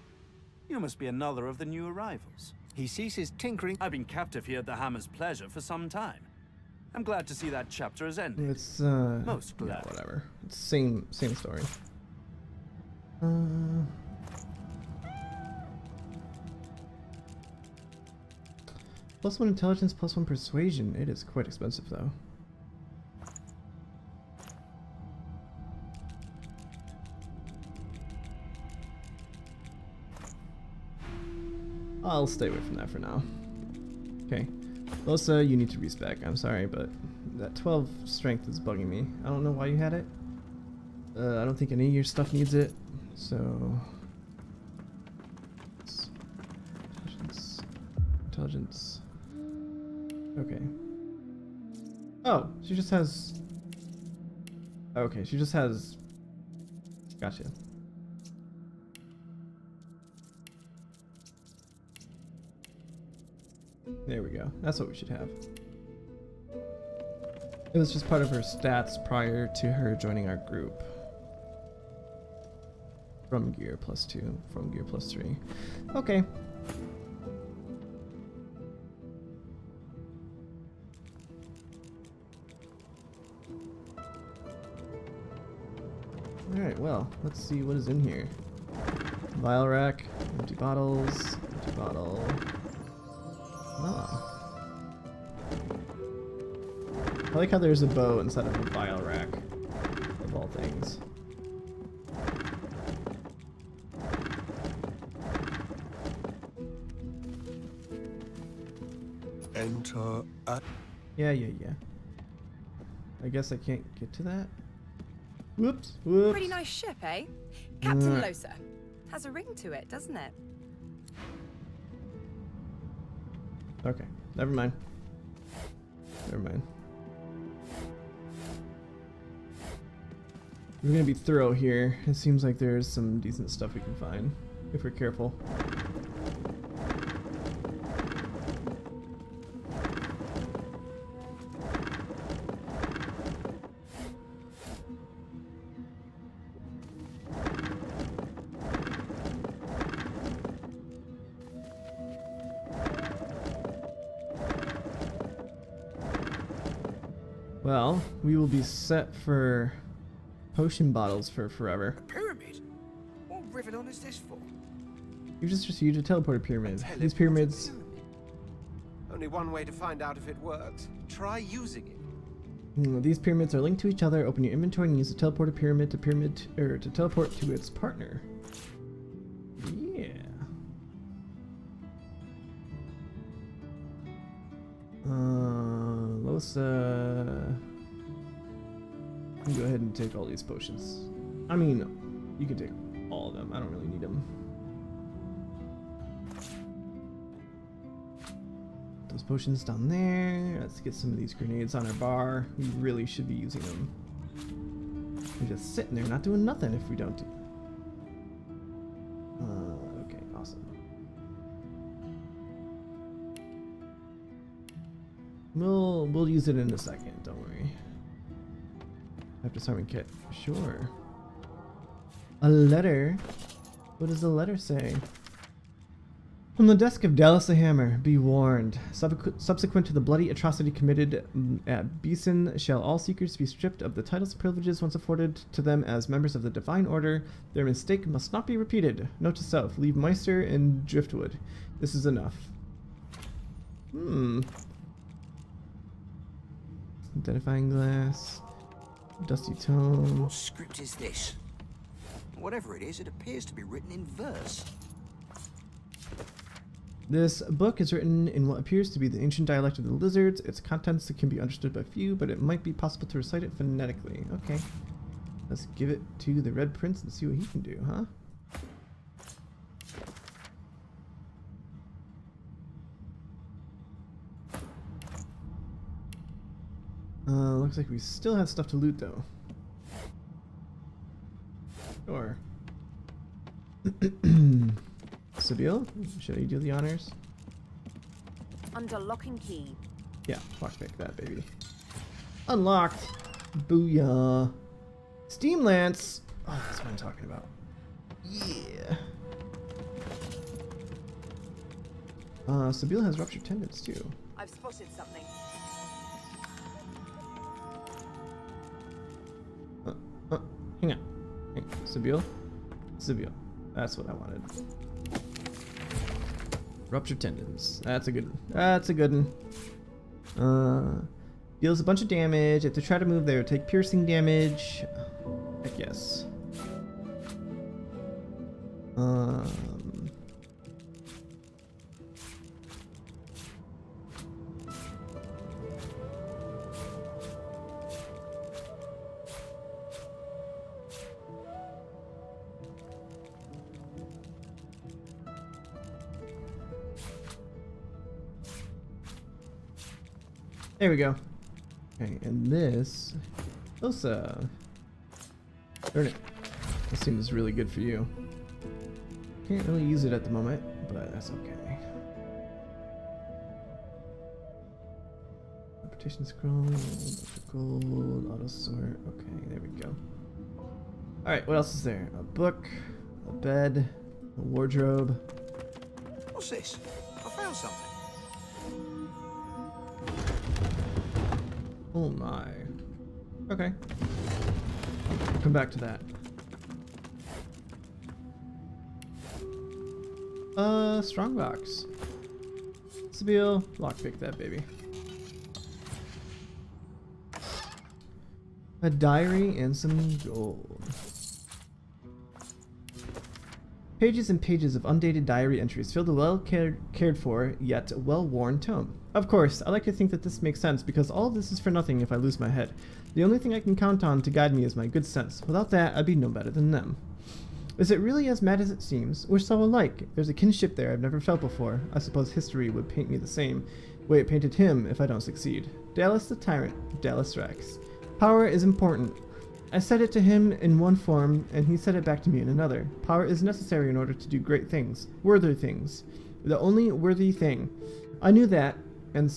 You must be another of the new arrivals. He ceases tinkering. I've been captive here at the Hammer's Pleasure for some time. I'm glad to see that chapter has ended. It's most glad. yeah, whatever. It's same story. +1 intelligence, +1 persuasion. It is quite expensive though. I'll stay away from that for now. Okay. Losa, you need to respec. I'm sorry, but that 12 strength is bugging me. I don't know why you had it. I don't think any of your stuff needs it. So... Intelligence. Okay. Oh, she just has... Okay, she just has... Gotcha. There we go. That's what we should have. It was just part of her stats prior to her joining our group. From gear +2, from gear +3. Okay. Alright, well, let's see what is in here. Vial rack, empty bottles, empty bottle. Ah. I like how there's a bow instead of a vial rack, of all things. Enter at... Yeah. I guess I can't get to that. Whoops. Pretty nice ship, eh? Captain Losa. Has a ring to it, doesn't it? Okay, never mind. We're gonna be thorough here. It seems like there's some decent stuff we can find, if we're careful. Well, we will be set for potion bottles for forever. A pyramid? What Rivedon is this for? You just used a teleporter pyramid. These pyramids... Only one way to find out if it works. Try using it. These pyramids are linked to each other. Open your inventory and use the teleporter pyramid to teleport to its partner. Yeah. Losa. Go ahead and take all these potions. I mean, you can take all of them. I don't really need them. Those potions down there. Let's get some of these grenades on our bar. We really should be using them. We're just sitting there not doing nothing if we don't do. Okay, awesome. We'll use it in a second, don't worry. After summon kit. Sure. A letter? What does the letter say? From the desk of Dallas the Hammer, be warned. Subsequent to the bloody atrocity committed at Beeson, shall all seekers be stripped of the titles and privileges once afforded to them as members of the Divine Order. Their mistake must not be repeated. Note to self, leave Meister and Driftwood. This is enough. Identifying glass. Dusty tome. What script is this? Whatever it is, it appears to be written in verse. This book is written in what appears to be the ancient dialect of the lizards. Its contents can be understood by few, but it might be possible to recite it phonetically. Okay. Let's give it to the Red Prince and see what he can do, huh? Looks like we still have stuff to loot, though. Sure. Sibyl, should I do the honors? Under lock and key. Yeah, lockpick that, baby. Unlocked! Booyah! Steam Lance! Oh, that's what I'm talking about. Yeah! Sabine has ruptured tendons too. I've spotted something. Hang on. Sabine? Sabine. That's what I wanted. Ruptured tendons. That's a good one. That's a good one. Deals a bunch of damage. If they try to move, they would take piercing damage. I guess. There we go. Okay, and this Elsa. Darn it. This seems really good for you. Can't really use it at the moment, but that's okay. Repetition scroll, gold, auto sort. Okay, there we go. Alright, what else is there? A book, a bed, a wardrobe. What's this? I found something. Oh my. Okay. I'll come back to that. Strongbox. Sabine, lockpick that baby. A diary and some gold. Pages and pages of undated diary entries fill the well-cared for, yet well-worn tome. Of course, I like to think that this makes sense because all of this is for nothing if I lose my head. The only thing I can count on to guide me is my good sense. Without that, I'd be no better than them. Is it really as mad as it seems? We're so alike. There's a kinship there I've never felt before. I suppose history would paint me the same way it painted him if I don't succeed. Dallas the Tyrant, Dallas Rex. Power is important. I said it to him in one form, and he said it back to me in another. Power is necessary in order to do great things. Worthy things. The only worthy thing. I knew that, and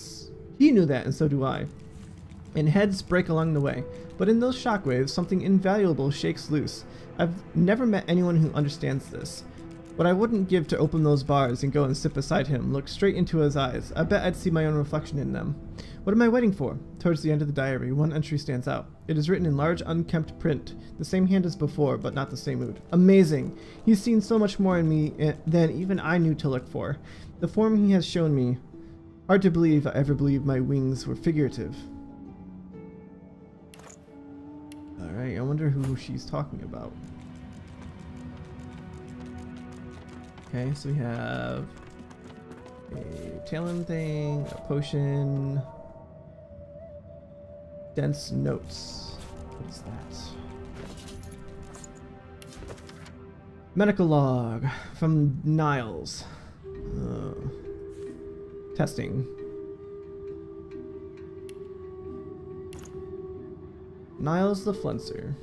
he knew that, and so do I. And heads break along the way. But in those shockwaves, something invaluable shakes loose. I've never met anyone who understands this. What I wouldn't give to open those bars and go and sit beside him, look straight into his eyes. I bet I'd see my own reflection in them. What am I waiting for? Towards the end of the diary, one entry stands out. It is written in large, unkempt print. The same hand as before, but not the same mood. Amazing! He's seen so much more in me than even I knew to look for. The form he has shown me. Hard to believe I ever believed my wings were figurative. Alright, I wonder who she's talking about. Okay, so we have a talon thing, a potion, dense notes. What is that? Medical log from Niles. Testing. Niles the Flencer.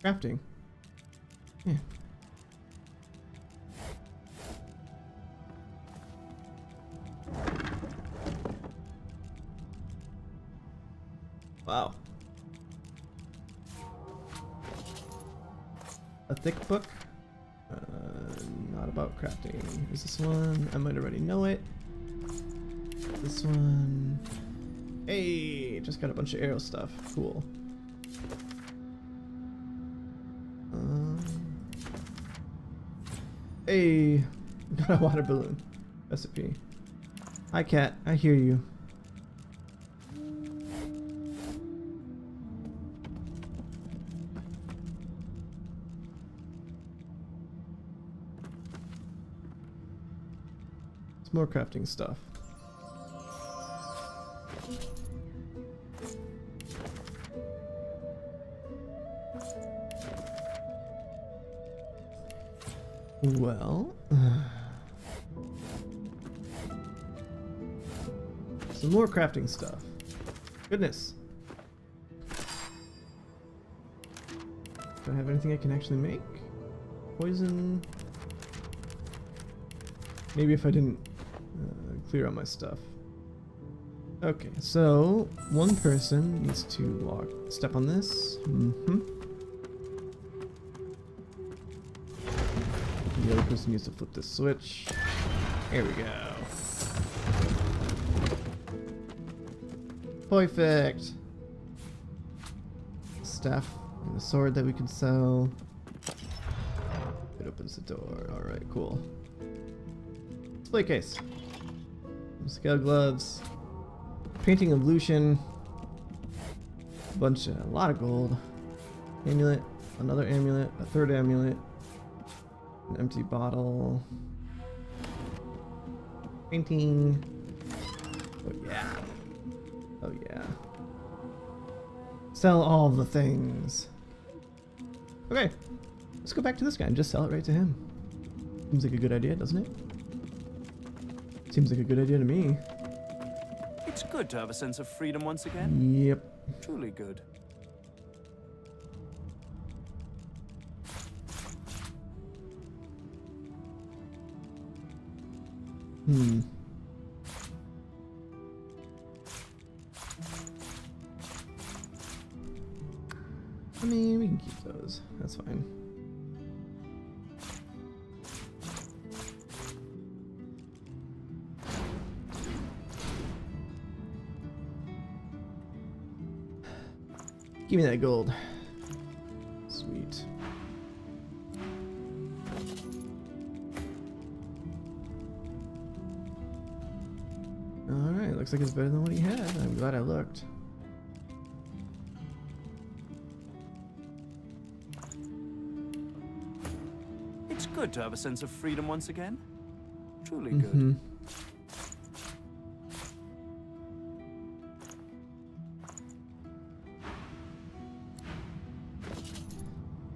Crafting. Yeah. Wow. A thick book? Not about crafting. Is this one? I might already know it. This one. Hey, just got a bunch of arrow stuff. Cool. Hey, got a water balloon recipe. Hi, cat. I hear you. It's more crafting stuff. Well, some more crafting stuff. Goodness. Do I have anything I can actually make? Poison. Maybe if I didn't clear out my stuff. Okay, so one person needs to step on this. The other person needs to flip this switch. There we go. Perfect. Staff and the sword that we can sell. It opens the door. Alright, cool. Display case. Some scale gloves. Painting of Lucian. A lot of gold. Amulet. Another amulet. A third amulet. An empty bottle. Painting. Oh yeah. Oh yeah. Sell all the things. Okay. Let's go back to this guy and just sell it right to him. Seems like a good idea, doesn't it? Seems like a good idea to me. It's good to have a sense of freedom once again. Yep. Truly good. I mean, we can keep those. That's fine. Give me that gold. Sweet. Alright, looks like it's better than what he had. I'm glad I looked. It's good to have a sense of freedom once again. Truly good.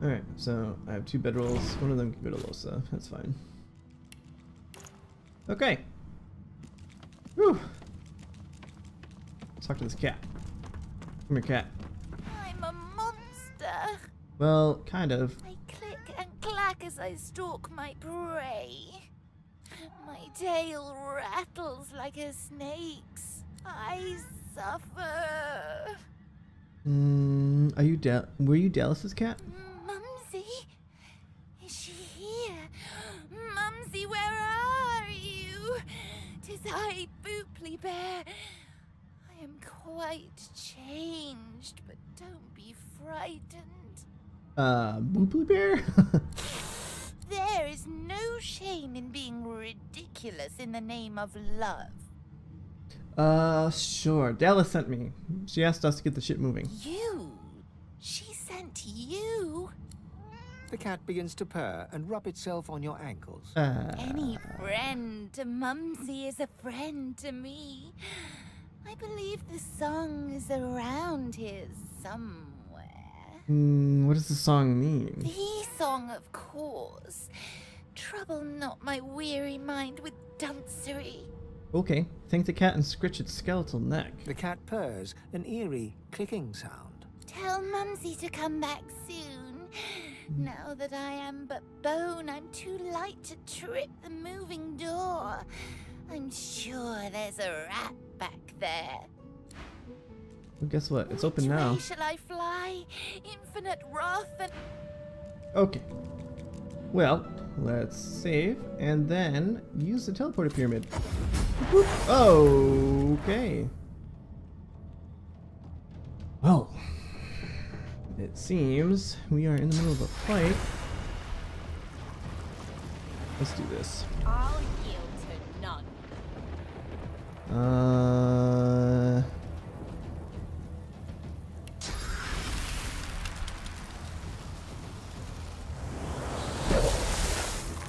Alright, so I have 2 bedrolls. One of them can go to Losa. That's fine. Okay. Whew. Let's talk to this cat. Come here, cat. I'm a monster. Well, kind of. I click and clack as I stalk my prey. My tail rattles like a snake's. I suffer. Are you were you Dallas's cat? Mumsy? Is she here? Mumsy, where are you? 'Tis I, Booply Bear. I am quite changed, but don't be frightened. Booply Bear? There is no shame in being ridiculous in the name of love. Sure. Dallas sent me. She asked us to get the ship moving. You? She sent you? The cat begins to purr and rub itself on your ankles. Any friend to Mumsy is a friend to me. I believe the song is around here somewhere. What does the song mean? The song, of course. Trouble not my weary mind with duncery. Okay. Thank the cat and scritch its skeletal neck. The cat purrs, an eerie clicking sound. Tell Mumsy to come back soon. Now that I am but bone, I'm too light to trip the moving door. I'm sure there's a rat back there. Well, guess what? It's open now. Which way shall I fly? Infinite wrath and... Okay. Well, let's save and then use the teleporter pyramid. Whoop. Okay. Well, it seems we are in the middle of a fight. Let's do this. I'll yield to none.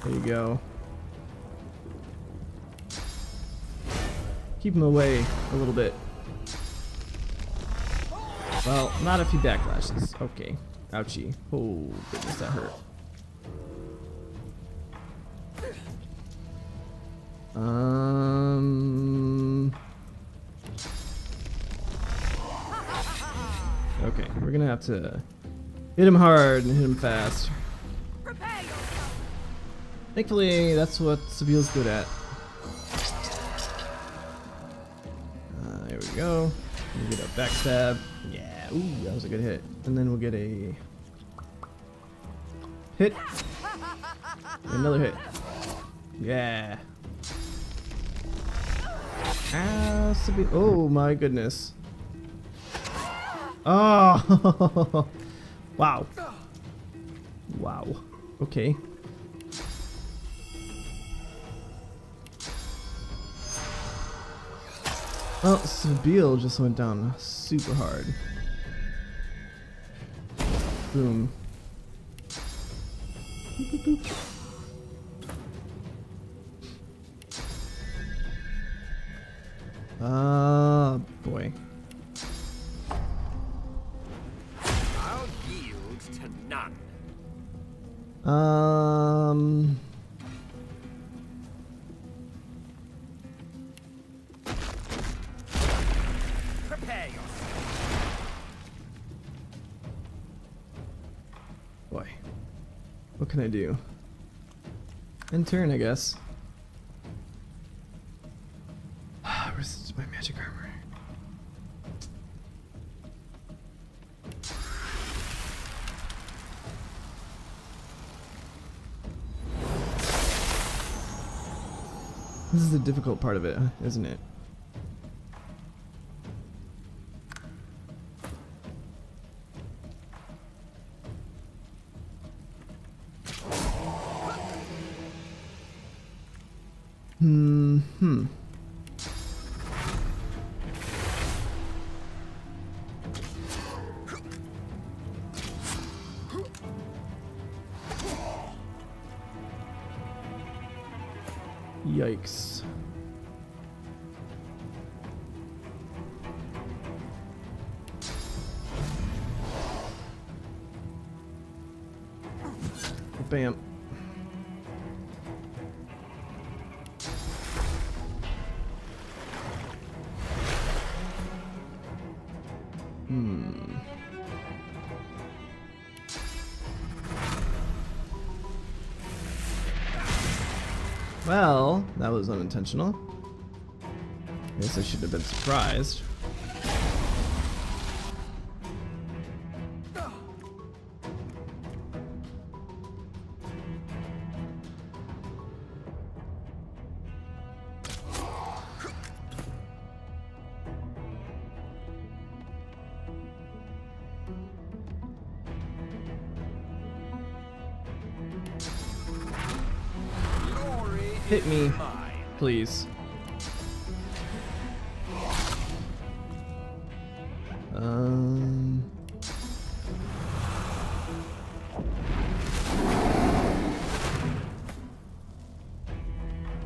There you go. Keep him away a little bit. Well, not if he backlashes. Okay. Ouchie. Oh, goodness, that hurt. Okay, we're gonna have to hit him hard and hit him fast. Thankfully, that's what Sabile's good at. There we go. We'll get a backstab. Yeah, ooh, that was a good hit. And then we'll get a hit. Another hit. Yeah. Oh my goodness. Oh. Wow. Wow. Okay. Well, Sabile just went down super hard. Boom. Boy. I'll yield to none. Prepare yourself. Boy. What can I do? In turn, I guess. Where's my magic armor? This is the difficult part of it, isn't it? Yikes. Bam. Well, that was unintentional. I guess I should have been surprised. Hit me, please. And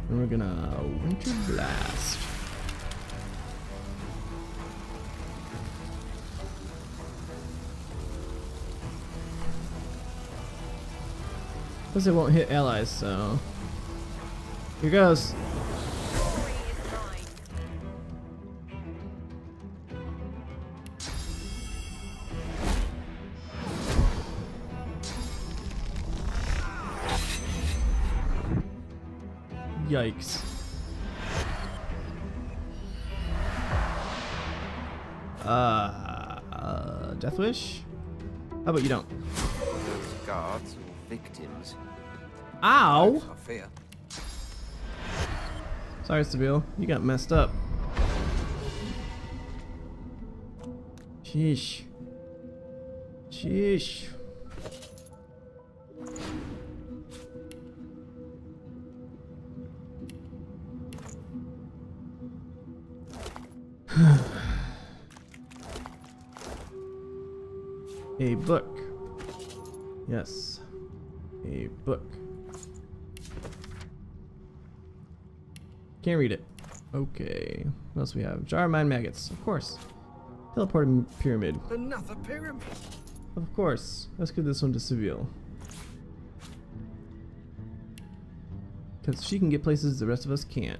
we're gonna Winter Blast. Plus it won't hit allies, so here goes. Yikes. Death Wish? How about you don't? Those guards or victims. Ow! I fear. Sorry, Sabile. You got messed up. Sheesh. Sheesh. A book. Yes. A book. Can't read it. Okay. What else we have? Jar of Mind Maggots. Of course. Teleporting pyramid. Another pyramid. Of course. Let's give this one to Sabile. Because she can get places the rest of us can't.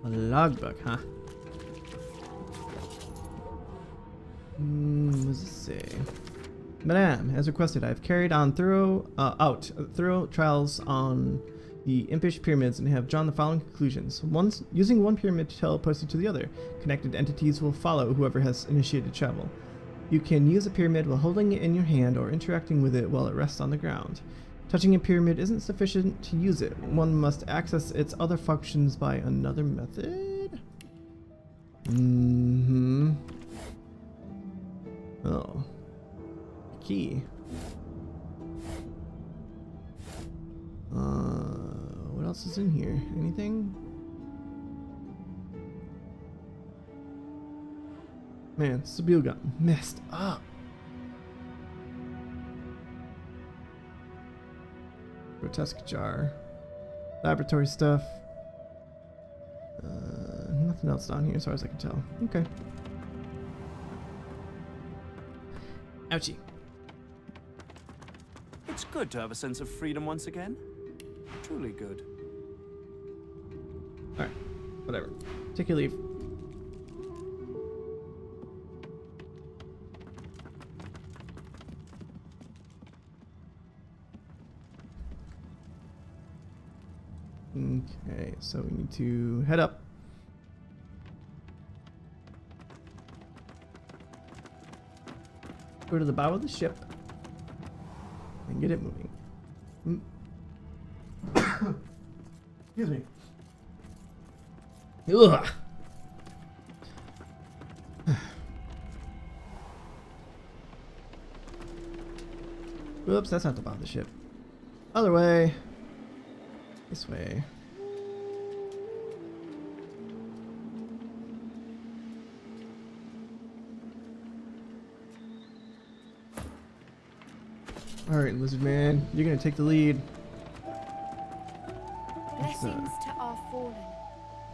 A logbook, huh? What does this say? Madame, as requested, I have carried on thorough trials on the impish pyramids and have drawn the following conclusions. Using one pyramid to teleport you to the other. Connected entities will follow whoever has initiated travel. You can use a pyramid while holding it in your hand or interacting with it while it rests on the ground. Touching a pyramid isn't sufficient to use it. One must access its other functions by another method? Oh. Key. What else is in here? Anything? Man, Sabine got messed up. Grotesque jar. Laboratory stuff. Nothing else down here as far as I can tell. Okay. Ouchie. It's good to have a sense of freedom once again. Truly good. Alright. Whatever. Take your leave. Okay, so we need to head up. Go to the bow of the ship and get it moving. Excuse me. Ugh. Whoops, that's not the bow of the ship. Other way. This way. Alright, lizard man, you're gonna take the lead. Blessings to our fallen.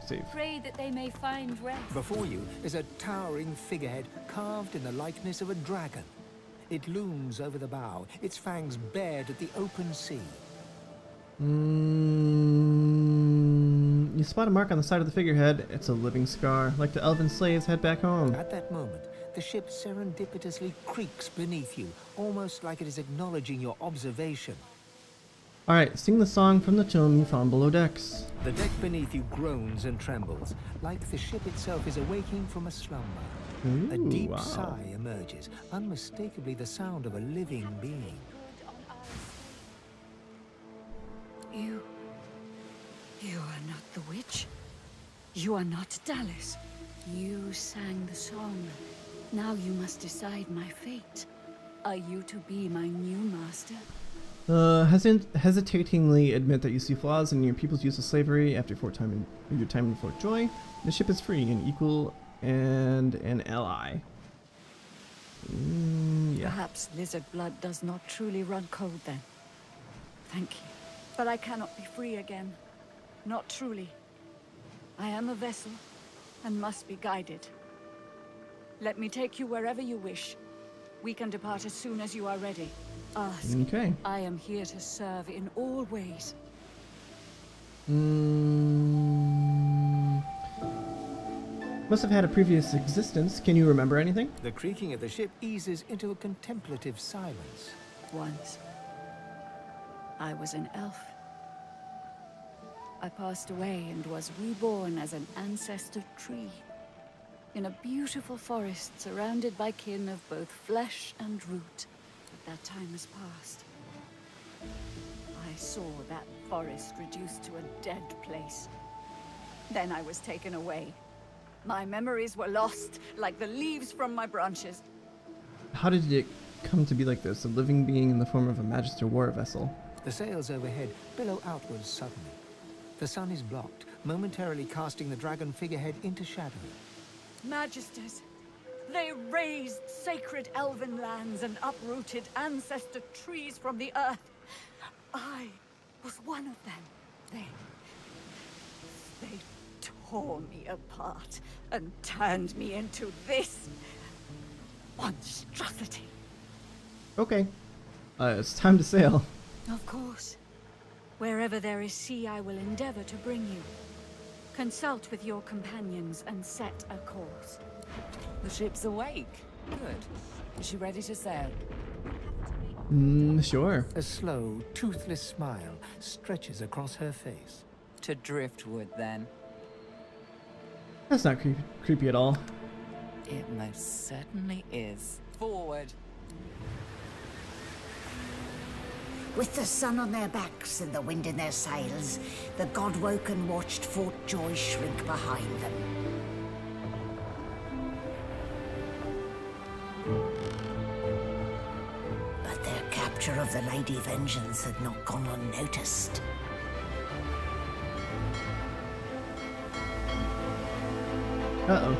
Save. Pray that they may find rest. Before you is a towering figurehead carved in the likeness of a dragon. It looms over the bow, its fangs bared at the open sea. You spot a mark on the side of the figurehead. It's a living scar, like the elven slaves had back home. At that moment, the ship serendipitously creaks beneath you, almost like it is acknowledging your observation. Alright, sing the song from the tomb you found below decks. The deck beneath you groans and trembles, like the ship itself is awaking from a slumber. Ooh, a deep wow. sigh emerges, unmistakably the sound of a living being. You are not the witch. You are not Dallas. You sang the song. Now you must decide my fate. Are you to be my new master? Hesitatingly admit that you see flaws in your people's use of slavery after your time in Fort Joy. The ship is free and equal and an ally. Yeah. Perhaps lizard blood does not truly run cold then. Thank you. But I cannot be free again. Not truly. I am a vessel and must be guided. Let me take you wherever you wish. We can depart as soon as you are ready. Ask. Okay. I am here to serve in all ways. Must have had a previous existence. Can you remember anything? The creaking of the ship eases into a contemplative silence. Once, I was an elf. I passed away and was reborn as an ancestor tree. In a beautiful forest surrounded by kin of both flesh and root. But that time has passed. I saw that forest reduced to a dead place. Then I was taken away. My memories were lost, like the leaves from my branches. How did it come to be like this? A living being in the form of a Magister war vessel. The sails overhead billow outwards suddenly. The sun is blocked, momentarily casting the dragon figurehead into shadow. Magisters, they raised sacred elven lands and uprooted ancestor trees from the earth. I was one of them. They tore me apart and turned me into this monstrosity. Okay. It's time to sail. Of course. Wherever there is sea, I will endeavor to bring you. Consult with your companions and set a course. The ship's awake. Good. Is she ready to sail? Sure. A slow, toothless smile stretches across her face. To driftwood, then. That's not creepy at all. It most certainly is. Forward. With the sun on their backs and the wind in their sails, the Godwoken watched Fort Joy shrink behind them. But their capture of the Lady Vengeance had not gone unnoticed. Uh-oh.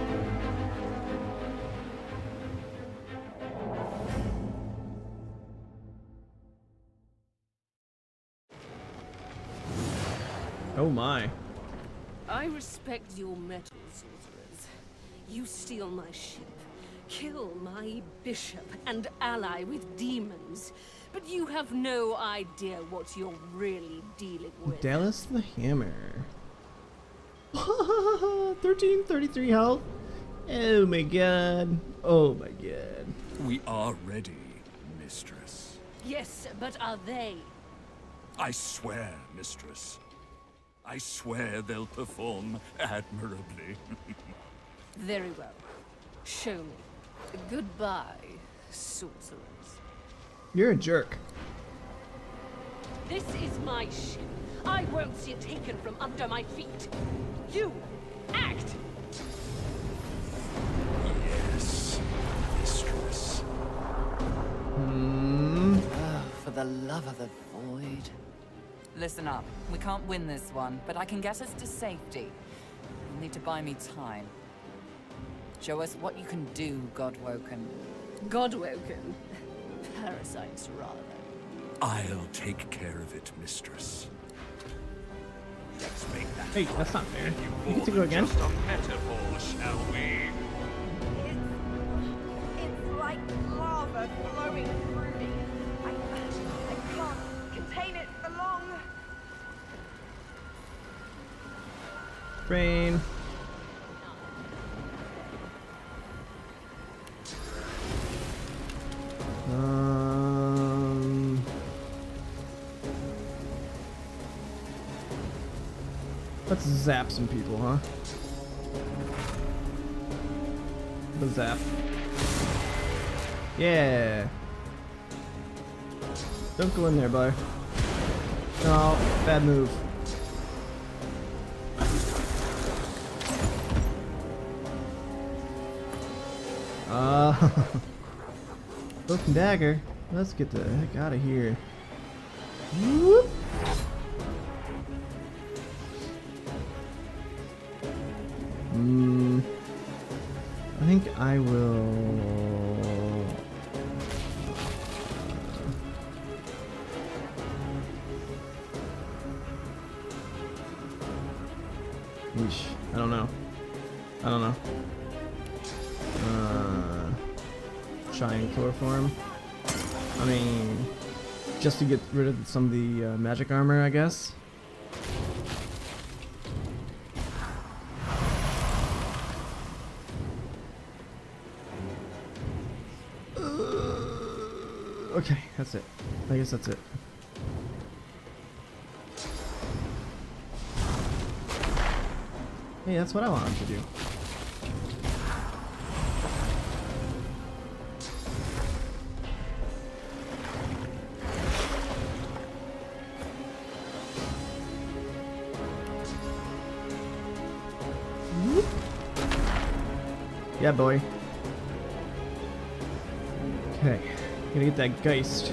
Oh my. I respect your mettle, sorcerers. You steal my ship, kill my bishop, and ally with demons. But you have no idea what you're really dealing with. Dallas the Hammer. 1333 health. Oh my god. Oh my god. We are ready, mistress. Yes, but are they? I swear, mistress. I swear they'll perform admirably. Very well. Show me. Goodbye, sorcerers. You're a jerk. This is my ship. I won't see it taken from under my feet. You, act! Yes, mistress. Oh, for the love of the void. Listen up. We can't win this one, but I can get us to safety. You'll need to buy me time. Show us what you can do, Godwoken. Godwoken? Parasites, rather. I'll take care of it, mistress. Let's make that. Hey, that's not fair. You get to go again. Just a metaphor, shall we? It's like lava flowing through me. I can't contain it for long. Brain. Let's zap some people, huh? The zap. Yeah. Don't go in there, bud. No, bad move. Cloak and dagger. Let's get the heck out of here. Whoop. I think I will. Yeesh. I don't know. Try and chloroform. I mean, just to get rid of some of the magic armor, I guess. Okay, that's it. I guess that's it. Hey, that's what I wanted to do. Whoop. Yeah, boy. Okay. Gonna get that Geist.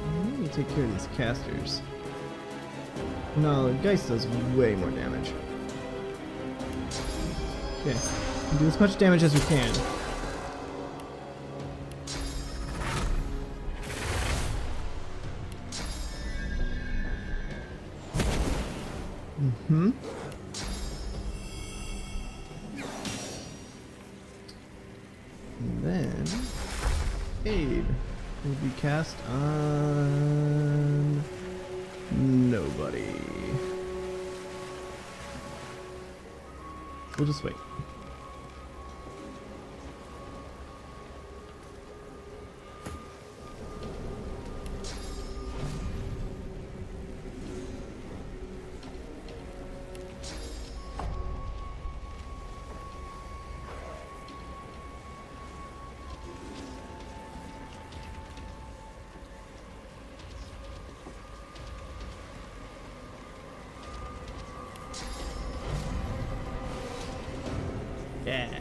Let me take care of these casters. No, the Geist does way more damage. Okay. We'll do as much damage as we can. Mm-hmm. And then aid will be cast on nobody. We'll just wait. Yeah.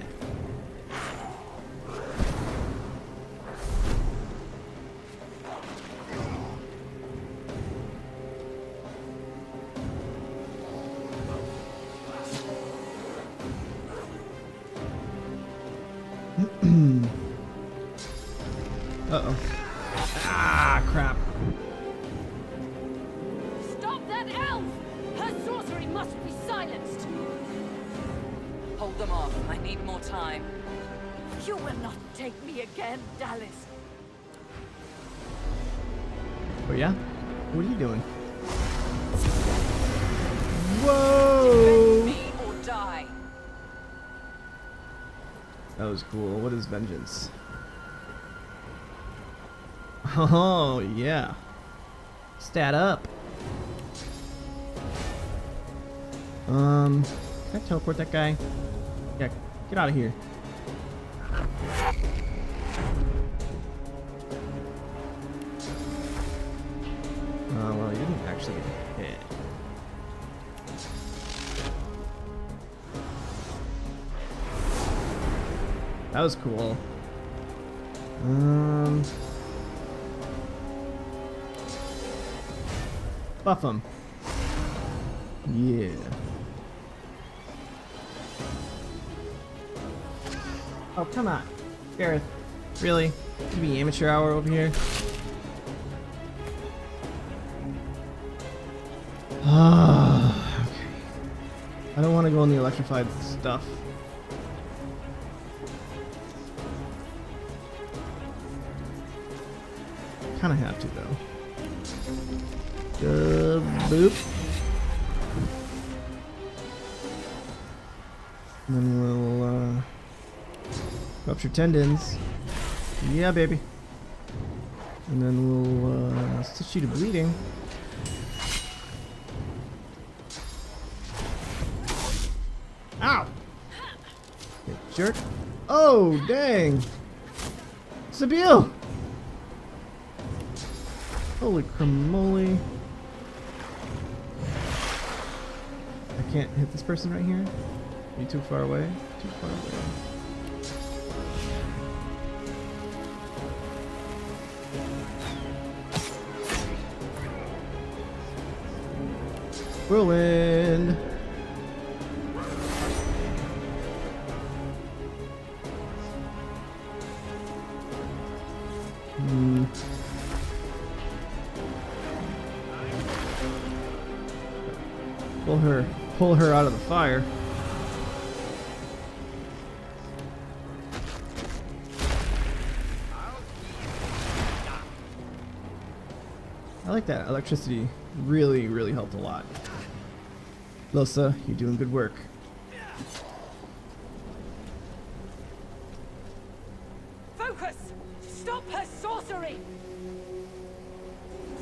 Uh-oh. Ah, crap. Stop that elf! Her sorcery must be silenced! Hold them off. I need more time. You will not take me again, Dallas. Oh yeah? What are you doing? Whoa! Defend me or die. That was cool. What is vengeance? Oh yeah. Stat up. Can I teleport that guy? Yeah, get out of here. Well, he didn't actually get hit. That was cool. Buff him. Yeah. Oh, come on. Gareth. Really? You be amateur hour over here? Ah, okay. I don't want to go on the electrified stuff. Kind of have to, though. Boop. And then we'll, rupture tendons. Yeah, baby. And then we'll, stitch you to bleeding. Ow! You jerk. Oh, dang! Sabille! Holy cramoly. I can't hit this person right here? Are you too far away? Too far away. Whirlwind! Pull her out of the fire. I like that. Electricity really, really helped a lot. Losa, you're doing good work. Focus! Stop her sorcery!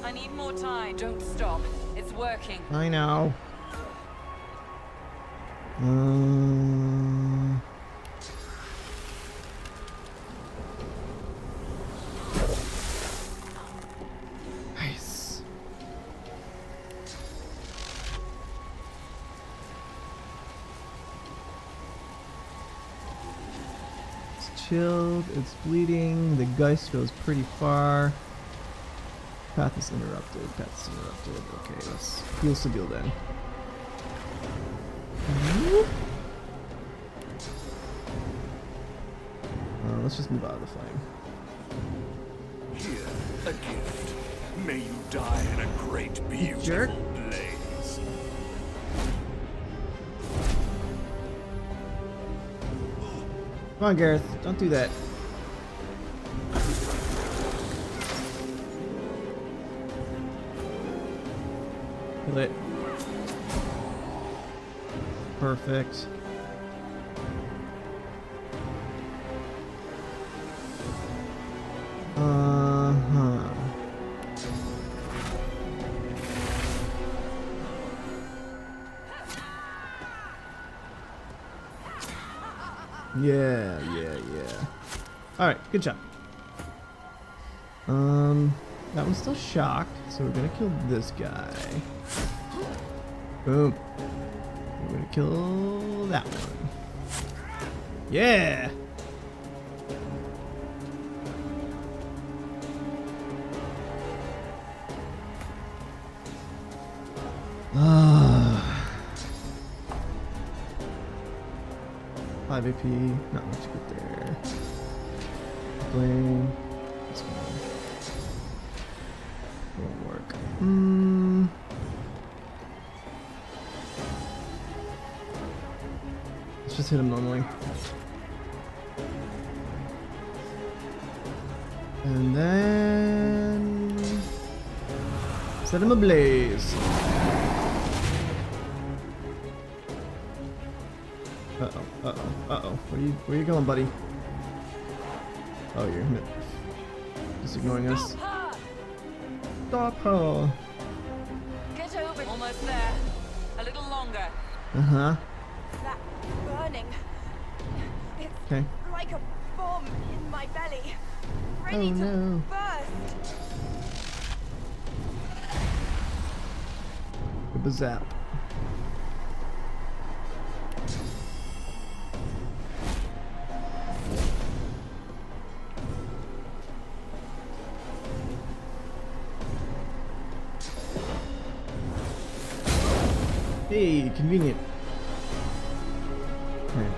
I need more time. Don't stop. It's working. I know. Nice. It's chilled, it's bleeding, the Geist goes pretty far. Path is interrupted, Okay, let's heal Sabille then. Let's just move out of the flame. Here, a gift. May you die in a great beautiful blaze. Come on, Gareth. Don't do that. Kill it. Perfect. Yeah. Alright, good job. That one's still shocked, so we're gonna kill this guy. Boom. We're gonna kill that one. Yeah! Ah. 5 AP, not much good there. Flame. This one won't work. Let's just hit him normally. And then set him ablaze. Uh-oh. Where you going, buddy? Oh, you're just ignoring us. Stop her! Get over. Almost there. A little longer. Uh-huh. That burning. It's okay. Like a bomb in my belly. Ready no. to burst. Good zap. Hey, convenient. Okay.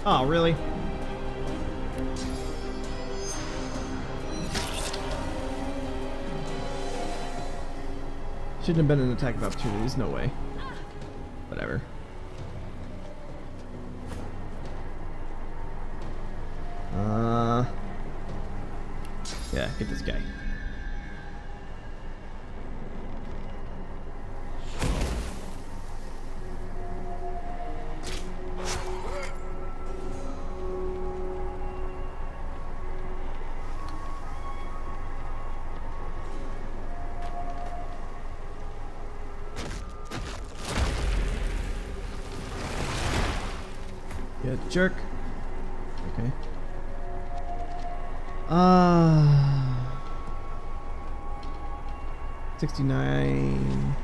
Oh, really? Shouldn't have been an attack of opportunities, no way. Whatever. Yeah, get this guy. Yeah, jerk. Okay. 69.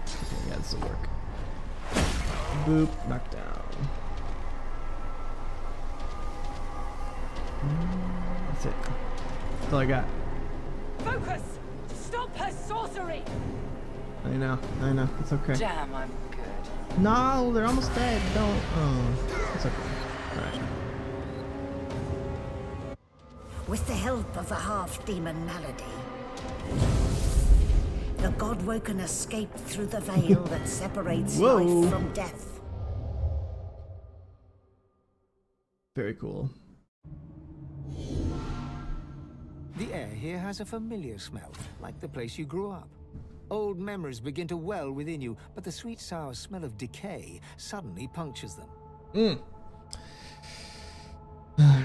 Okay, yeah, this will work. Boop, knock down. That's it. That's all I got. Focus! Stop her sorcery! I know, it's okay. Damn, I'm good. No, they're almost dead. Don't. Oh, it's okay. Alright. With the help of the half-demon malady, the Godwoken escaped through the veil that separates life from death. Very cool. The air here has a familiar smell, like the place you grew up. Old memories begin to well within you, but the sweet sour smell of decay suddenly punctures them.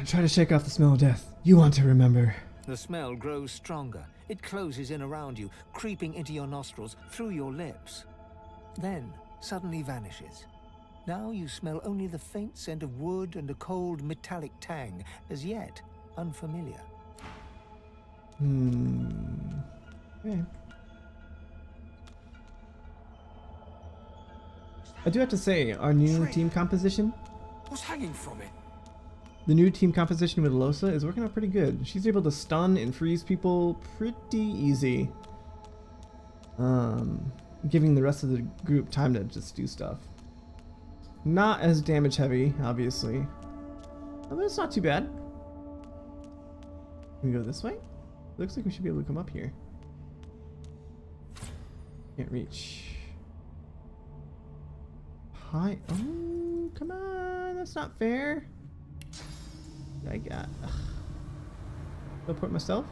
Try to shake off the smell of death. You want to remember. The smell grows stronger. It closes in around you, creeping into your nostrils, through your lips. Then, suddenly vanishes. Now you smell only the faint scent of wood and a cold metallic tang, as yet unfamiliar. Okay. I do have to say, our new team composition. What's hanging from it? The new team composition with Lohse is working out pretty good. She's able to stun and freeze people pretty easy. Giving the rest of the group time to just do stuff. Not as damage heavy, obviously. But it's not too bad. Can we go this way? Looks like we should be able to come up here. Can't reach. Hi. Oh, come on. That's not fair. I got. Teleport myself?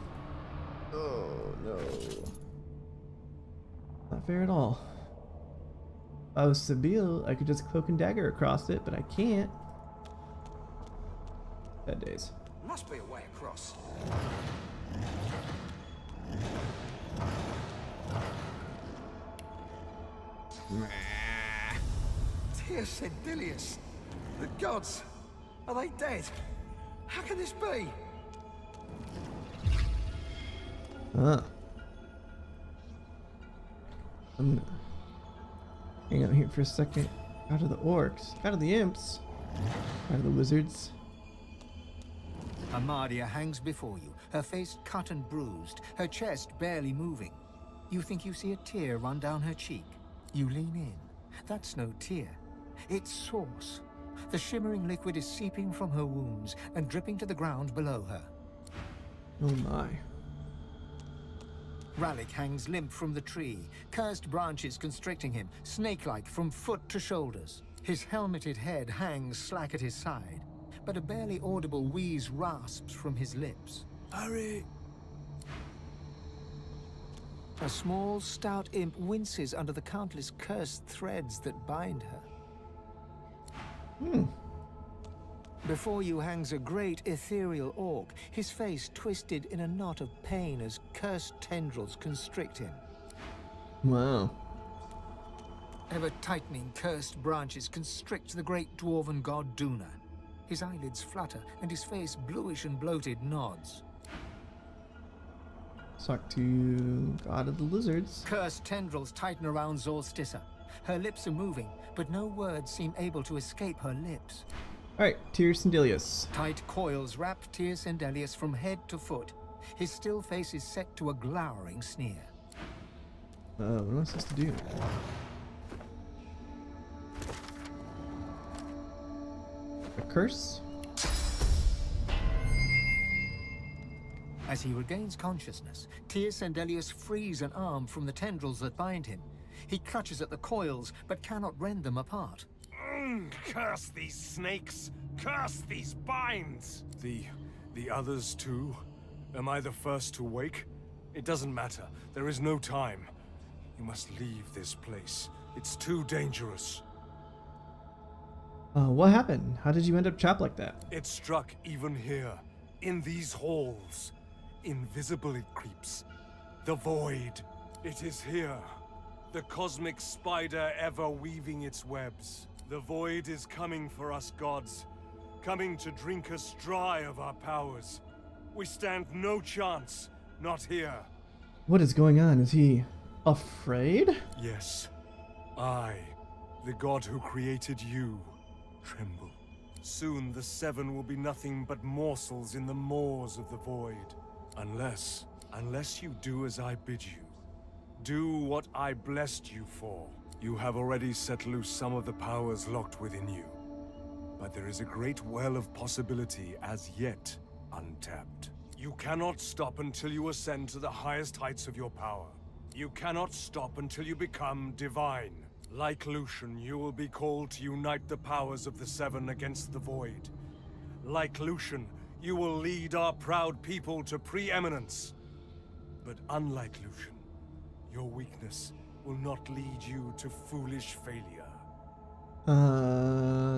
Oh, no. Not fair at all. If I was Sibyl, I could just cloak and dagger across it, but I can't. Bad days. Must be a way across. Dear Sendilius, the gods, are they dead? How can this be? I'm gonna hang out here for a second. Out of the orcs, out of the imps, out of the wizards. Amadia hangs before you, her face cut and bruised, her chest barely moving. You think you see a tear run down her cheek. You lean in. That's no tear. It's sauce. The shimmering liquid is seeping from her wounds and dripping to the ground below her. Oh my. Ralik hangs limp from the tree, cursed branches constricting him, snake-like from foot to shoulders. His helmeted head hangs slack at his side, but a barely audible wheeze rasps from his lips. Hurry! A small, stout imp winces under the countless cursed threads that bind her. Before you hangs a great ethereal orc, his face twisted in a knot of pain as cursed tendrils constrict him. Wow. Ever-tightening cursed branches constrict the great dwarven god Duna. His eyelids flutter, and his face, bluish and bloated, nods. Talk to God of the Lizards. Cursed tendrils tighten around Zorstissa. Her lips are moving, but no words seem able to escape her lips. Alright, Tyr Sendelius. Tight coils wrap Tyr Sendelius from head to foot. His still face is set to a glowering sneer. What am I supposed to do? A curse? As he regains consciousness, Tyr Sendelius frees an arm from the tendrils that bind him. He clutches at the coils, but cannot rend them apart. Curse these snakes! Curse these binds! The others too? Am I the first to wake? It doesn't matter. There is no time. You must leave this place. It's too dangerous. What happened? How did you end up trapped like that? It struck even here, in these halls. Invisible it creeps. The void. It is here. The cosmic spider ever weaving its webs. The void is coming for us gods. Coming to drink us dry of our powers. We stand no chance. Not here. What is going on? Is he afraid? Yes. I, the god who created you, tremble. Soon the Seven will be nothing but morsels in the maws of the void. Unless you do as I bid you. Do what I blessed you for. You have already set loose some of the powers locked within you. But there is a great well of possibility as yet untapped. You cannot stop until you ascend to the highest heights of your power. You cannot stop until you become divine. Like Lucian, you will be called to unite the powers of the Seven against the Void. Like Lucian, you will lead our proud people to preeminence. But unlike Lucian, your weakness will not lead you to foolish failure.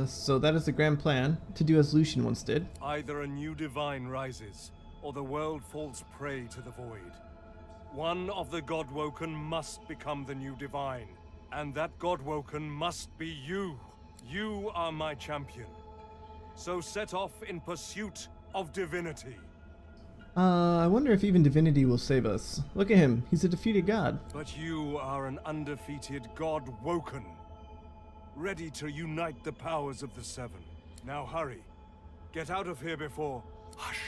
So that is the grand plan, to do as Lucian once did. Either a new divine rises, or the world falls prey to the void. One of the Godwoken must become the new divine, and that Godwoken must be you. You are my champion. So set off in pursuit of divinity. I wonder if even divinity will save us. Look at him, he's a defeated god. But you are an undefeated Godwoken, ready to unite the powers of the Seven. Now hurry. Get out of here before... Hush,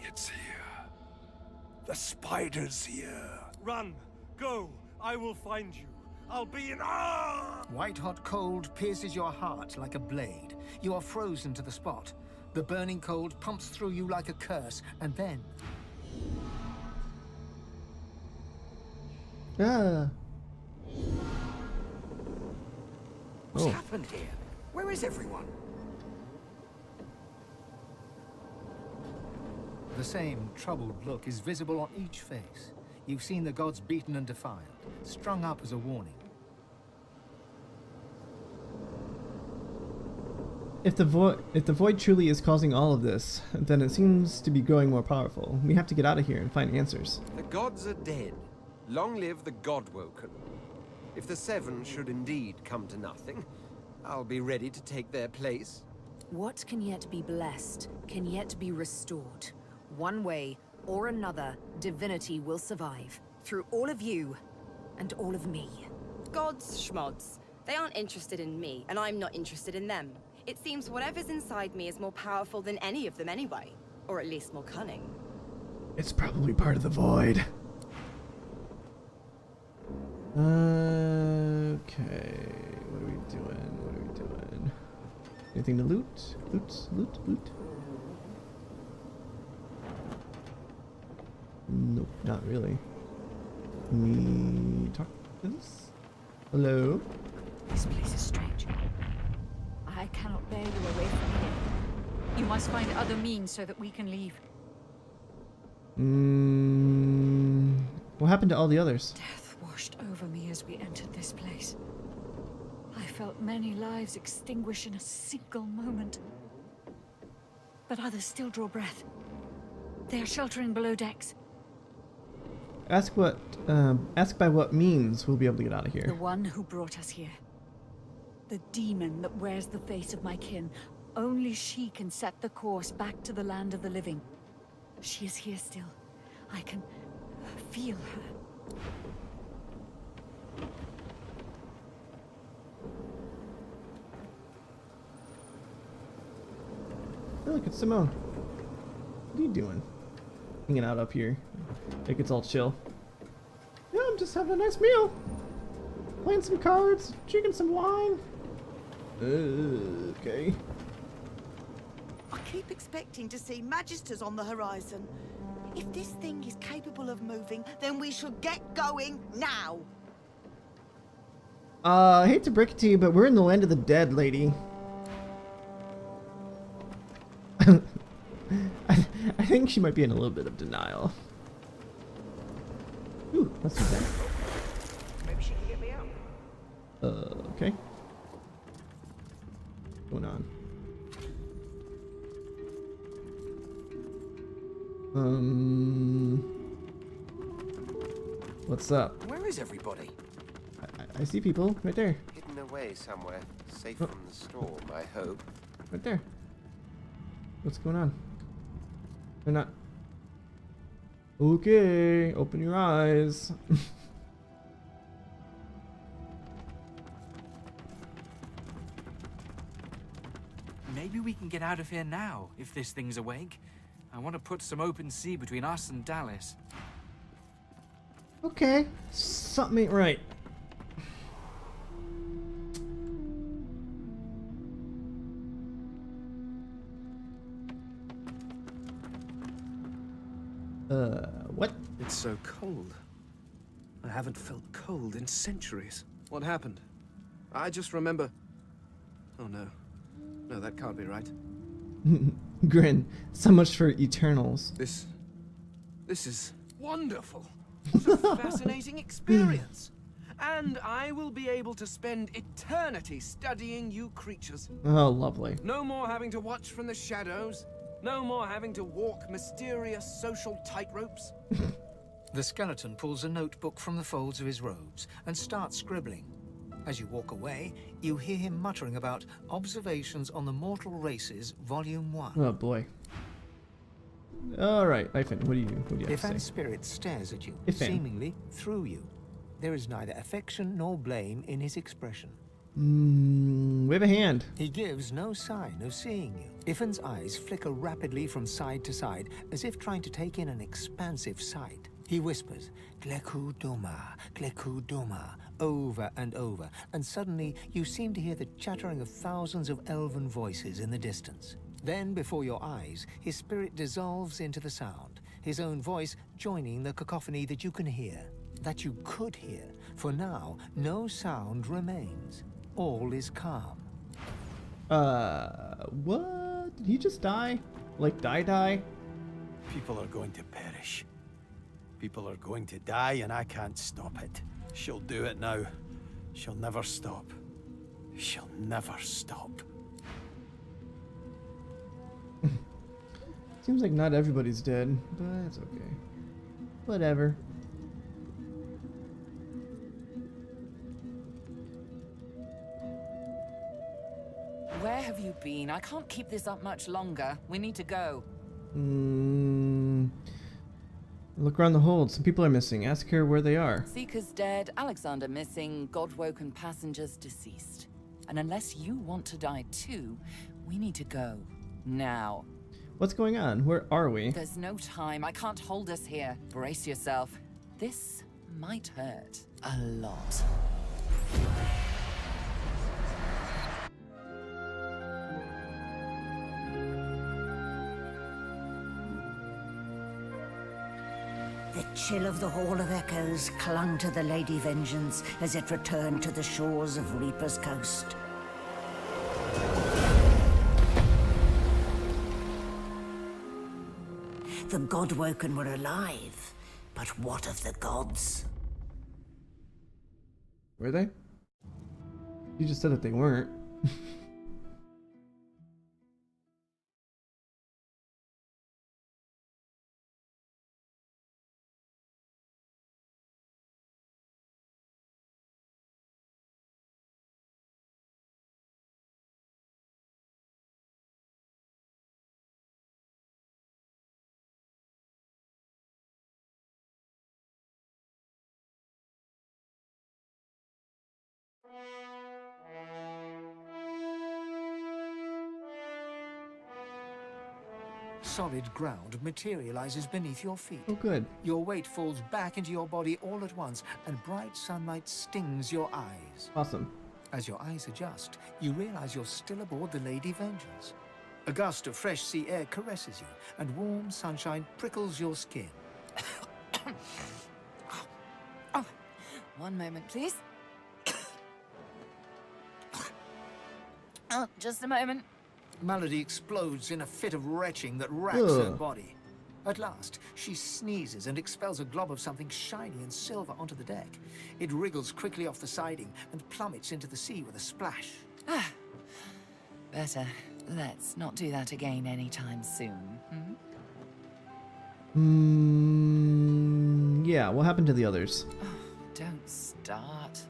it's here. The spider's here. Run! Go! I will find you. I'll be in... White-hot cold pierces your heart like a blade. You are frozen to the spot. The burning cold pumps through you like a curse, and then... What's happened here? Where is everyone? The same troubled look is visible on each face. You've seen the gods beaten and defiled, strung up as a warning. if the void truly is causing all of this, then it seems to be growing more powerful. We have to get out of here and find answers. The gods are dead. Long live the God-woken. If the Seven should indeed come to nothing, I'll be ready to take their place. What can yet be blessed, can yet be restored. One way or another, Divinity will survive. Through all of you, and all of me. Gods, schmods. They aren't interested in me, and I'm not interested in them. It seems whatever's inside me is more powerful than any of them anyway. Or at least more cunning. It's probably part of the void. Okay, what are we doing? What are we doing? Anything to loot? Loot. Nope, not really. Can we talk to this? Hello? This place is strange. I cannot bear you away from here. You must find other means so that we can leave. What happened to all the others? Death washed over me as we entered this place. I felt many lives extinguish in a single moment. But others still draw breath. They are sheltering below decks. Ask by what means we'll be able to get out of here. The one who brought us here. The demon that wears the face of my kin. Only she can set the course back to the land of the living. She is here still. I can feel her. Oh, look, it's Simone. What are you doing? Hanging out up here. Like it's all chill. Yeah, I'm just having a nice meal. Playing some cards, drinking some wine. Okay. I keep expecting to see Magisters on the horizon. If this thing is capable of moving, then we should get going now. I hate to break it to you, but we're in the land of the dead, lady. I think she might be in a little bit of denial. Ooh, that's not bad. Maybe she can get me out. Okay. What's going on? What's up? Where is everybody? I see people right there. Hidden away somewhere, safe from the storm, I hope. Right there. What's going on? They're not. Okay, open your eyes. Maybe we can get out of here now, if this thing's awake. I want to put some open sea between us and Dallas. Okay, something ain't right. What? It's so cold. I haven't felt cold in centuries. What happened? I just remember... Oh no. No, that can't be right. Grin. So much for Eternals. This is wonderful. What a fascinating experience. And I will be able to spend eternity studying you creatures. Oh, lovely. No more having to watch from the shadows. No more having to walk mysterious social tightropes. The skeleton pulls a notebook from the folds of his robes and starts scribbling. As you walk away, you hear him muttering about Observations on the Mortal Races, Volume 1. Oh boy. Alright, Ifan, what do you have to Ifan's say? spirit stares at you, Ifan. seemingly through you. There is neither affection nor blame in his expression. Wave a hand. He gives no sign of seeing you. Ifan's eyes flicker rapidly from side to side, as if trying to take in an expansive sight. He whispers, Gleku Doma, over and over, and suddenly you seem to hear the chattering of thousands of elven voices in the distance. Then, before your eyes, his spirit dissolves into the sound, his own voice joining the cacophony that you can hear, that you could hear, for now no sound remains. All is calm. What? Did he just die? Like die? People are going to perish. People are going to die, and I can't stop it. She'll do it now. She'll never stop. She'll never stop. Seems like not everybody's dead, but it's okay. Whatever. Where have you been? I can't keep this up much longer. We need to go. Look around the hold. Some people are missing. Ask her where they are. Seeker's dead, Alexander missing, God-woken passengers deceased. And unless you want to die too, we need to go. Now. What's going on? Where are we? There's no time. I can't hold us here. Brace yourself. This might hurt. A lot. The chill of the Hall of Echoes clung to the Lady Vengeance as it returned to the shores of Reaper's Coast. The Godwoken were alive, but what of the gods? Were they? You just said that they weren't. Solid ground materializes beneath your feet. Oh, good. Your weight falls back into your body all at once, and bright sunlight stings your eyes. Awesome. As your eyes adjust, you realize you're still aboard the Lady Vengeance. A gust of fresh sea air caresses you, and warm sunshine prickles your skin. Oh, one moment, please. Oh, just a moment. Melody explodes in a fit of retching that racks her body. At last, she sneezes and expels a glob of something shiny and silver onto the deck. It wriggles quickly off the siding and plummets into the sea with a splash. Better. Let's not do that again anytime soon. Yeah, what happened to the others? Don't start.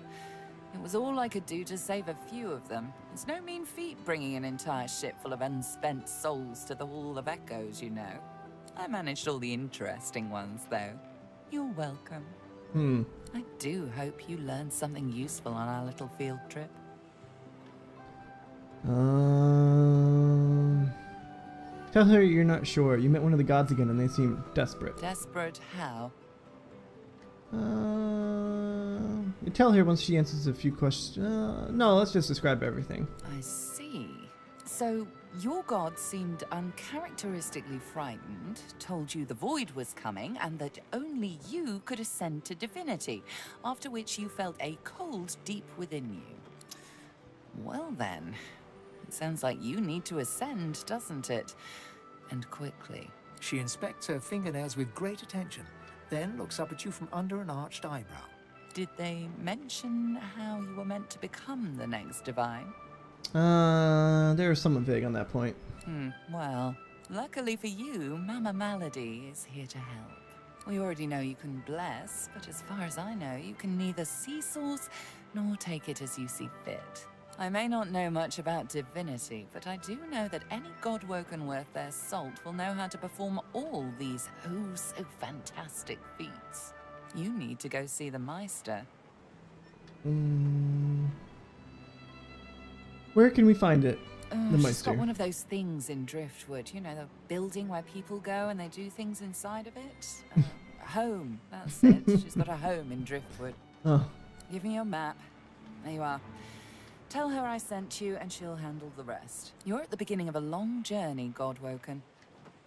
It was all I could do to save a few of them. It's no mean feat bringing an entire ship full of unspent souls to the Hall of Echoes, you know. I managed all the interesting ones, though. You're welcome. I do hope you learned something useful on our little field trip. Tell her you're not sure. You met one of the gods again and they seem desperate. Desperate how? Tell her once she answers a few questions. No, let's just describe everything. I see. So, your god seemed uncharacteristically frightened, told you the void was coming, and that only you could ascend to divinity, after which you felt a cold deep within you. Well then, it sounds like you need to ascend, doesn't it? And quickly. She inspects her fingernails with great attention, then looks up at you from under an arched eyebrow. Did they mention how you were meant to become the next divine? They were somewhat vague on that point. Well, luckily for you, Mama Malady is here to help. We already know you can bless, but as far as I know, you can neither see source nor take it as you see fit. I may not know much about divinity, but I do know that any godwoken worth their salt will know how to perform all these oh-so-fantastic feats. You need to go see the Meister. Where can we find it? The She's Meister. got one of those things in Driftwood, you know, the building where people go and they do things inside of it. Home, that's it. She's got a home in Driftwood. Oh. Give me your map. There you are. Tell her I sent you and she'll handle the rest. You're at the beginning of a long journey, Godwoken.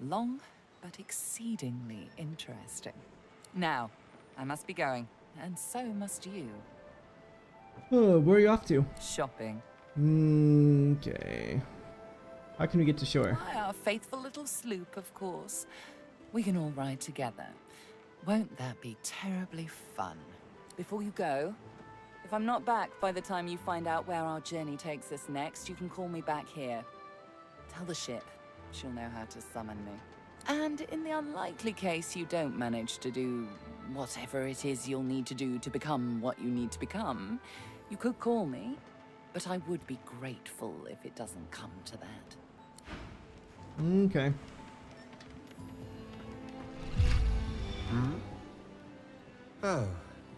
Long, but exceedingly interesting. Now, I must be going, and so must you. Oh, where are you off to? Shopping. Okay. How can we get to shore? By our faithful little sloop, of course. We can all ride together. Won't that be terribly fun? Before you go, if I'm not back by the time you find out where our journey takes us next, you can call me back here. Tell the ship. She'll know how to summon me. And in the unlikely case you don't manage to do whatever it is you'll need to do to become what you need to become, you could call me, but I would be grateful if it doesn't come to that. Okay. Hmm? Oh,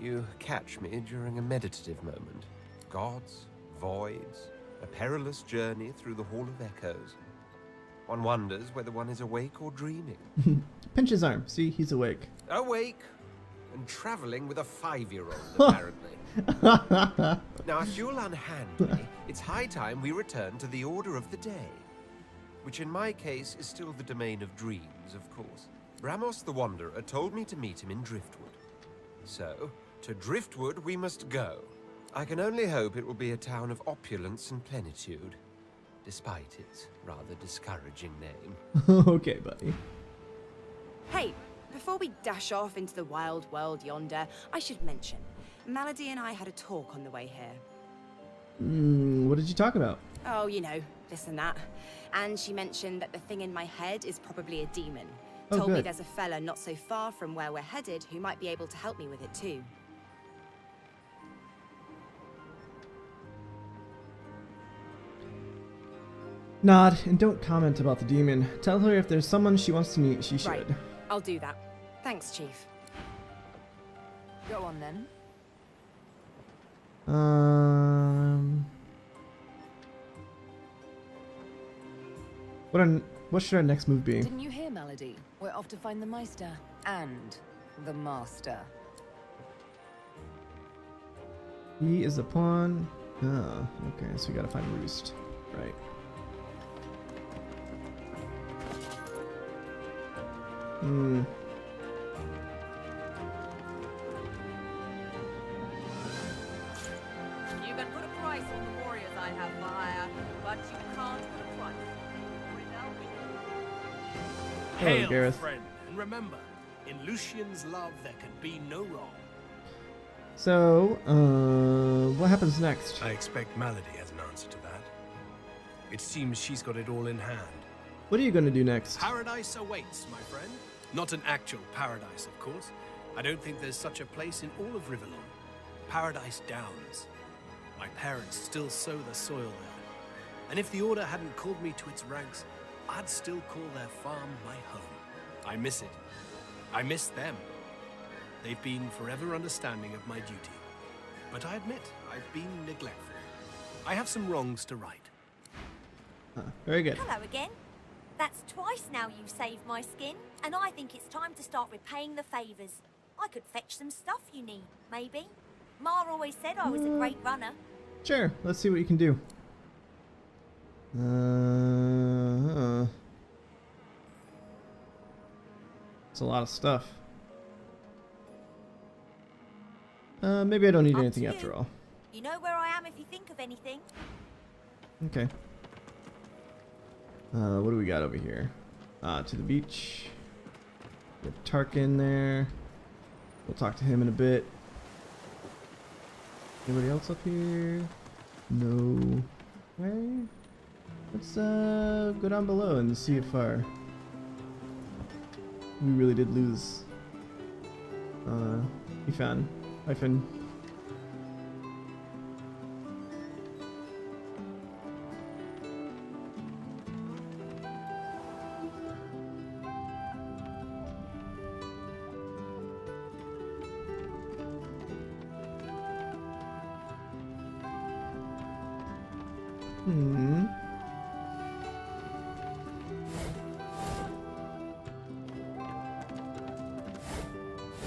you catch me during a meditative moment. Gods, voids, a perilous journey through the Hall of Echoes. One wonders whether one is awake or dreaming. Pinch his arm. See, he's awake. Awake and traveling with a 5-year-old, apparently. Now, if you'll unhand me, it's high time we return to the order of the day. Which in my case is still the domain of dreams, of course. Ramos the Wanderer told me to meet him in Driftwood. So, to Driftwood we must go. I can only hope it will be a town of opulence and plenitude, despite its rather discouraging name. Okay, buddy. Hey, before we dash off into the wild world yonder, I should mention, Malady and I had a talk on the way here. What did you talk about? Oh, you know, this and that. And she mentioned that the thing in my head is probably a demon. Oh, Told me good. there's a fella not so far from where we're headed who might be able to help me with it too. Nod, and don't comment about the demon. Tell her if there's someone she wants to meet, she should. Right. I'll do that. Thanks, Chief. Go on then. What should our next move be? Didn't you hear, Malady? We're off to find the Meister and the Master. He is a pawn. Oh, okay, so we gotta find Roost. Right. You can put a price on the warriors I have for hire, but you can't put a price on Hello, Hail, Gareth. friend, and remember, in Lucian's love there can be no wrong. So, what happens next? I expect Malady has an answer to that. It seems she's got it all in hand. What are you gonna do next? Paradise awaits, my friend. Not an actual paradise, of course. I don't think there's such a place in all of Rivellon. Paradise Downs. My parents still sow the soil there. And if the Order hadn't called me to its ranks, I'd still call their farm my home. I miss it. I miss them. They've been forever understanding of my duty. But I admit, I've been neglectful. I have some wrongs to right. Very good. Hello again. That's twice now you've saved my skin, and I think it's time to start repaying the favours. I could fetch some stuff you need, maybe. Ma always said I was a great runner. Sure, let's see what you can do. It's a lot of stuff. Maybe I don't need anything after all. You know where I am if you think of anything. Okay. What do we got over here? To the beach. We have Tarkin there. We'll talk to him in a bit. Anybody else up here? No. Where? Let's go down below and see it far. We really did lose. Ifan. Ifan.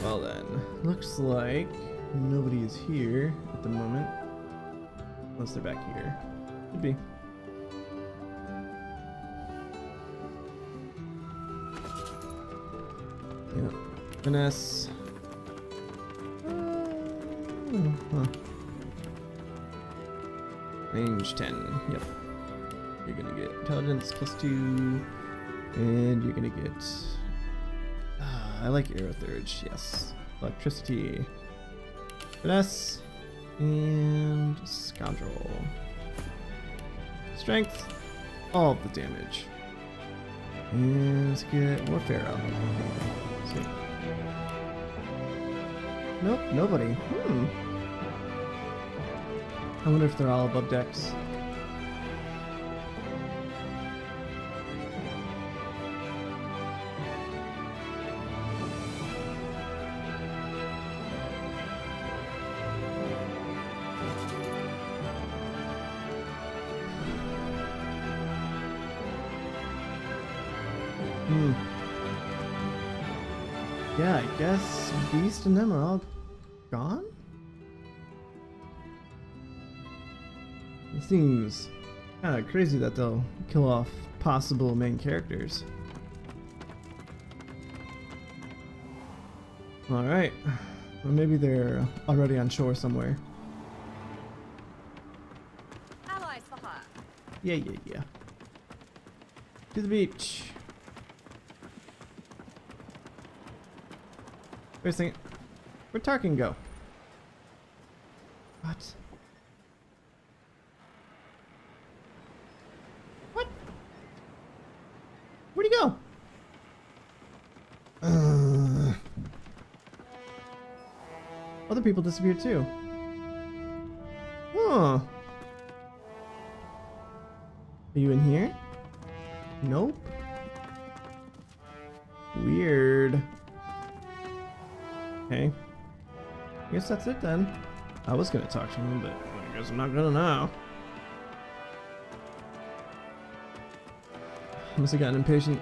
Well then, looks like nobody is here at the moment. Unless they're back here. Could be. Yeah. Finesse. Huh. Range 10. Yep. You're gonna get intelligence +2. And you're gonna get... I like Aerothurge, yes. Electricity. Finesse. And Scoundrel. Strength. All of the damage. And let's get warfare up. Sweet. Nope, nobody. I wonder if they're all above decks. Yeah, I guess Beast and them are all gone? It seems kind of crazy that they'll kill off possible main characters. Alright. Or maybe they're already on shore somewhere. Allies for hire. Yeah. To the beach. Wait a second. Where'd Tarkin go? What? What? Where'd he go? Other people disappeared too. Huh. Are you in here? Nope. Weird. Okay. I guess that's it then. I was gonna talk to him, but I guess I'm not gonna now. Must have gotten impatient.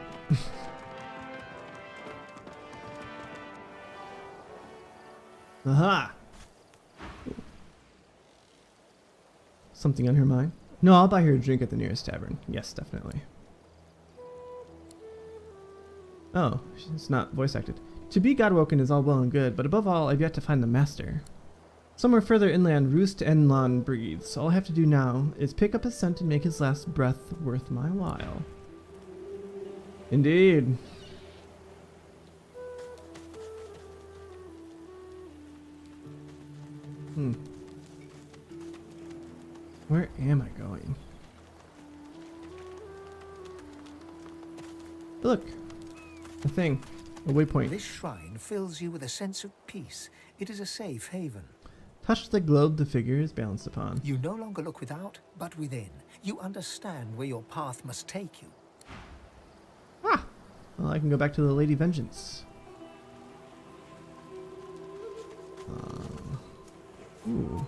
Aha! Something on her mind? No, I'll buy her a drink at the nearest tavern. Yes, definitely. Oh, it's not voice acted. To be Godwoken is all well and good, but above all, I've yet to find the master. Somewhere further inland, Roost Enlon breathes. All I have to do now is pick up his scent and make his last breath worth my while. Indeed. Where am I going? Look, a thing. A waypoint. This shrine fills you with a sense of peace. It is a safe haven. Touch the globe the figure is balanced upon. You no longer look without, but within. You understand where your path must take you. Ah! Well, I can go back to the Lady Vengeance. Ooh.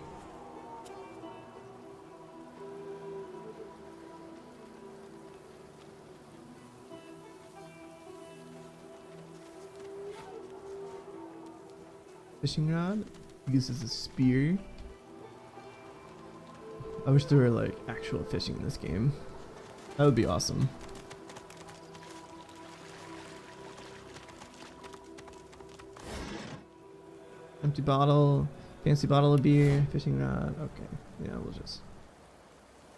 Fishing rod uses a spear. I wish there were like actual fishing in this game. That would be awesome. Empty bottle, fancy bottle of beer, fishing rod. Okay, yeah, we'll just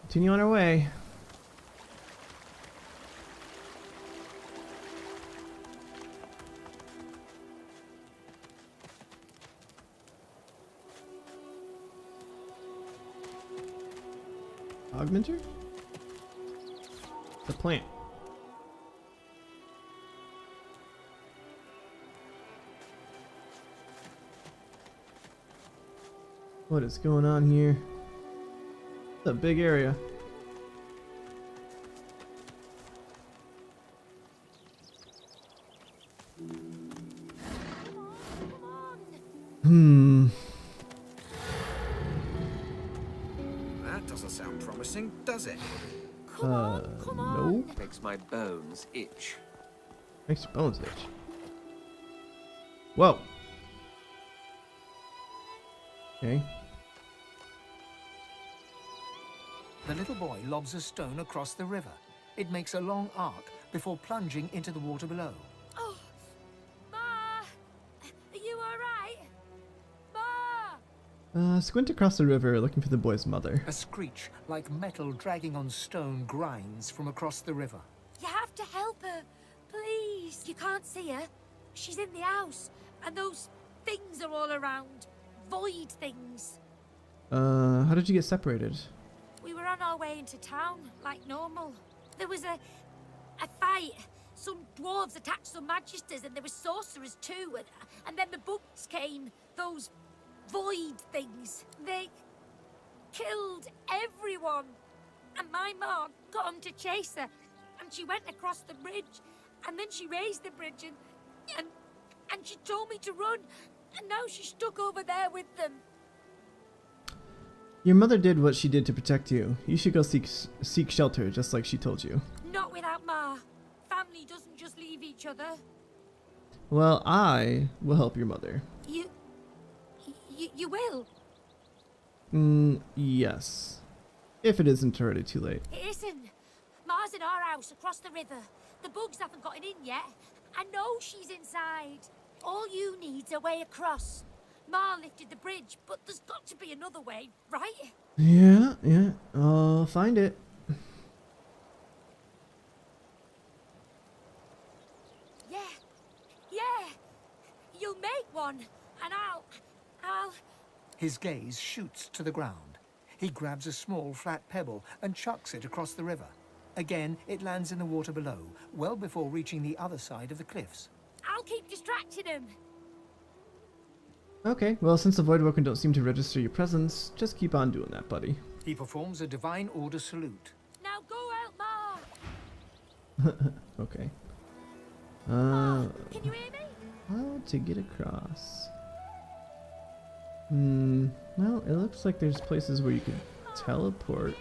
continue on our way. Augmenter? The plant. What is going on here? It's a big area. That doesn't sound promising, does it? Come on. Nope. Makes my bones itch. Makes your bones itch. Whoa. Okay. The little boy lobs a stone across the river. It makes a long arc before plunging into the water below. Oh, Ma! Are you alright? Ma! Squint across the river looking for the boy's mother. A screech like metal dragging on stone grinds from across the river. You have to help her, please. You can't see her. She's in the house, and those things are all around. Void things. How did you get separated? We were on our way into town, like normal. There was a fight, some dwarves attacked some magisters, and there were sorcerers too, and then the bugs came, those void things. They killed everyone, and my ma got 'em to chase her, and she went across the bridge, and then she raised the bridge, and she told me to run, and now she's stuck over there with them. Your mother did what she did to protect you. You should go seek shelter, just like she told you. Not without Ma. Family doesn't just leave each other. Well, I will help your mother. You will? Yes. If it isn't already too late. It isn't. Ma's in our house across the river. The bugs haven't gotten in yet. I know she's inside. All you need's a way across. Ma lifted the bridge, but there's got to be another way, right? Yeah. I'll find it. Yeah. You'll make one, and I'll... His gaze shoots to the ground. He grabs a small flat pebble and chucks it across the river. Again, it lands in the water below, well before reaching the other side of the cliffs. I'll keep distracting him. Okay, well, since the Voidwoken don't seem to register your presence, just keep on doing that, buddy. He performs a divine order salute. Now go out, Ma! Okay. Ma, can you hear me? How to get across? Well, it looks like there's places where you can teleport.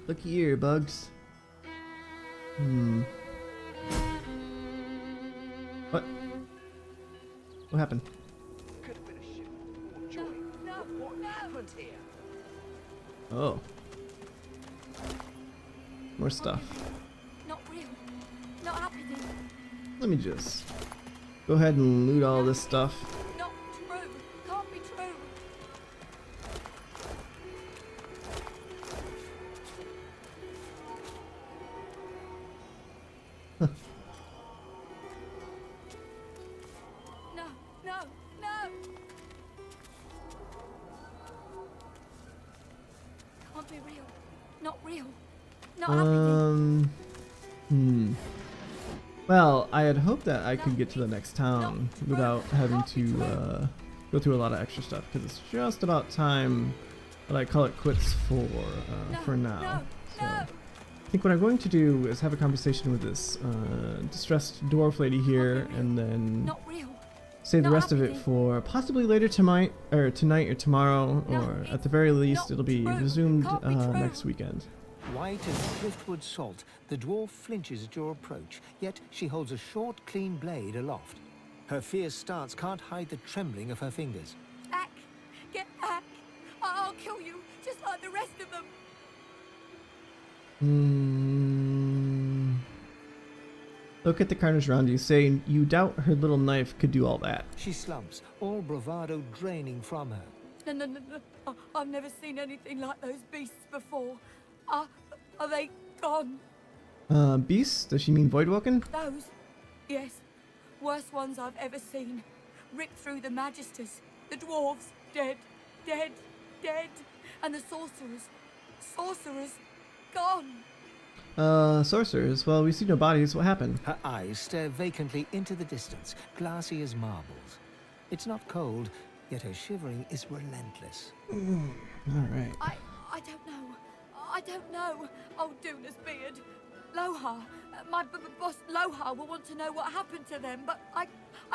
Looky here, bugs. What? What happened? Oh. More stuff. Not real. Not happening. Let me just go ahead and loot all this stuff. Not true. Can't be true. No. Can't be real. Not real. Not happening. Well, I had hoped that I could get to the next town without having to go through a lot of extra stuff, because it's just about time that I call it quits for now. So I think what I'm going to do is have a conversation with this distressed dwarf lady here, and then save the rest of it for possibly later tonight or tomorrow, or at the very least it'll be resumed next weekend. White as driftwood salt, the dwarf flinches at your approach, yet she holds a short, clean blade aloft. Her fierce stance can't hide the trembling of her fingers. Back! Get back! I'll kill you, just like the rest of them. Look at the carnage around you, saying you doubt her little knife could do all that. She slumps, all bravado draining from her. No. I've never seen anything like those beasts before. Are they gone? Beasts? Does she mean Voidwoken? Those? Yes. Worst ones I've ever seen. Ripped through the magisters. The dwarves, dead. And the sorcerers, gone. Sorcerers? Well, we see no bodies. What happened? Her eyes stare vacantly into the distance, glassy as marbles. It's not cold, yet her shivering is relentless. Alright. I don't know. Oh, Duna's beard. Lohar. My boss Lohar will want to know what happened to them, but I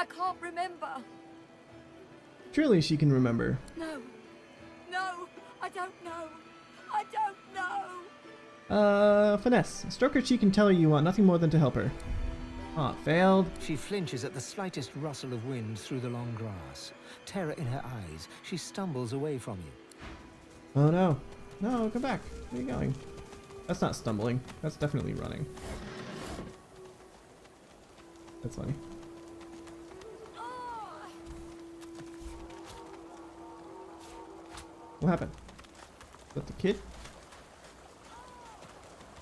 can't remember. Surely she can remember. No, I don't know. Finesse. Stroke her cheek and tell her you want nothing more than to help her. Ah, failed. She flinches at the slightest rustle of wind through the long grass. Terror in her eyes, she stumbles away from you. Oh no. No, come back. Where are you going? That's not stumbling. That's definitely running. That's funny. What happened? Is that the kid?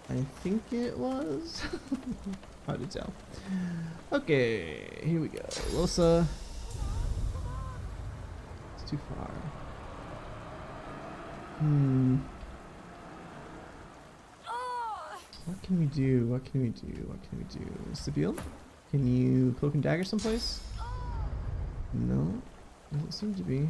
I think it was. Hard to tell. Okay, here we go. Losa. too far. What can we do? What can we do? What can we do? Sibyl? Can you cloak and dagger someplace? No. Doesn't seem to be.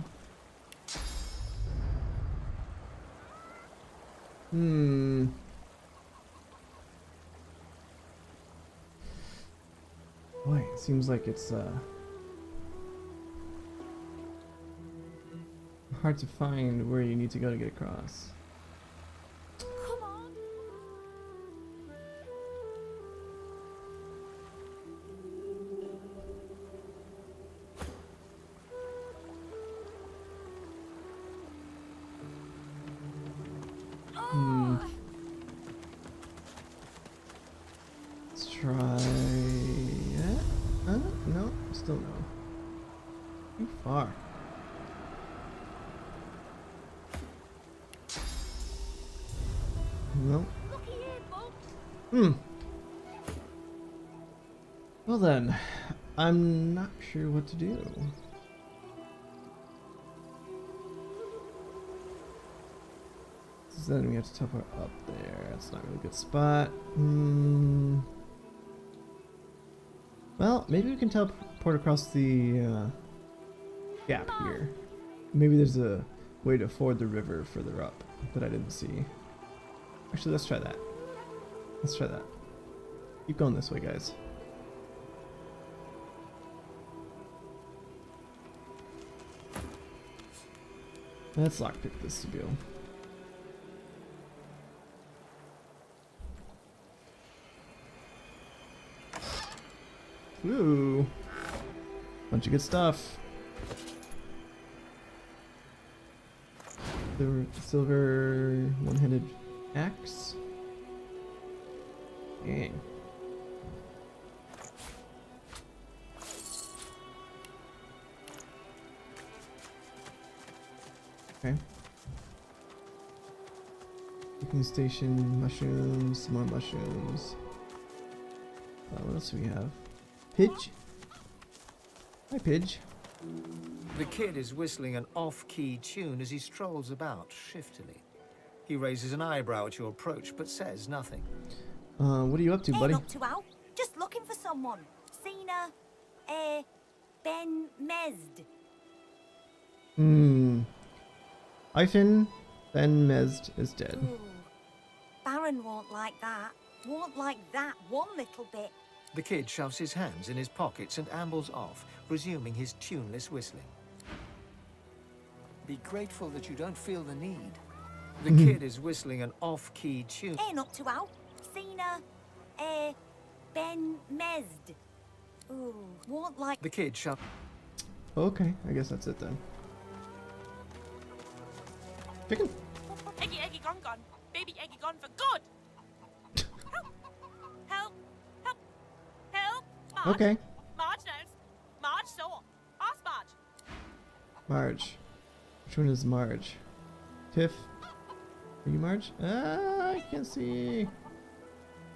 Boy, it seems like it's hard to find where you need to go to get across. Come on. Let's try it. No, still no. Too far. No. Well then, I'm not sure what to do. So then we have to teleport up there. That's not really a good spot. Well, maybe we can teleport across the gap here. Maybe there's a way to ford the river further up that I didn't see. Actually, let's try that. Let's try that. Keep going this way, guys. Let's lockpick this Sibyl. Ooh. Bunch of good stuff. The silver one-handed axe. Dang. Okay. Cooking station, mushrooms, some more mushrooms. What else do we have? Pidge? Hi, Pidge. The kid is whistling an off-key tune as he strolls about shiftily. He raises an eyebrow at your approach, but says nothing. What are you up to, buddy? Ain't up to Al. Just looking for someone. Sina, Ben Mezd. Ivan Ben Mezd is dead. Ooh. Baron won't like that. Won't like that one little bit. The kid shoves his hands in his pockets and ambles off, resuming his tuneless whistling. Be grateful that you don't feel the need. The kid is whistling an off-key tune. Ain't up to Al. Sina, Ben Mezd. Ooh, won't like... The kid shoves... Okay, I guess that's it then. Pick him. Eggy, Eggy, gone, gone. Baby Eggy, gone for good. Help! Help! Help! Help! Marge. Okay. Marge knows. Marge saw. Ask Marge. Marge. Which one is Marge? Tiff? Are you Marge? I can't see.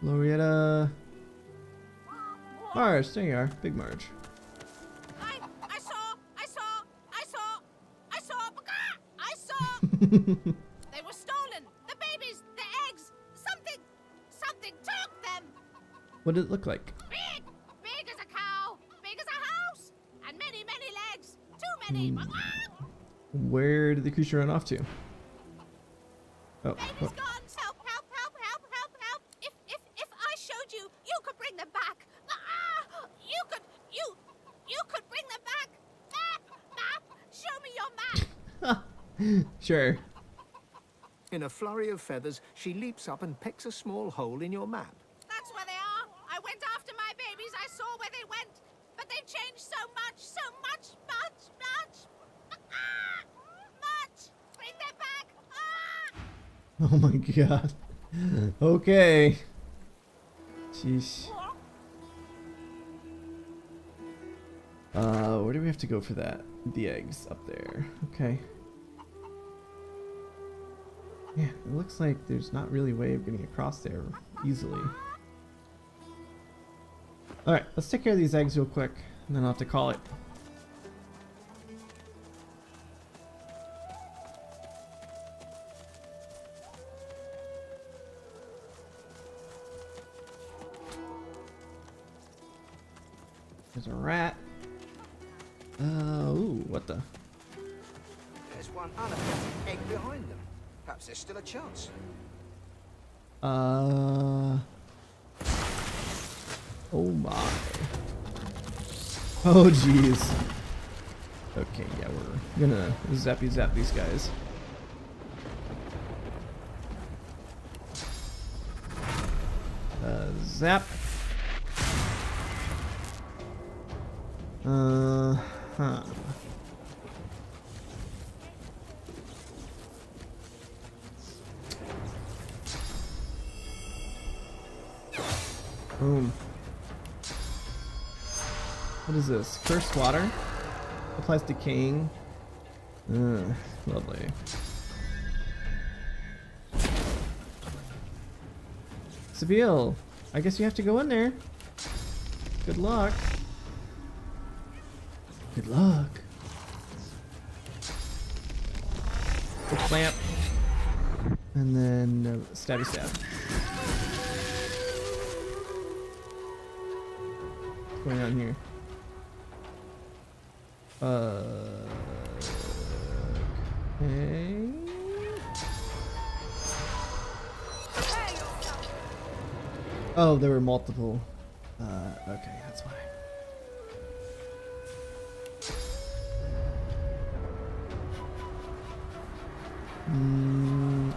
Loretta. Marge, there you are. Big Marge. They were stolen. The babies, the eggs, something took them. What did it look like? Big as a cow, big as a house, and many legs. Too many. Where did the creature run off to? Oh. Baby's gone. Help. If I showed you, you could bring them back. You could bring them back. Map. Show me your map. Sure. In a flurry of feathers, she leaps up and pecks a small hole in your map. That's where they are. I went after my babies. I saw where they went. But they've changed so much. Much. Bring them back. Oh my god. Okay. Jeez. Where do we have to go for that? The eggs up there. Okay. Yeah, it looks like there's not really a way of getting across there easily. Alright, let's take care of these eggs real quick, and then I'll have to call it. There's a rat. Ooh, what the? There's one unaffected egg behind them. Perhaps there's still a chance. Oh my. Oh jeez. Okay, yeah, we're gonna zappy zap these guys. Zap. Huh. Boom. What is this? Cursed water? Applies decaying. Lovely. Seville, I guess you have to go in there. Good luck. Good luck. Quick clamp. And then stabby stab. What's going on here? Okay. Oh, there were multiple. Okay, that's why.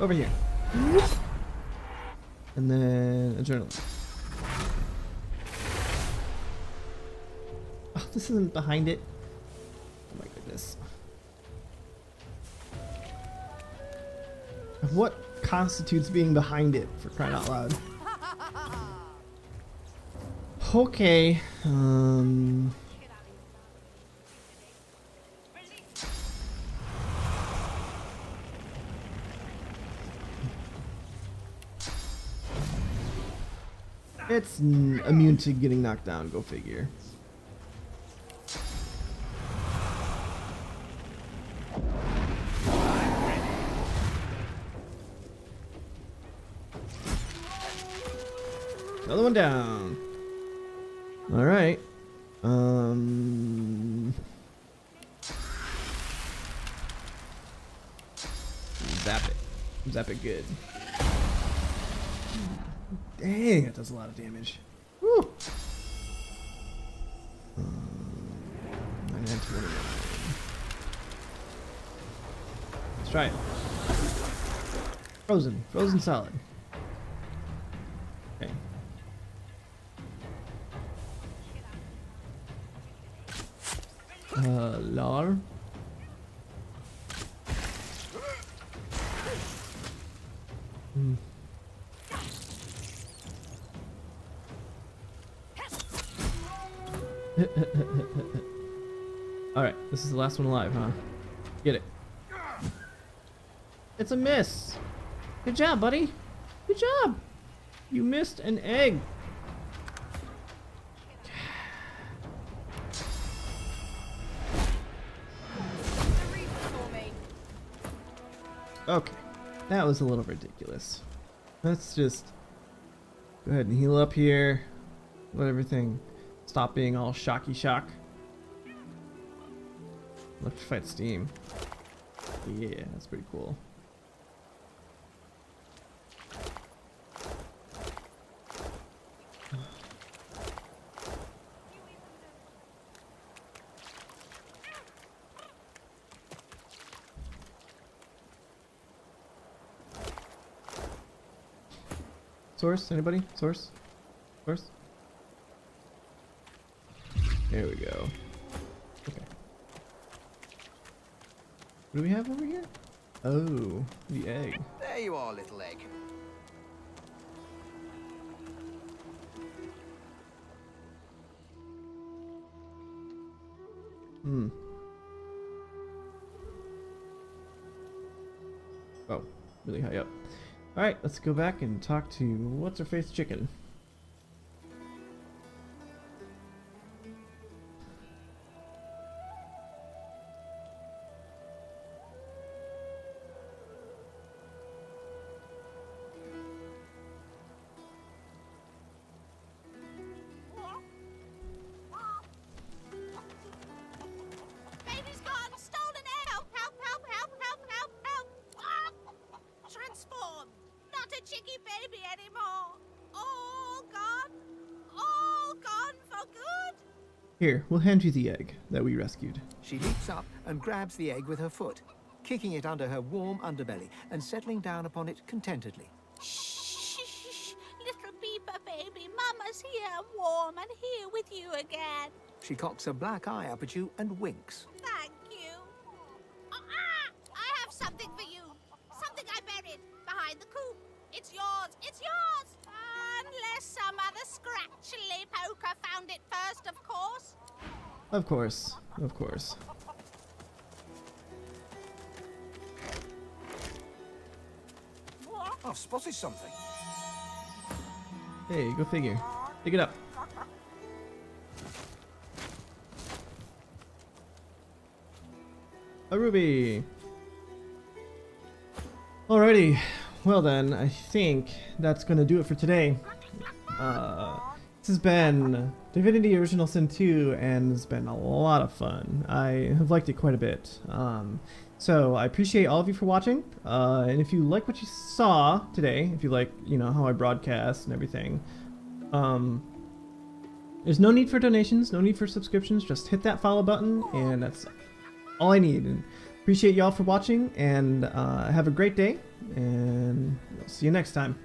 Over here. And then adrenaline. Oh, this isn't behind it. Oh my goodness. What constitutes being behind it, for crying out loud? Okay. It's immune to getting knocked down, go figure. Another one down. All right. Zap it. Zap it good. Dang, that does a lot of damage. Woo. 929. Let's try it. Frozen. Frozen solid. Okay. Lol. Alright, this is the last one alive, huh? Get it. It's a miss! Good job, buddy! Good job! You missed an egg! Okay, that was a little ridiculous. Let's just go ahead and heal up here. Let everything stop being all shocky shock. Electrified steam. Yeah, that's pretty cool. Source? Anybody? Source? Source? There we go. Okay. What do we have over here? Oh, the egg. There you are, little egg. Oh, really high up. Alright, let's go back and talk to What's-Her-Face Chicken. chicky baby anymore. All gone. All gone for good. Here, we'll hand you the egg that we rescued. She leaps up and grabs the egg with her foot, kicking it under her warm underbelly and settling down upon it contentedly. Shh, little beaver baby. Mama's here, warm and here with you again. She cocks a black eye up at you and winks. Thank you. I have something for you. Something I buried behind the coop. It's yours. It's yours. Unless some other scratchily poker found it first, of course. Of course. Of course. I've spotted something. Hey, go figure. Pick it up. A ruby. Alrighty. Well then, I think that's gonna do it for today. This has been Divinity Original Sin 2, and it's been a lot of fun. I have liked it quite a bit. So I appreciate all of you for watching. And if you like what you saw today, if you like, you know, how I broadcast and everything, there's no need for donations, no need for subscriptions. Just hit that follow button, and that's all I need. And appreciate y'all for watching, and have a great day, and I'll see you next time.